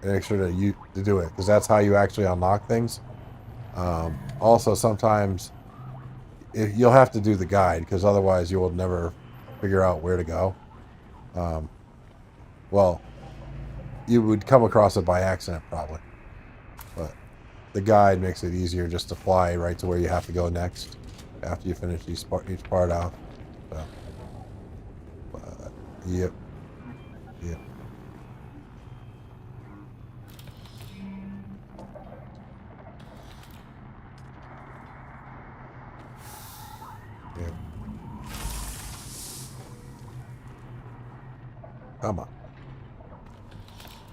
And make sure to do it, because that's how you actually unlock things. Also, sometimes you'll have to do the guide, because otherwise you will never figure out where to go. Well, you would come across it by accident, probably. But the guide makes it easier just to fly right to where you have to go next after you finish each part out. So, but, yep. Yep. Yep. Come on.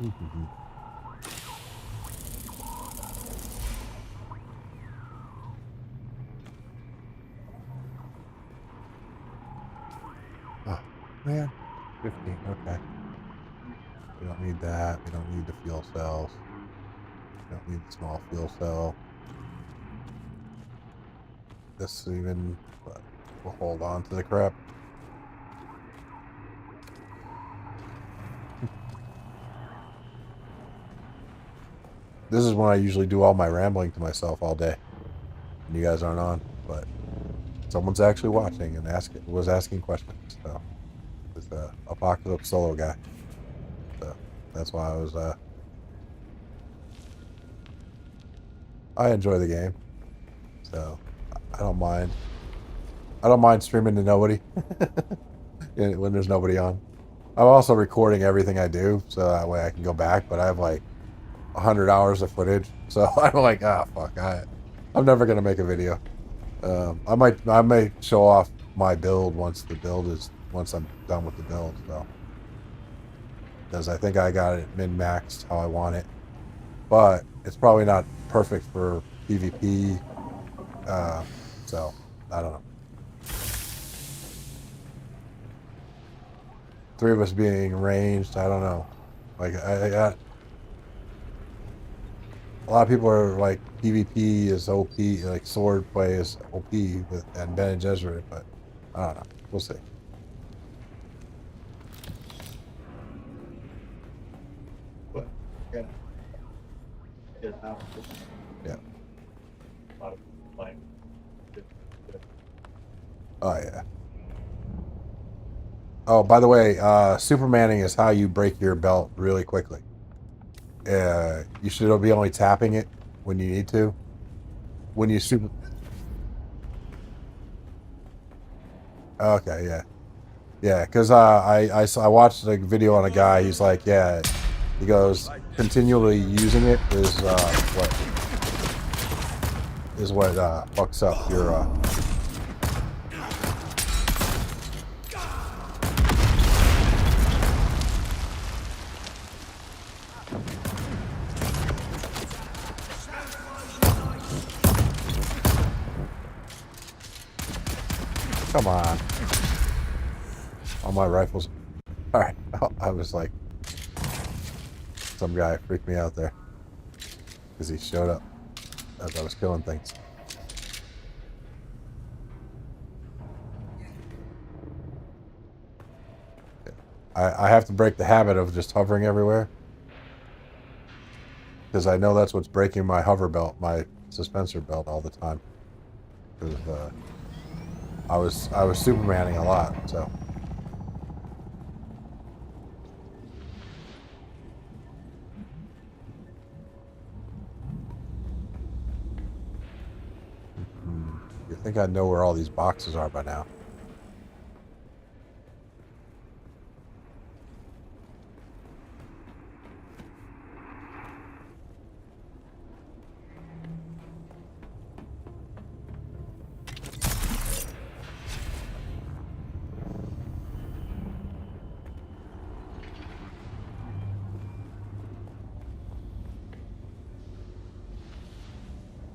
Mm-hmm. Oh, man. 15, okay. We don't need that. We don't need the fuel cells. We don't need the small fuel cell. This even, but we'll hold on to the crap. This is when I usually do all my rambling to myself all day. And you guys aren't on, but someone's actually watching and was asking questions. So it's the Apocalypse solo guy. So that's why I enjoy the game. So I don't mind. I don't mind streaming to nobody when there's nobody on. I'm also recording everything I do, so that way I can go back. But I have like 100 hours of footage, so I'm like, fuck, I'm never gonna make a video. I may show off my build once I'm done with the build, so because I think I got it min-maxed how I want it, but it's probably not perfect for PvP. So I don't know. 3 of us being ranged, I don't know. Like a lot of people are like PvP is OP, like sword play is OP and Bene Gesserit, but I don't know. We'll see. But yeah, it's not Yeah. a lot of playing. Oh yeah. Oh, by the way, Supermaning is how you break your belt really quickly. You should be only tapping it when you need to. When you super. Okay, yeah, yeah. Because I watched a video on a guy. He's like, yeah, he goes continually using it is what fucks up your. Come on. All my rifles. Alright. I was like... Some guy freaked me out there. Because he showed up as I was killing things. I have to break the habit of just hovering everywhere. Because I know that's what's breaking my hover belt, my suspensor belt all the time. Because I was Supermaning a lot, so. You think I know where all these boxes are by now?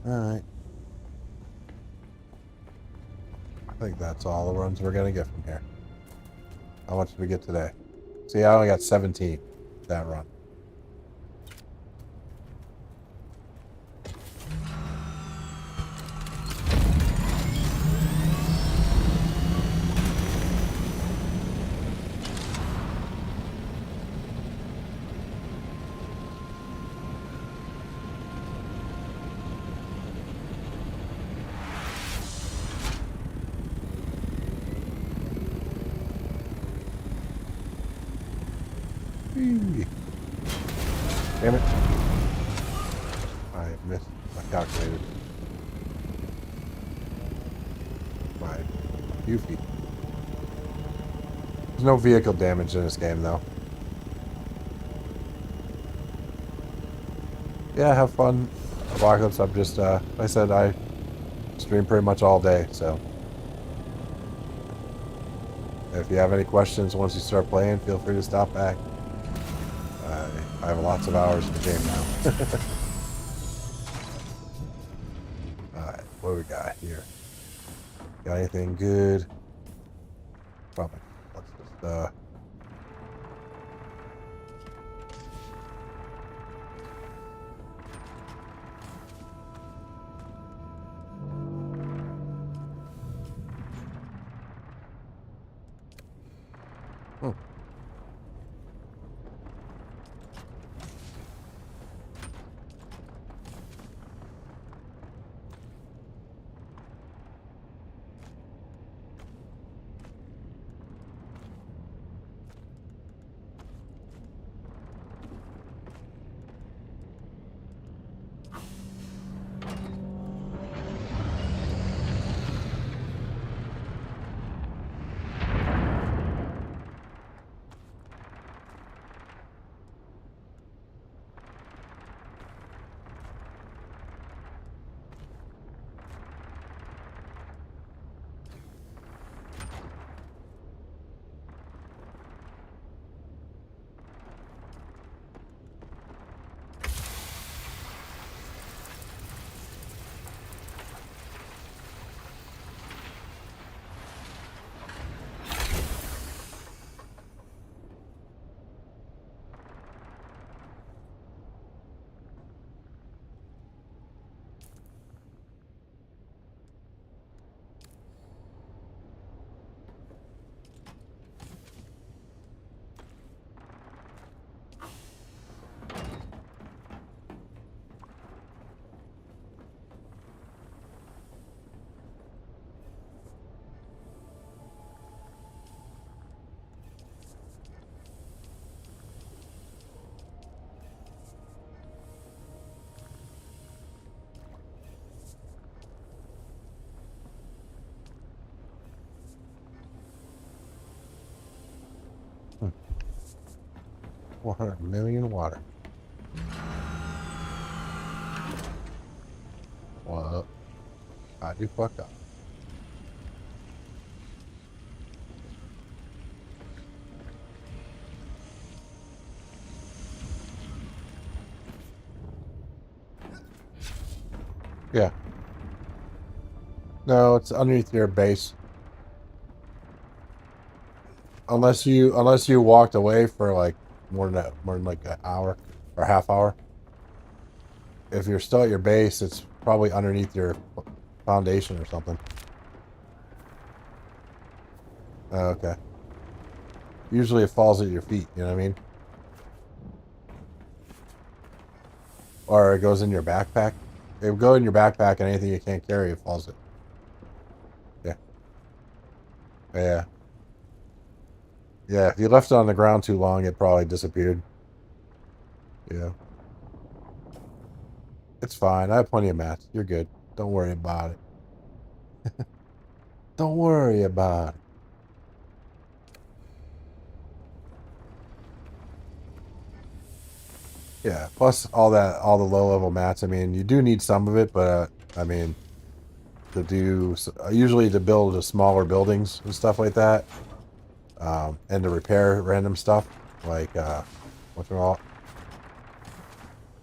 Alright. I think that's all the runs we're going to get from here. How much did we get today? See, I only got 17 that run. Damn it. I missed. I calculated. By a few feet. There's no vehicle damage in this game, though. Yeah, have fun. Apocalypse, I'm just, like I said, I stream pretty much all day, so. If you have any questions once you start playing, feel free to stop back. I have lots of hours in the game now. Alright, what do we got here? Got anything good? Probably. Let's just, hmm. Hmm. 400 million water. Well, I do fuck up. Yeah. No, it's underneath your base. Unless you walked away for like more than like an hour or half hour. If you're still at your base, it's probably underneath your foundation or something. Okay. Usually it falls at your feet, you know what I mean? Or it goes in your backpack. It would go in your backpack and anything you can't carry, it falls it. Yeah. Yeah. Yeah, if you left it on the ground too long, it probably disappeared. Yeah. It's fine. I have plenty of mats. You're good. Don't worry about it. Don't worry about it. Yeah. Plus all the low level mats. I mean, you do need some of it, but I mean, usually to build smaller buildings and stuff like that, and to repair random stuff like what's it called?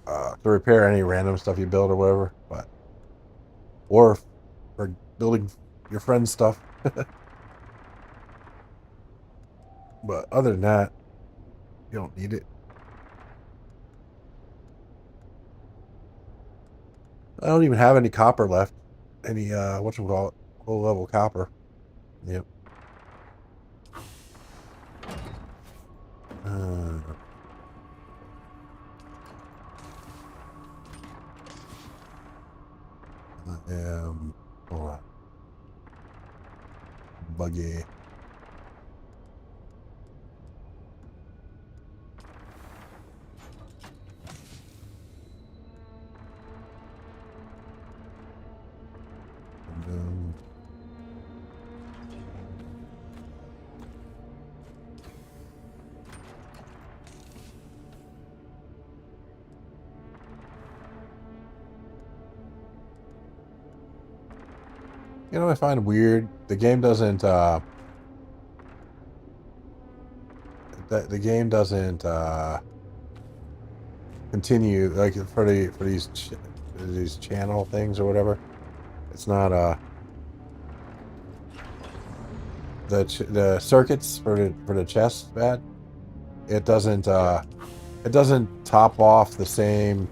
To repair any random stuff you build or whatever, or for building your friend's stuff. But other than that, you don't need it. I don't even have any copper left. Any whatchamacallit, low level copper. Yep. I am hold on. Buggy. You know, I find weird. The game doesn't. The game doesn't continue like for these channel things or whatever. It's not the circuits for the chest pad. It doesn't top off the same.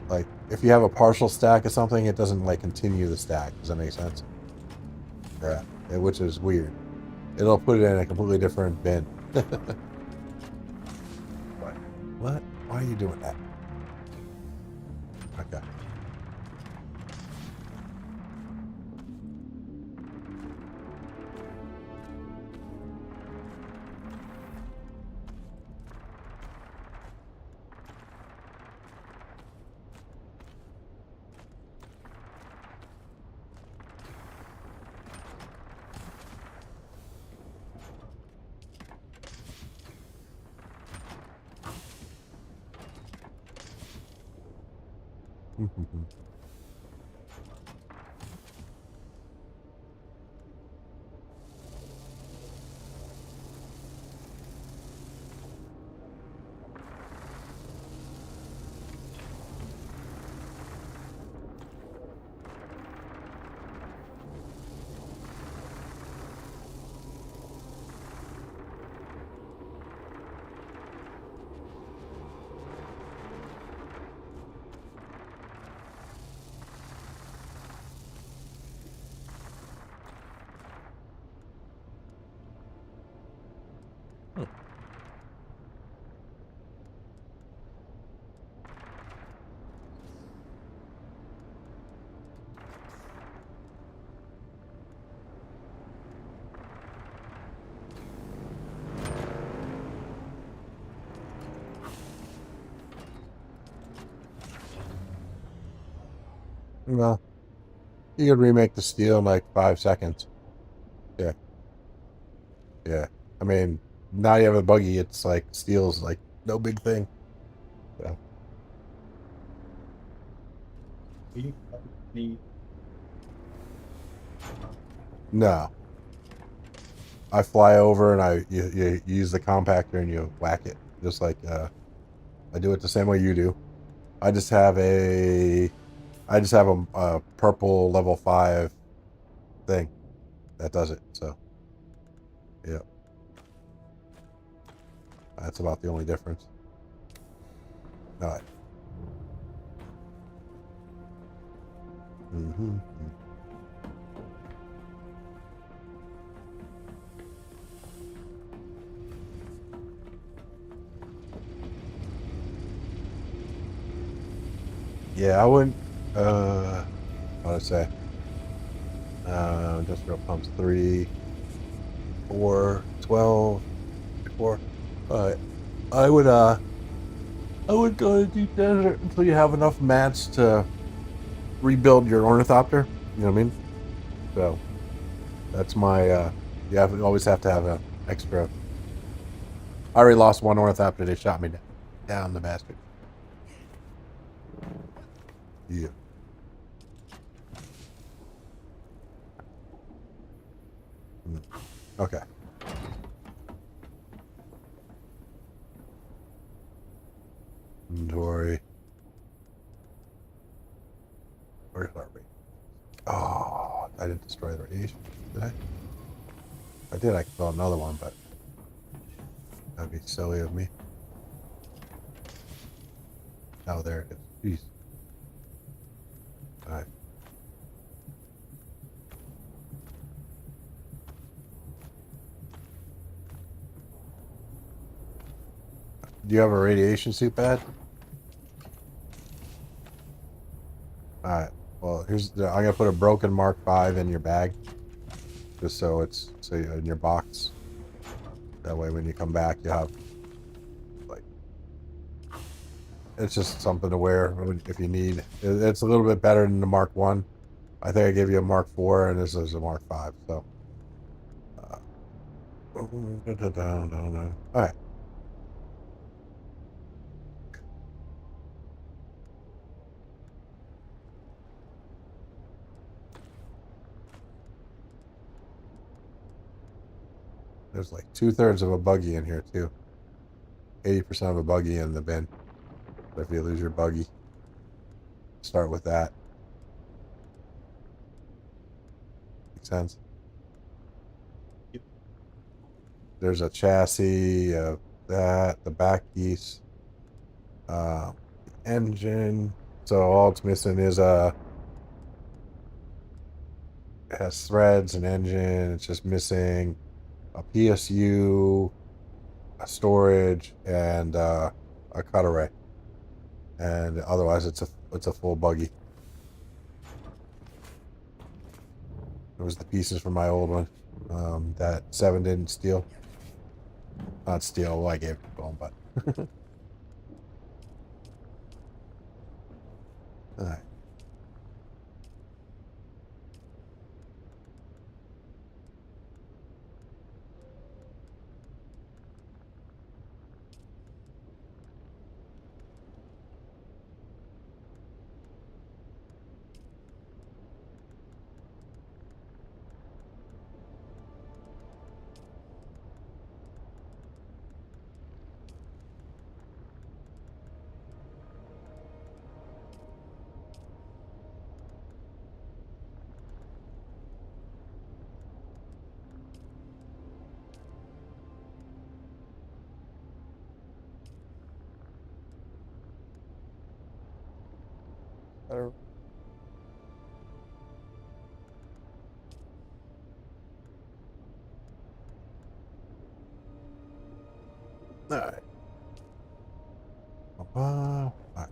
Like if you have a partial stack of something, it doesn't like continue the stack. Does that make sense? Yeah, which is weird. It'll put it in a completely different bin. What? Why are you doing that? Okay. Well, you could remake the steel in like 5 seconds. Yeah. Yeah. I mean, now you have a buggy, it's like steel's like no big thing. So. We need No. I fly over and you use the compactor and you whack it. Just like I do it the same way you do. I just have a purple level 5 thing that does it. So yeah. That's about the only difference. All right. Mm-hmm. Yeah, I wouldn't. What would I say? Industrial pumps 3, 4, 12, 4. I would go to deep desert until you have enough mats to rebuild your ornithopter. You know what I mean? So that's my. You always have to have an extra. I already lost one ornithopter. They shot me down, the bastard. Yeah. Okay. Inventory. Where's our radiation? Oh, I didn't destroy the radiation, did I? If I did, I could build another one, but that'd be silly of me. Oh, there it is. Jeez. All right. Do you have a radiation suit pad? All right. Well, I'm gonna put a broken Mark V in your bag, just so in your box. That way, when you come back, you have like it's just something to wear if you need. It's a little bit better than the Mark One. I think I gave you a Mark IV, and this is a Mark V. So, all right. There's like 2/3 of a buggy in here too. 80% of a buggy in the bin. So if you lose your buggy, start with that. Make sense? Yep. There's a chassis of that, the back piece, the engine. So all it's missing is it has threads and engine. It's just missing a PSU, a storage, and a cut array. And otherwise, it's a full buggy. It was the pieces from my old one that 7 didn't steal. Not steal. Well, I gave it to him, but. All right. All right. All right.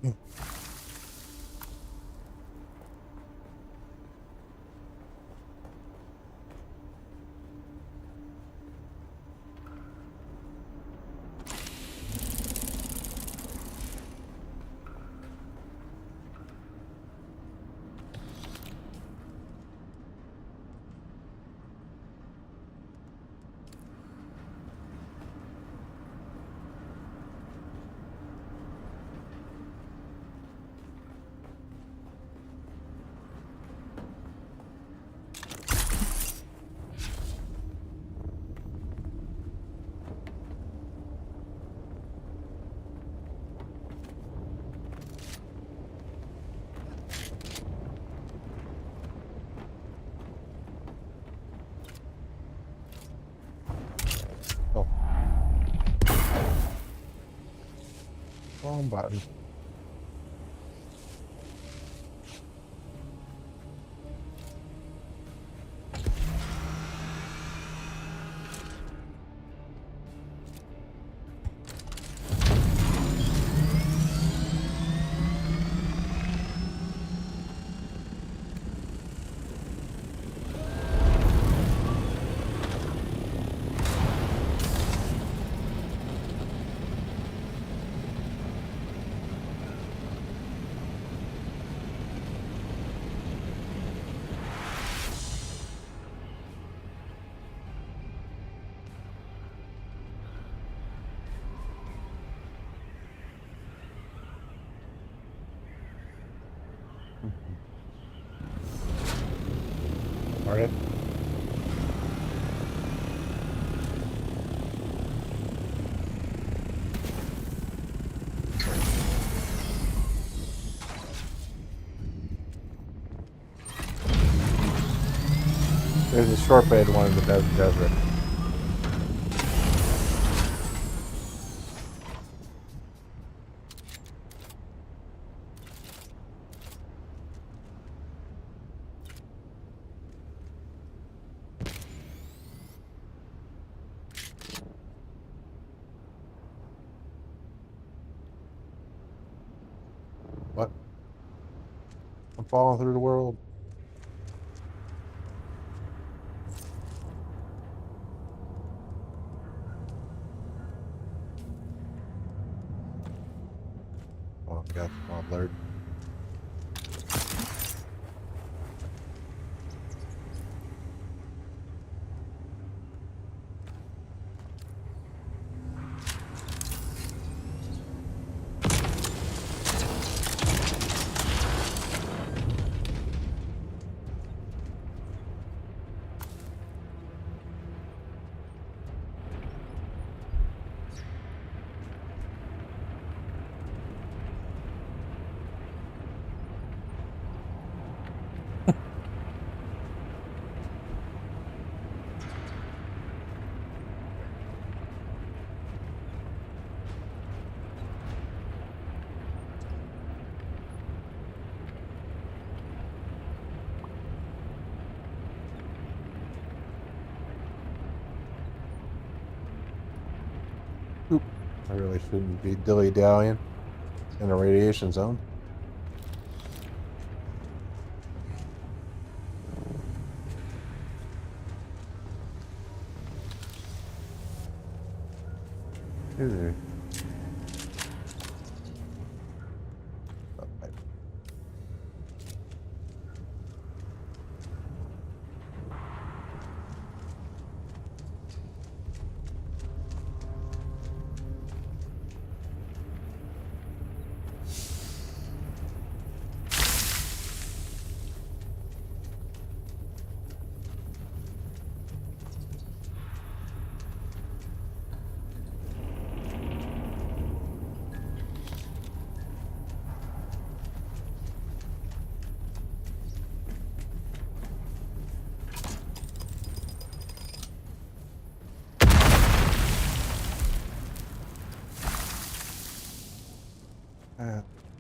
Oh. Wrong button. Alright. There's a short-bed one in the desert. What? I'm falling through the world. Oh, I got small alert. Oop. I really shouldn't be dilly-dallying in a radiation zone. Ooh.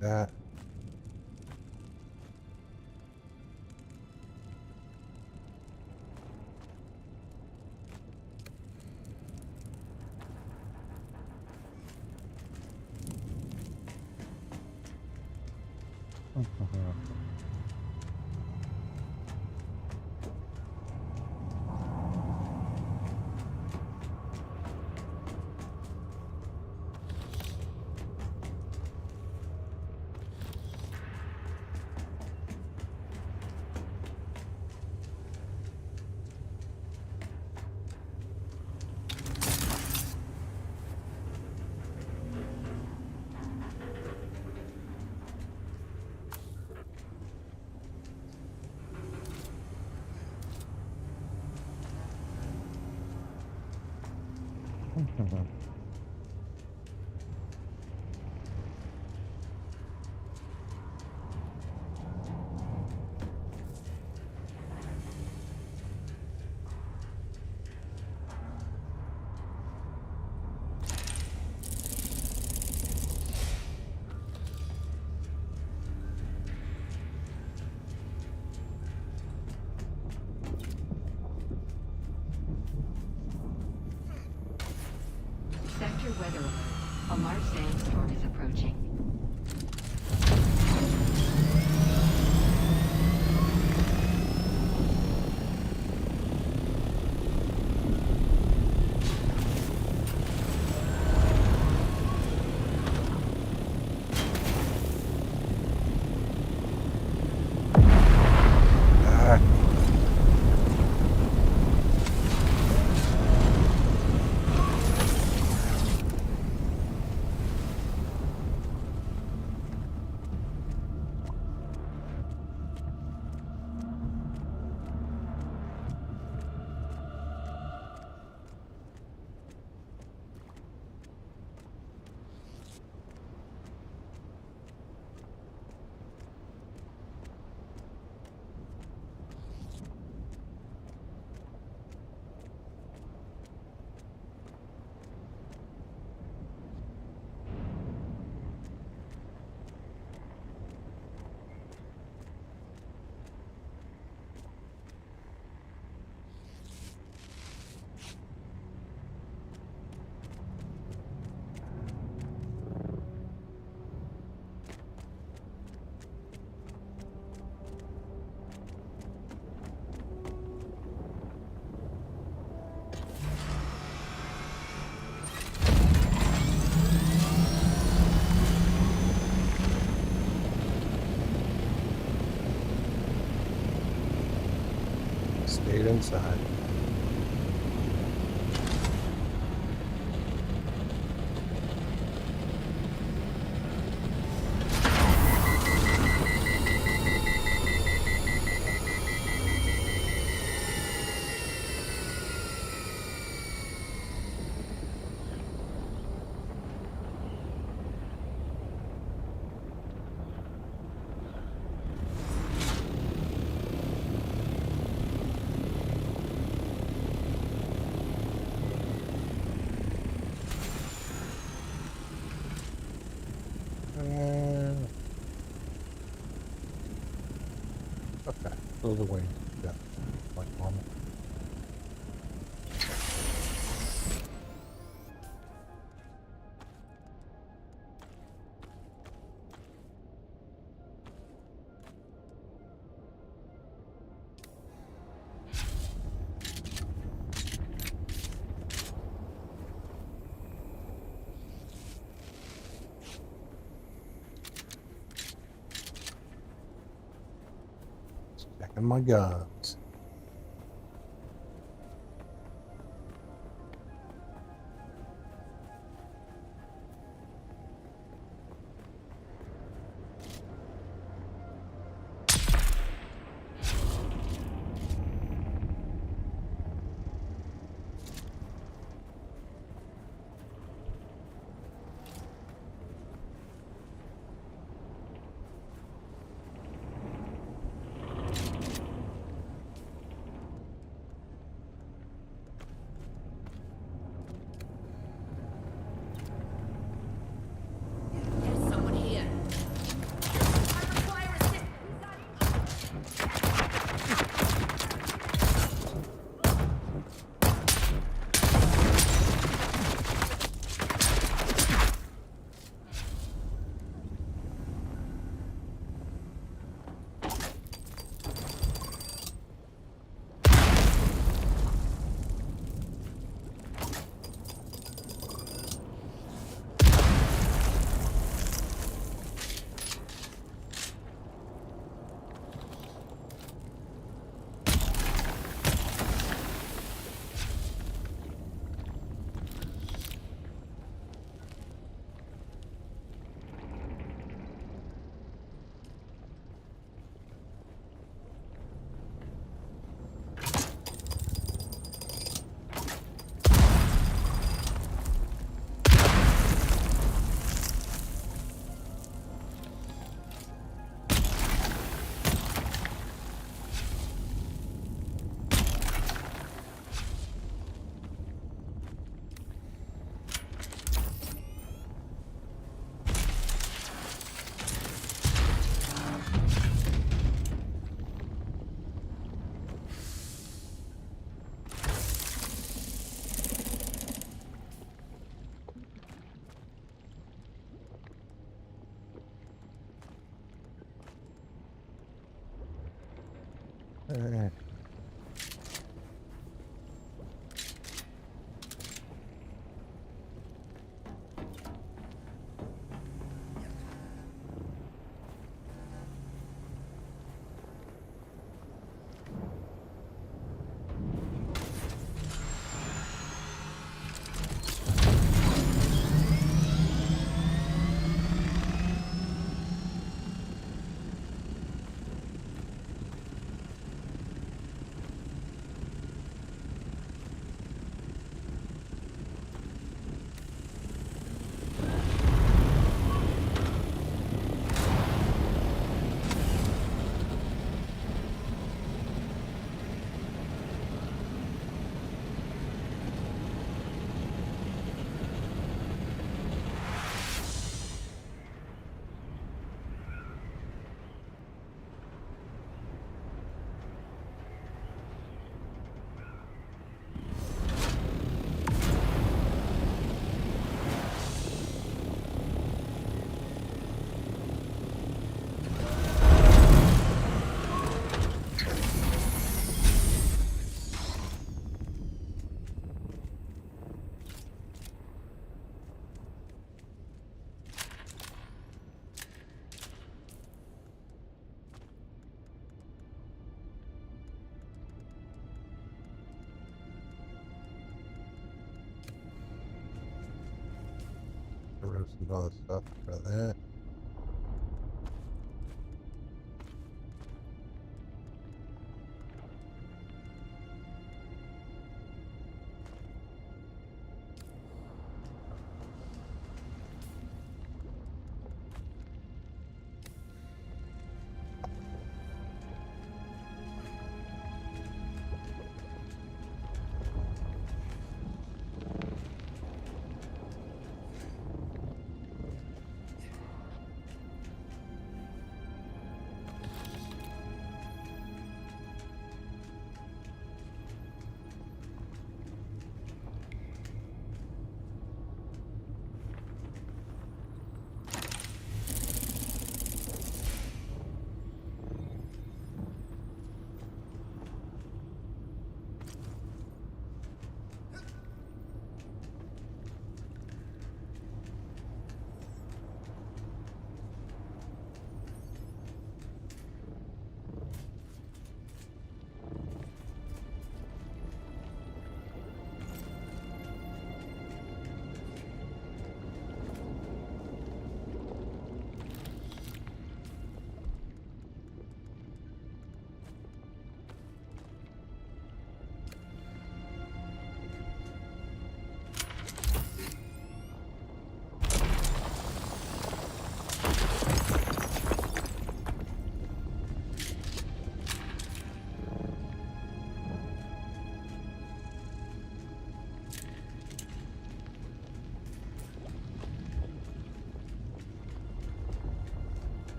That. Sector weather alert. A large sandstorm is approaching. Stayed inside. Okay, those are way yeah, like normal. Checking my guns. Roast and all this stuff. Try that.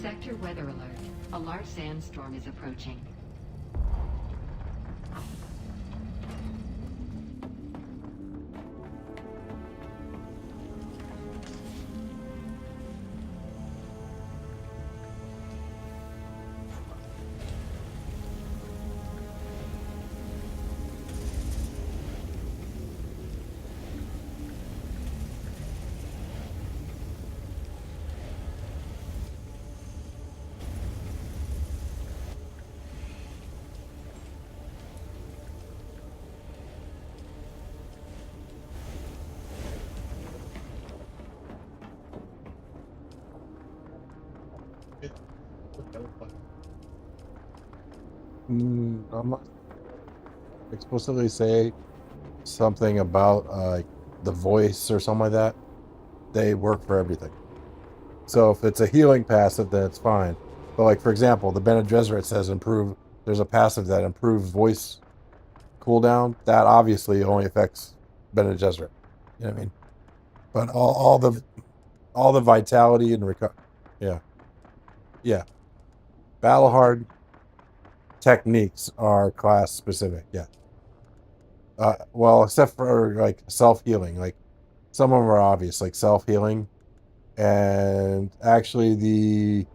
Sector weather alert. A large sandstorm is approaching. I'm not explicitly say something about the voice or something like that. They work for everything. So if it's a healing passive, then it's fine. But like for example, the Bene Gesserit says improve. There's a passive that improves voice cooldown. That obviously only affects Bene Gesserit. You know what I mean? But all the vitality and yeah, yeah. Battle hard techniques are class specific. Yeah. Well, except for like self healing. Like some of them are obvious, like self healing, and actually the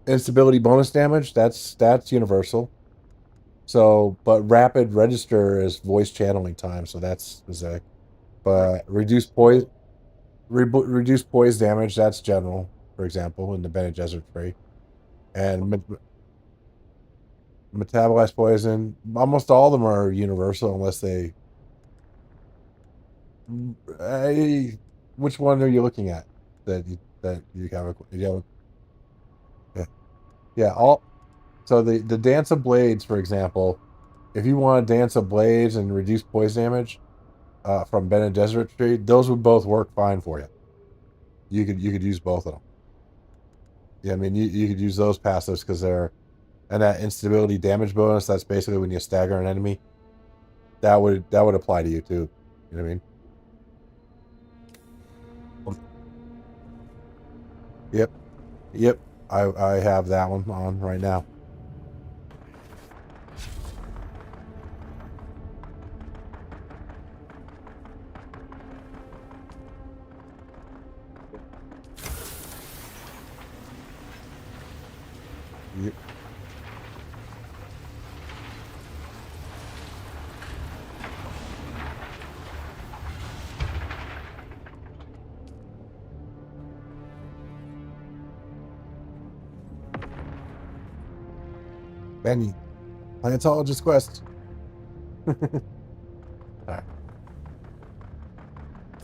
instability bonus damage. That's universal. So, but rapid register is voice channeling time, so that's specific. But reduce poise damage. That's general, for example, in the Bene Gesserit tree, and metabolize poison. Almost all of them are universal, unless they. Which one are you looking at? That you have yeah, yeah, all. So the dance of blades, for example, if you want to dance of blades and reduce poison damage, from Bene Gesserit tree, those would both work fine for you. You could use both of them. Yeah, I mean you could use those passives because they're and that instability damage bonus. That's basically when you stagger an enemy. That would apply to you too. You know what I mean? Yep, yep. I have that one on right now. Yep. Benny, Planetologist Quest. All right.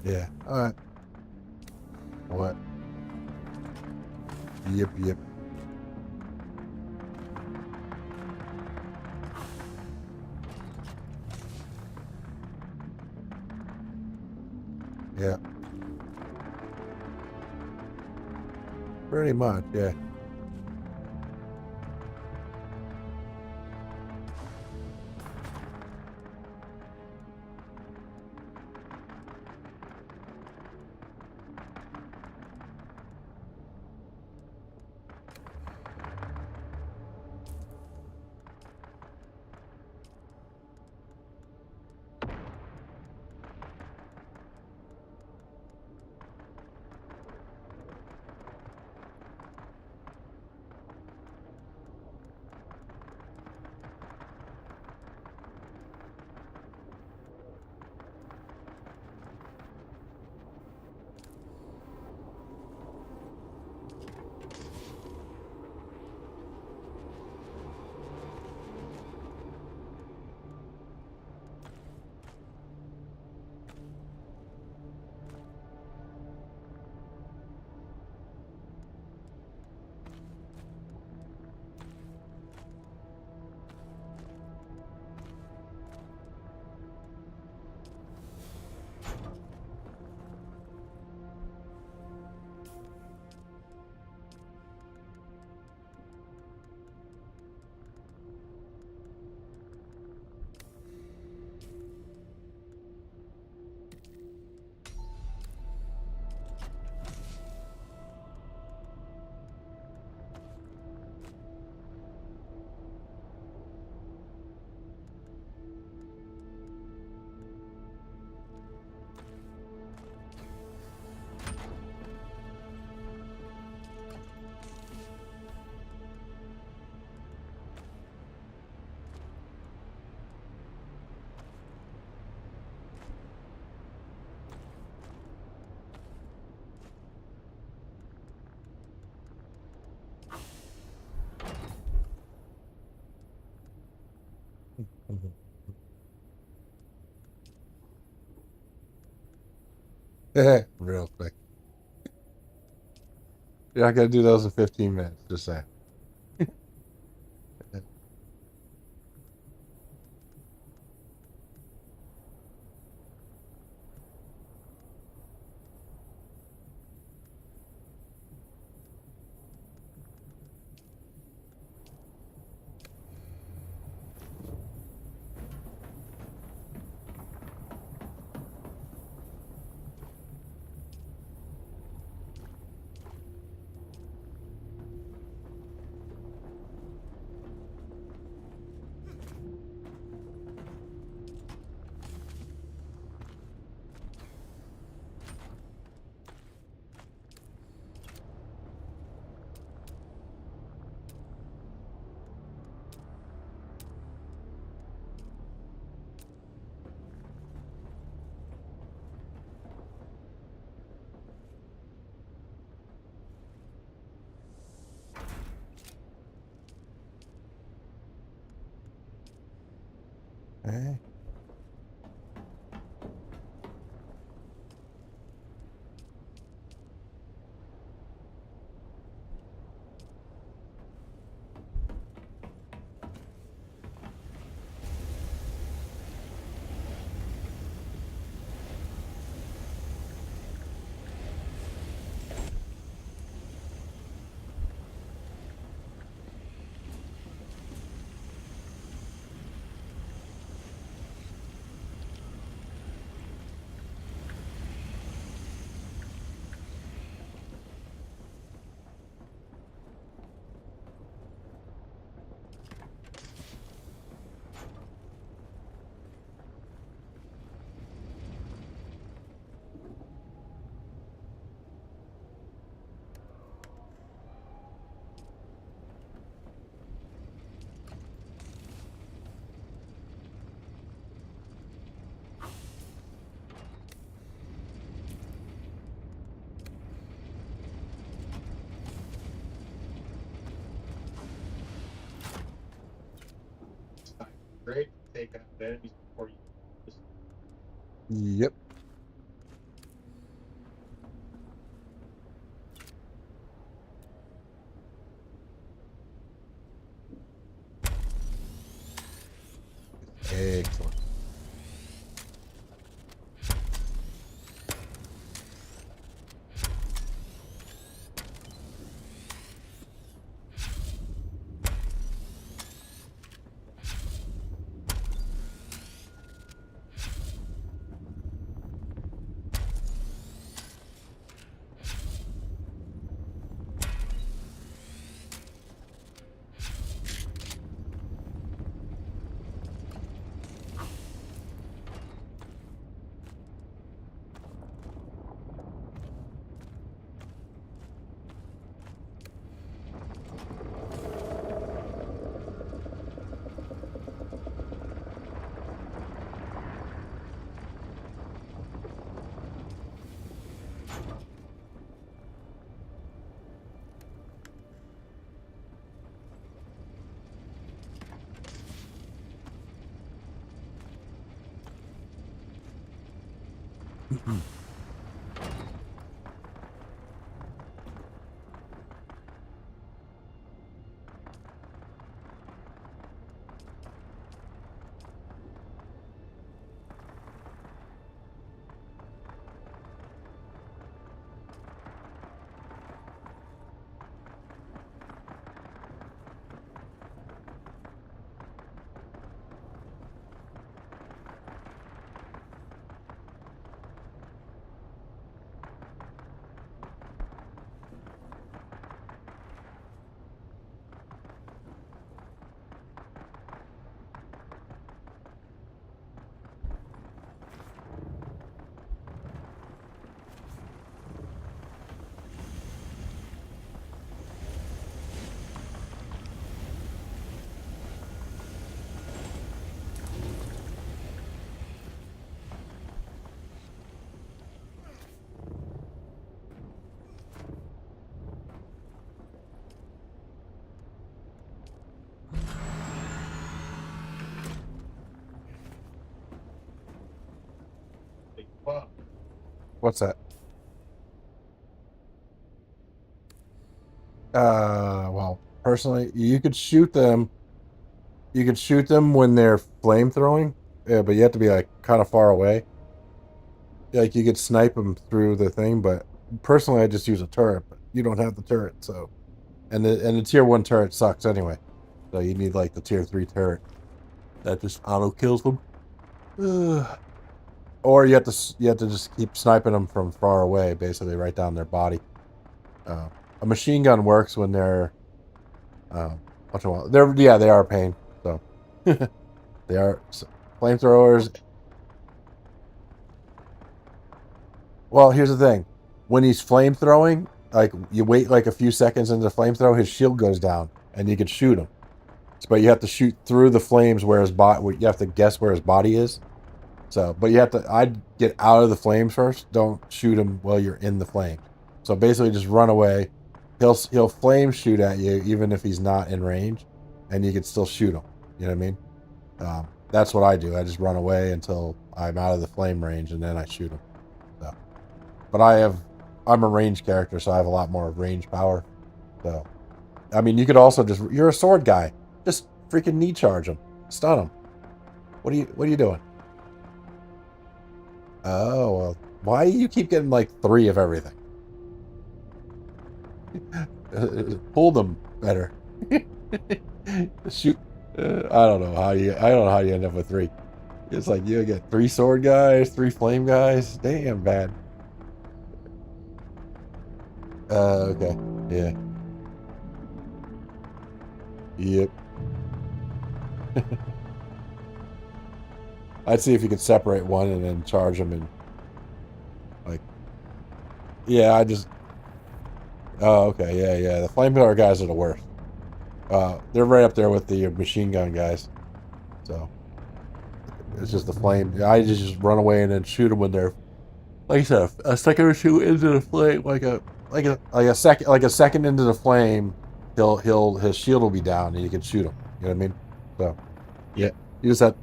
Yeah. All right. What? Yep. Yep. Yeah. Pretty much. Yeah. Real quick. You're not gonna do those in 15 minutes. Just saying. Hey. Great. Take out enemies before you. Yep. Excellent. Wow. What's that? Well, personally, you could shoot them. You could shoot them when they're flame throwing, but you have to be like kind of far away. Like you could snipe them through the thing, but personally, I just use a turret. But you don't have the turret, so and the tier 1 turret sucks anyway. So you need like the tier 3 turret that just auto kills them. Ugh. Or you have to just keep sniping them from far away, basically right down their body. A machine gun works when they're they are a pain. So they are flamethrowers. Well, here's the thing: when he's flame throwing, like you wait like a few seconds into the flamethrow, his shield goes down, and you can shoot him. But you have to shoot through the flames where his body. You have to guess where his body is. So, but you have to. I'd get out of the flames first. Don't shoot him while you're in the flames. So basically, just run away. He'll flame shoot at you even if he's not in range, and you can still shoot him. You know what I mean? That's what I do. I just run away until I'm out of the flame range, and then I shoot him. So, but I'm a range character, so I have a lot more range power. So, I mean, you could also you're a sword guy. Just freaking knee charge him, stun him. What are you doing? Oh, well, why do you keep getting like 3 of everything? Pull them better. Shoot. I don't know how you end up with 3. It's like you get 3 sword guys, 3 flame guys. Damn bad. Okay. Yeah. Yep. I'd see if you could separate one and then charge them and like. Yeah, I just. Oh, okay. Yeah, yeah. The flamethrower guys are the worst. They're right up there with the machine gun guys. So it's just the flame. I just run away and then shoot them when they're, like I said, a second or two into the flame, like a second into the flame, his shield will be down and you can shoot him. You know what I mean? So yeah, you just have.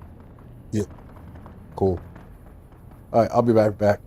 Yeah, cool. All right, I'll be back.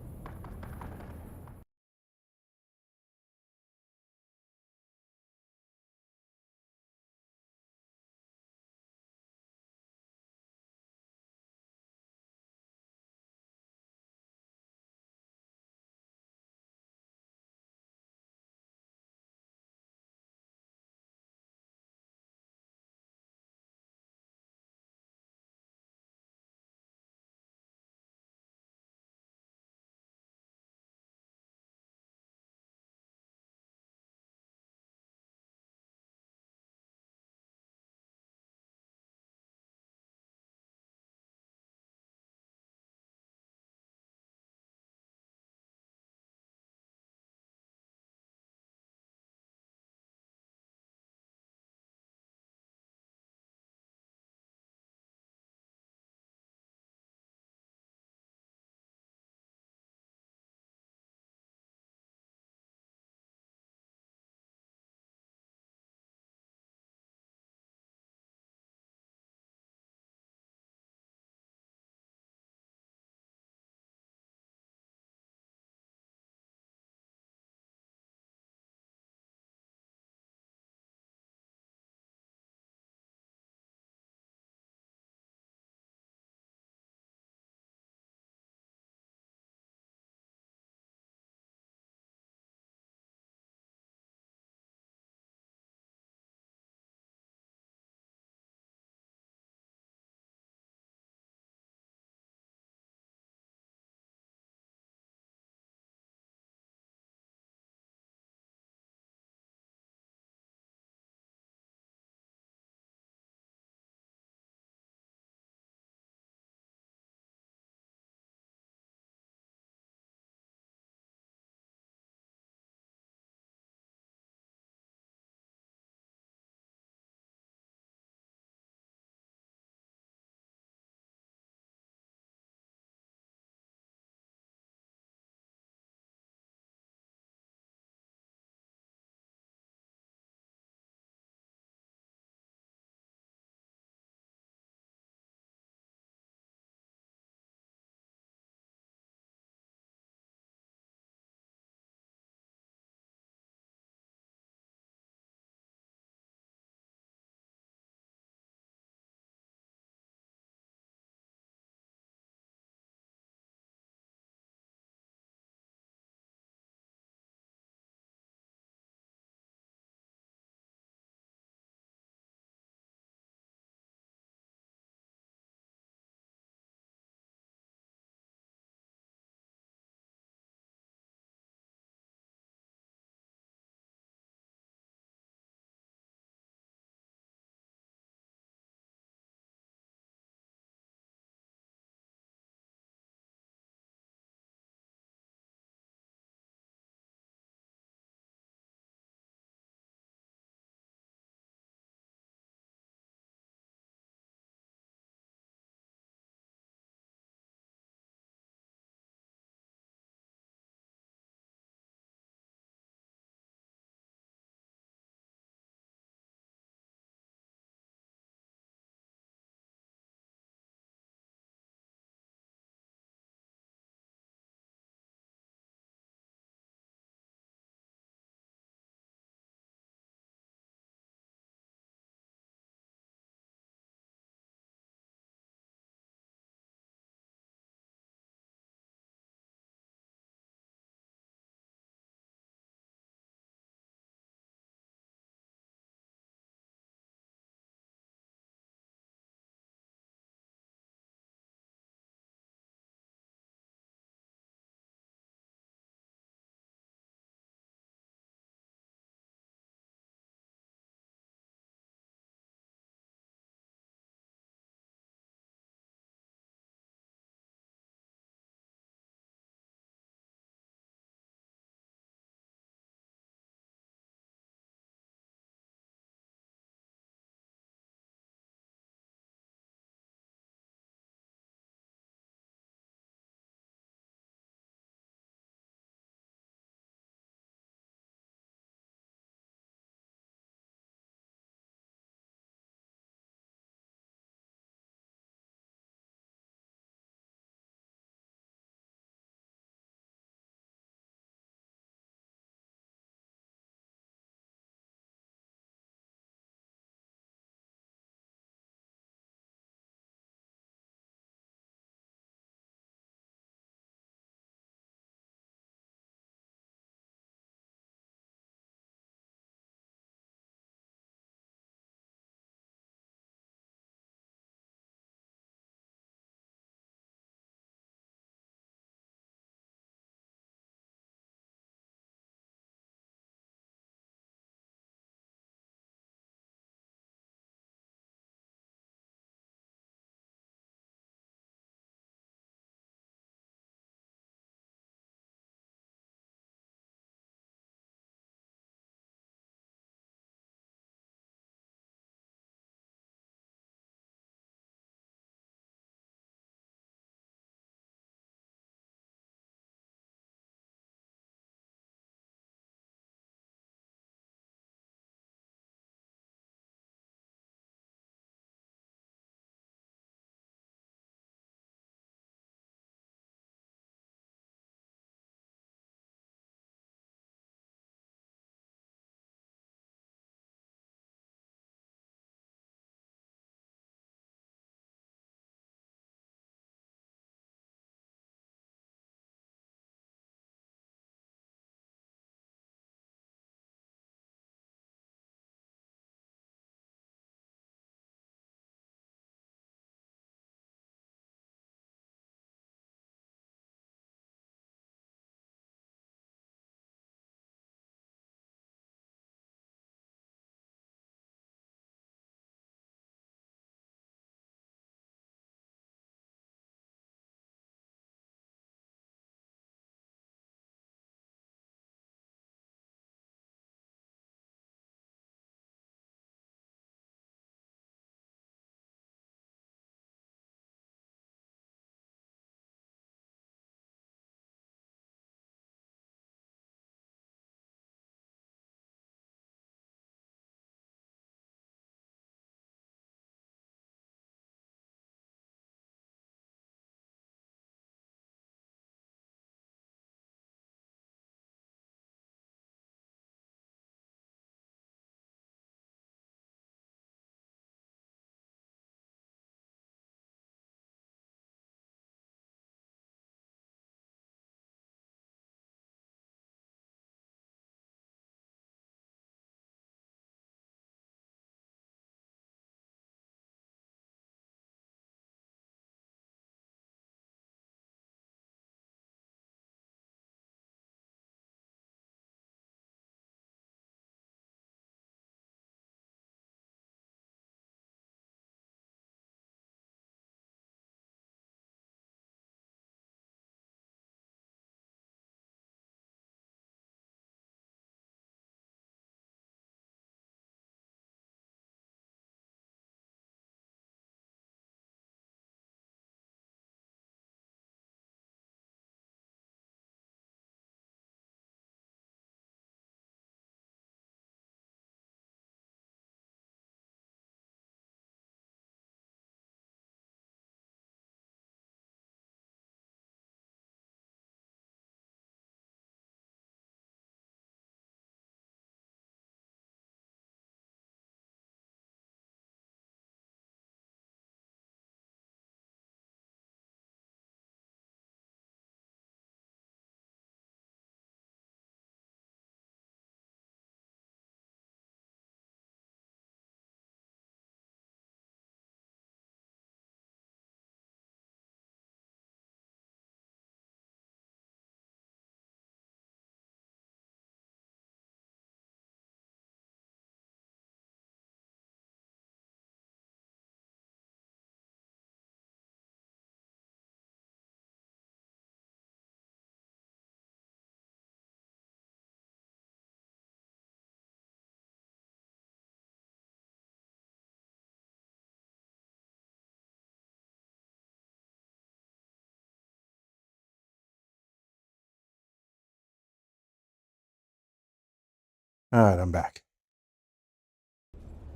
All right, I'm back.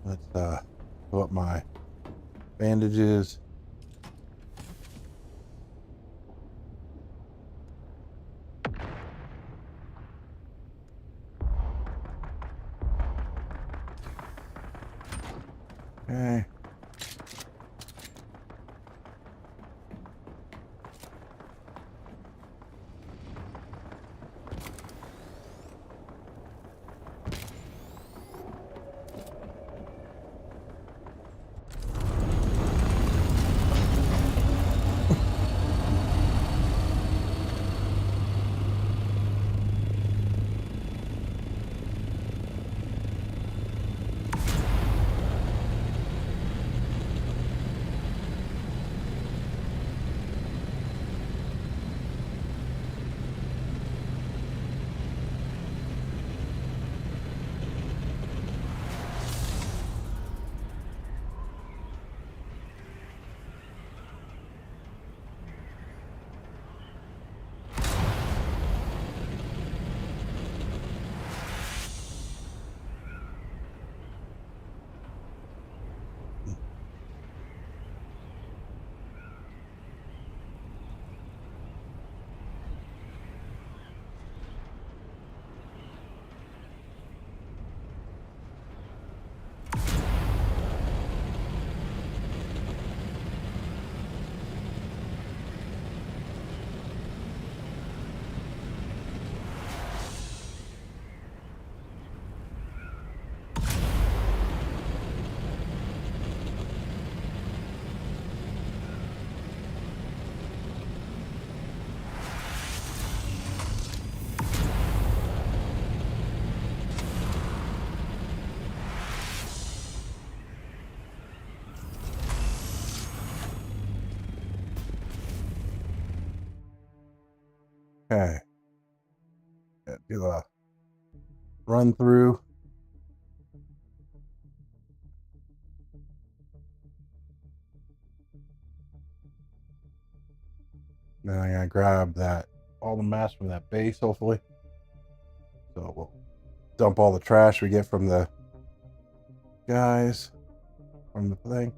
Let's pull up my bandages. Okay. Okay. Do a run through. Then I'm gonna grab all the mess from that base, hopefully. So we'll dump all the trash we get from the guys from the thing.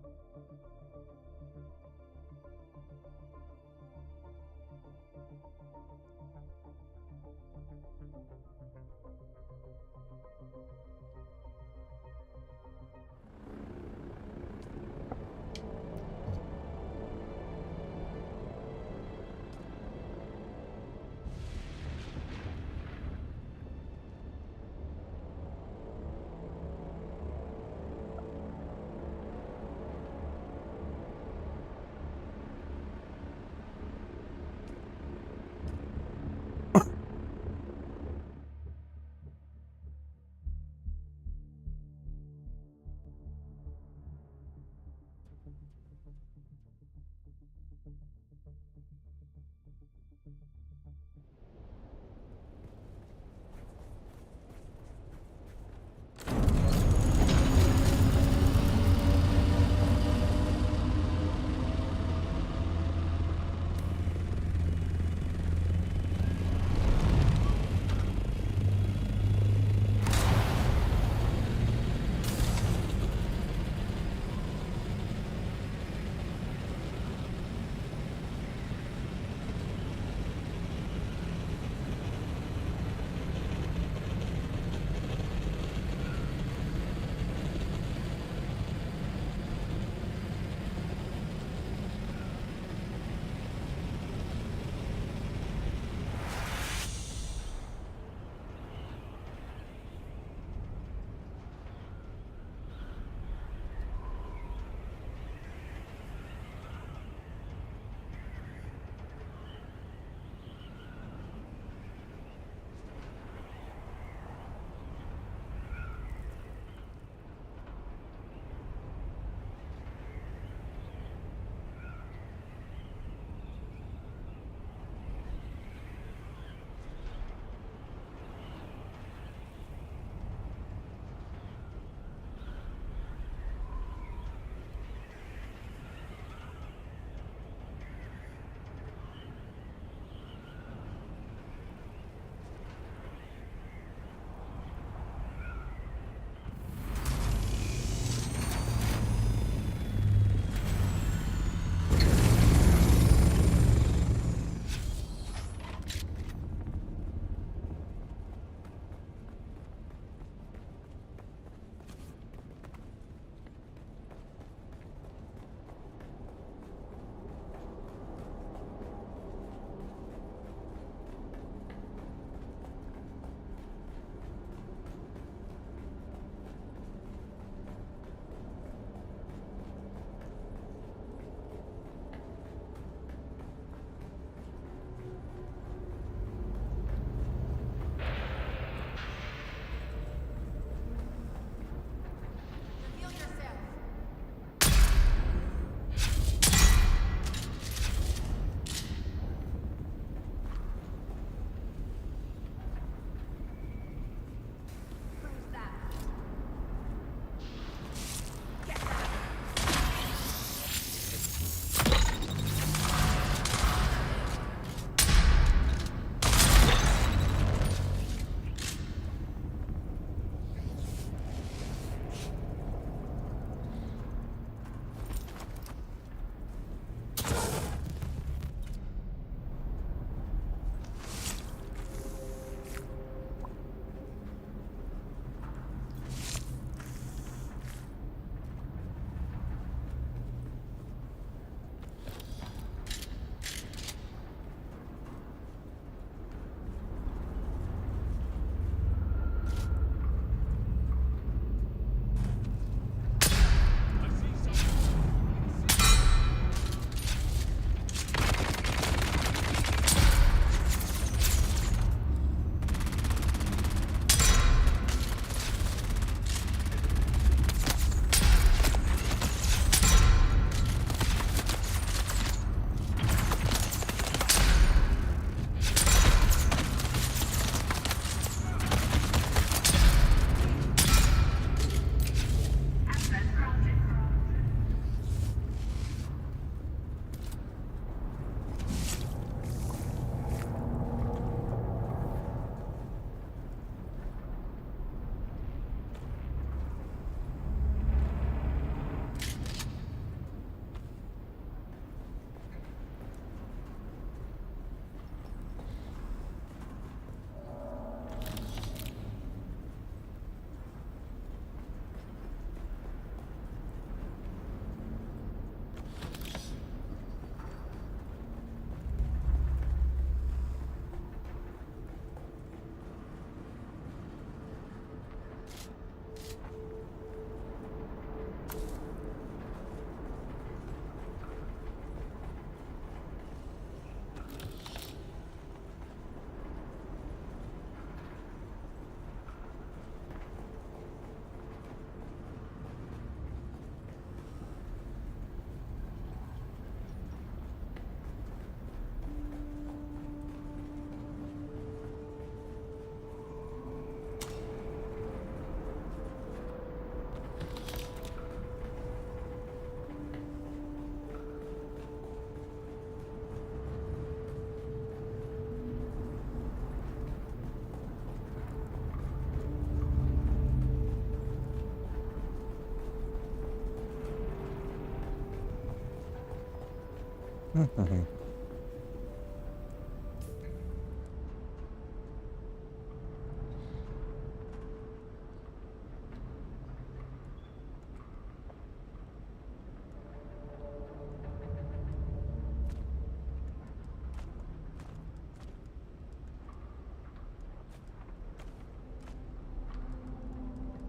Mhm.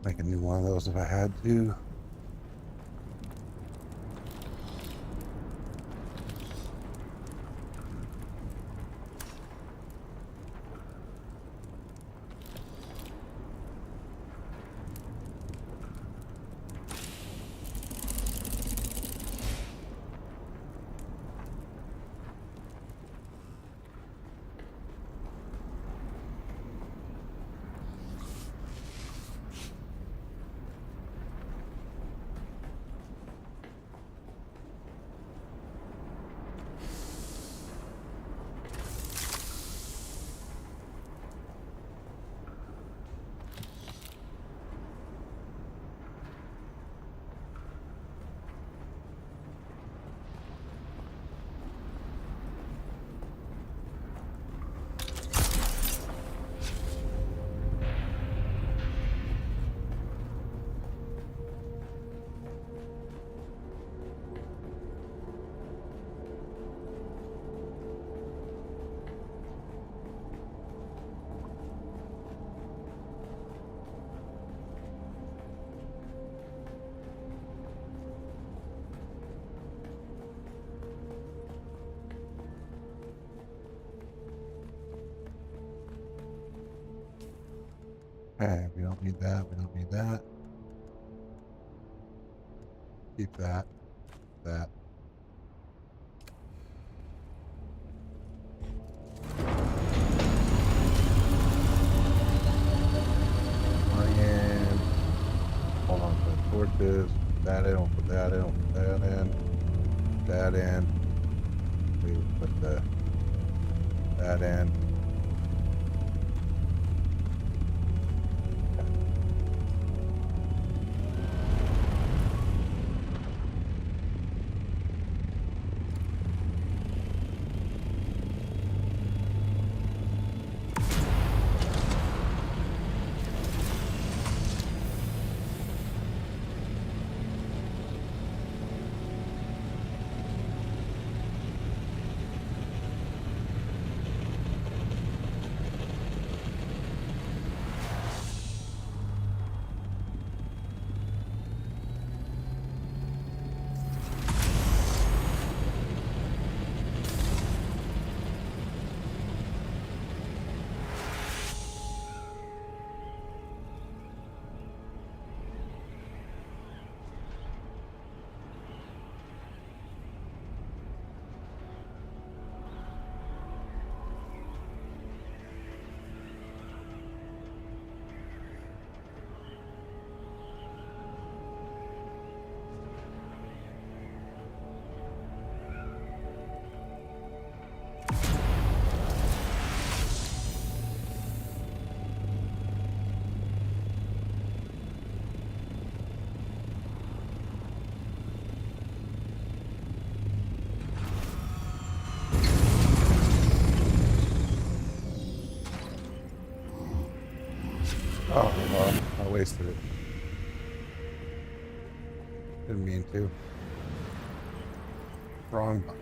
Make a new one of those if I had to. Okay, we don't need that. We don't need that. Keep that. That. And hold on to the torches. Put that in. We'll put that in. We'll put that in. Put that in. We will put that in. Oh, well, I wasted it. Didn't mean to. Wrong button.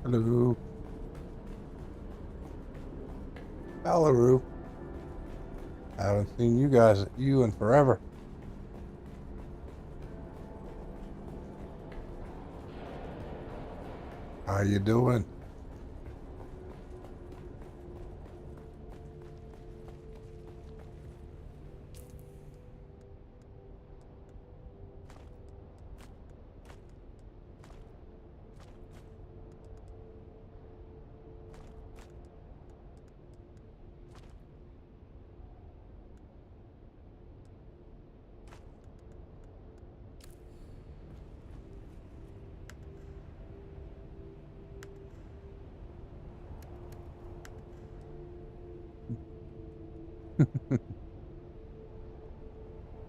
Hello. Hello. Haven't seen you in forever. How you doing?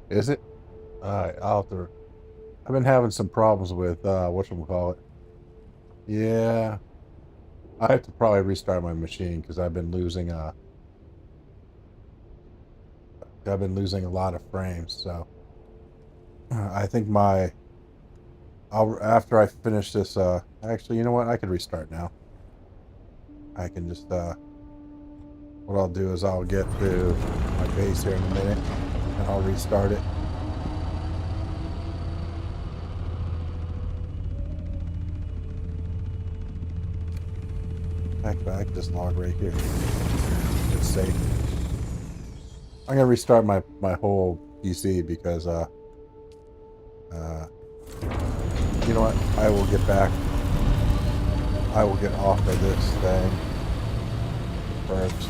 Is it? Alright, I'll have to. I've been having some problems with whatchamacallit. Yeah. I have to probably restart my machine because I've been losing a lot of frames, so I think I'll after I finish this actually, you know what? I could restart now. I can just what I'll do is I'll get to my base here in a minute and I'll restart it. Actually, I can just log right here. It's safe. I'm gonna restart my whole PC because you know what? I will get back. I will get off of this thing first.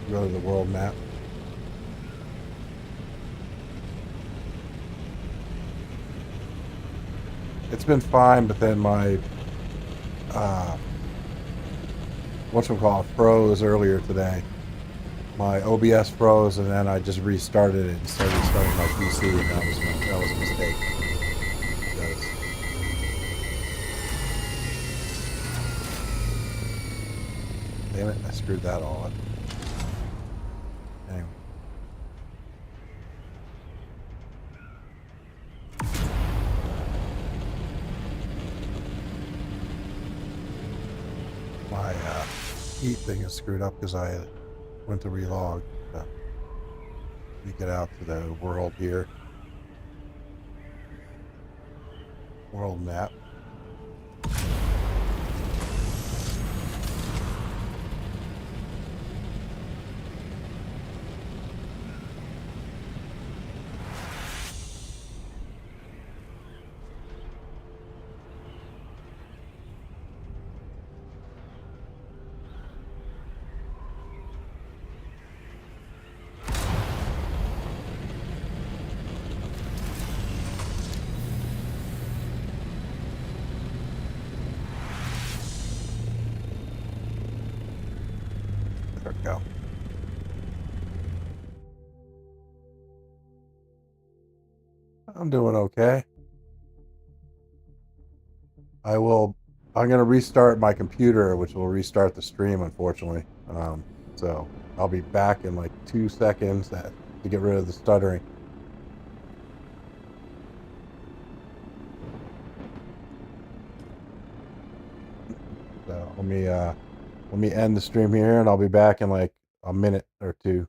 Go to the world map. It's been fine, but then my whatchamacallit froze earlier today. My OBS froze, and then I just restarted it instead of restarting my PC, and that was a mistake. Because damn it, I screwed that all up. Anyway. My heat thing is screwed up because I went to relog. Let me get out to the world here. World map. There we go. I'm doing okay. I'm going to restart my computer, which will restart the stream, unfortunately. So I'll be back in like 2 seconds to get rid of the stuttering. So let me end the stream here, and I'll be back in like a minute or two.